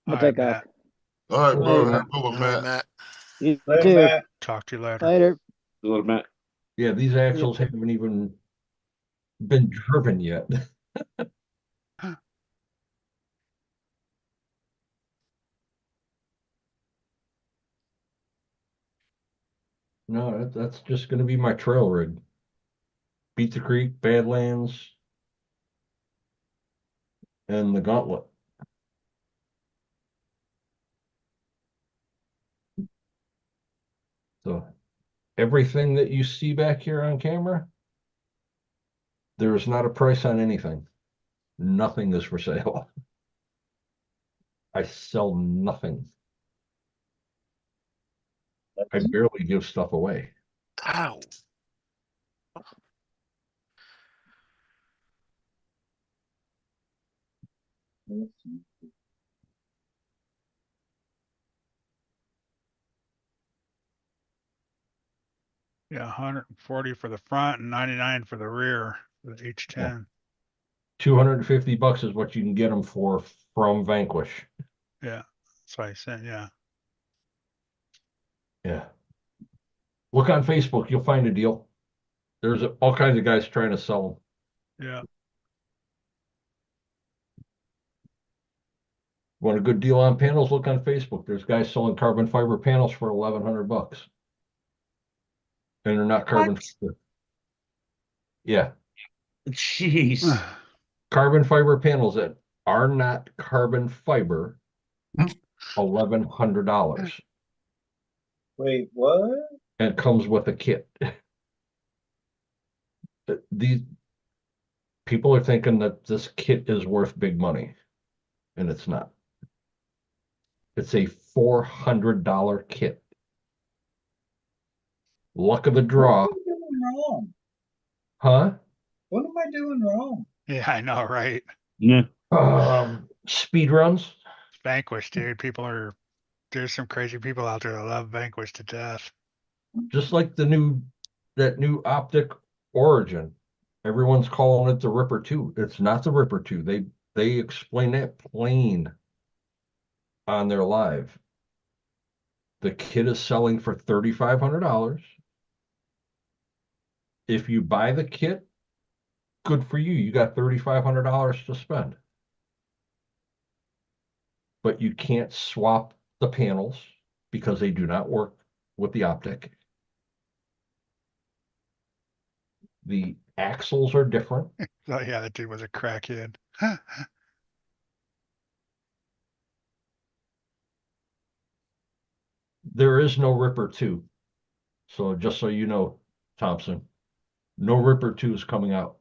I'll All right, take off. Matt. All right, Later. bro. Have a good All one, right, man. Matt. You Later, too. Matt. Talk to you later. Later. A little bit. Yeah, these axles haven't even been driven yet. No, that's just going to be my trail rig. Beat the Creek, Badlands, and the Gauntlet. So everything that you see back here on camera, there is not a price on anything. Nothing is for sale. I sell nothing. I barely give stuff away. Ow. Yeah, 140 for the front and 99 for the rear for the H10. $250 is what you can get them for from Vanquish. Yeah, that's what I said. Yeah. Yeah. Look on Facebook, you'll find a deal. There's all kinds of guys trying to sell them. Yeah. Want a good deal on panels? Look on Facebook. There's guys selling carbon fiber panels for $1,100. And they're not carbon fiber. Yeah. Jeez. Carbon fiber panels that are not carbon fiber, $1,100. Wait, what? And it comes with a kit. These people are thinking that this kit is worth big money, and it's not. It's a $400 kit. Luck of the What am draw, I doing wrong? huh? What am I doing wrong? Yeah, I know, right? Yeah. Speed runs. Vanquish, dude. There's some crazy people out there that love Vanquish to death. Just like that new optic origin. Everyone's calling it the Ripper 2. It's not the Ripper 2. They explain that plain on their live. The kit is selling for $3,500. If you buy the kit, good for you. You got $3,500 to spend. But you can't swap the panels because they do not work with the optic. The axles are different. Oh yeah, that dude was a crackhead. There is no Ripper 2. So just so you know, Thompson, no Ripper 2 is coming out.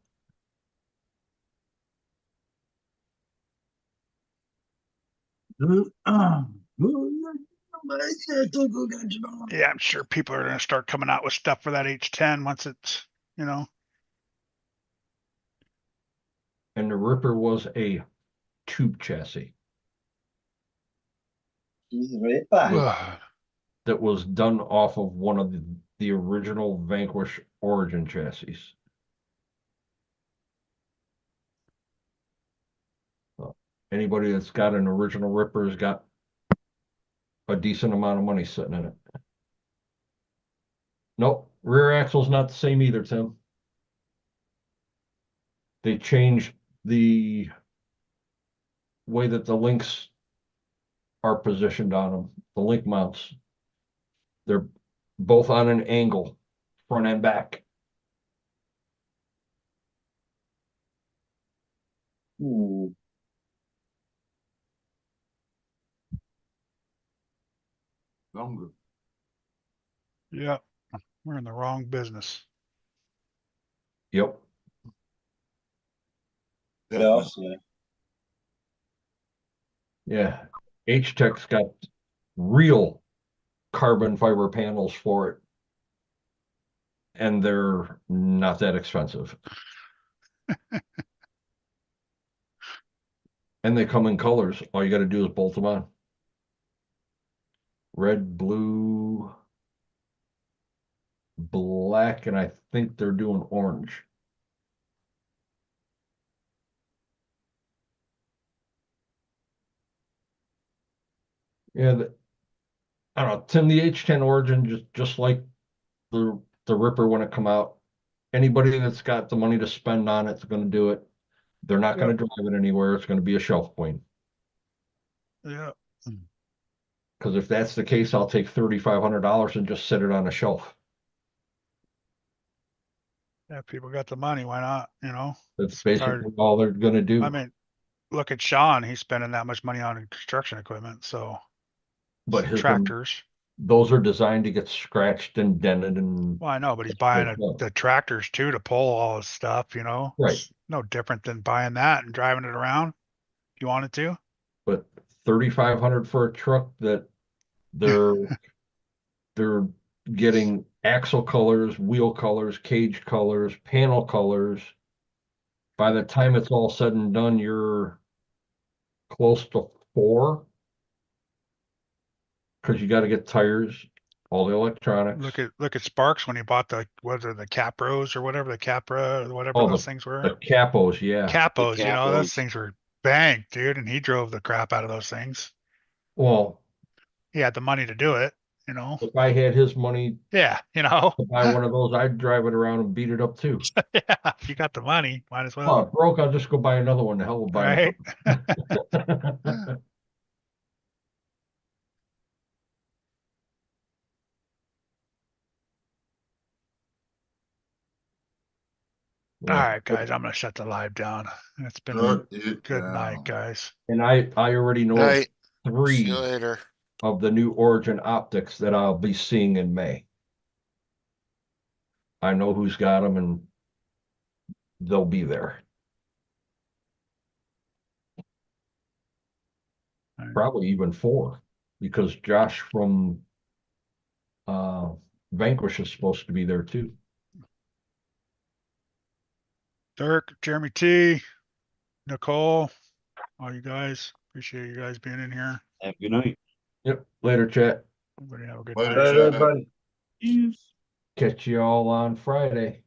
Yeah, I'm sure people are gonna start coming out with stuff for that H10 once it's, And the Ripper was a tube chassis He's right by. that was done off of one of the original Vanquish Origin chassis. Anybody that's got an original Ripper has got a decent amount of money sitting in it. Nope, rear axle's not the same either, Tim. They changed the way that the links are positioned on them, the link mounts. They're both on an angle, front and back. Hmm. I'm good. Yeah, we're in the wrong business. Yep. Definitely. Yeah. H-Tech's got real carbon fiber panels for it. And they're not that expensive. And they come in colors. All you got to do is bolt them on. Red, blue, black, and I think they're doing orange. Yeah, I don't know, Tim, the H10 Origin, just like the Ripper when it come out, anybody that's got the money to spend on it's going to do it. They're not going to drive it anywhere. It's going to be a shelf point. Yeah. Because if that's the case, I'll take $3,500 and just sit it on a shelf. Yeah, people got the money, why not, That's It's basically hard. all they're going to do. I mean, look at Sean, he's spending that much money on construction equipment, so But his tractors. those are designed to get scratched and dented and Well, I know, but he's buying Well, the tractors too to pull all his stuff, Right. It's no different than buying that and driving it around if you wanted to. but 3,500 for a truck that they're getting axle colors, wheel colors, cage colors, panel colors. By the time it's all said and done, you're close to 4 because you got to get tires, all the electronics. Look at Sparks when he bought the Capros or whatever, the Capra, whatever Oh, those things were. the capos, yeah. Capos, those capos. things were bang, dude, and he drove the crap out of those things. Well, He had the money to do it, if I had his money Yeah, to buy one of those, I'd drive it around and beat it up too. Yeah, if you got the money, might as Oh, well. it broke, I'll just go buy another one. The hell with buying Right? a All Yeah. right, guys, I'm gonna shut the live down. It's been Shut it good down. night, guys. And I already know of Night. See you 3 later. of the new Origin optics that I'll be seeing in May. I know who's got them and they'll be there. All right. Probably even 4 because Josh from Vanquish is supposed to be there too. Dirk, Jeremy T, Nicole, all you guys, appreciate you guys being in here. Have a good night. Yep. Later, chat. Everybody have a good Later, night. chat. Everybody. Catch you all on Friday.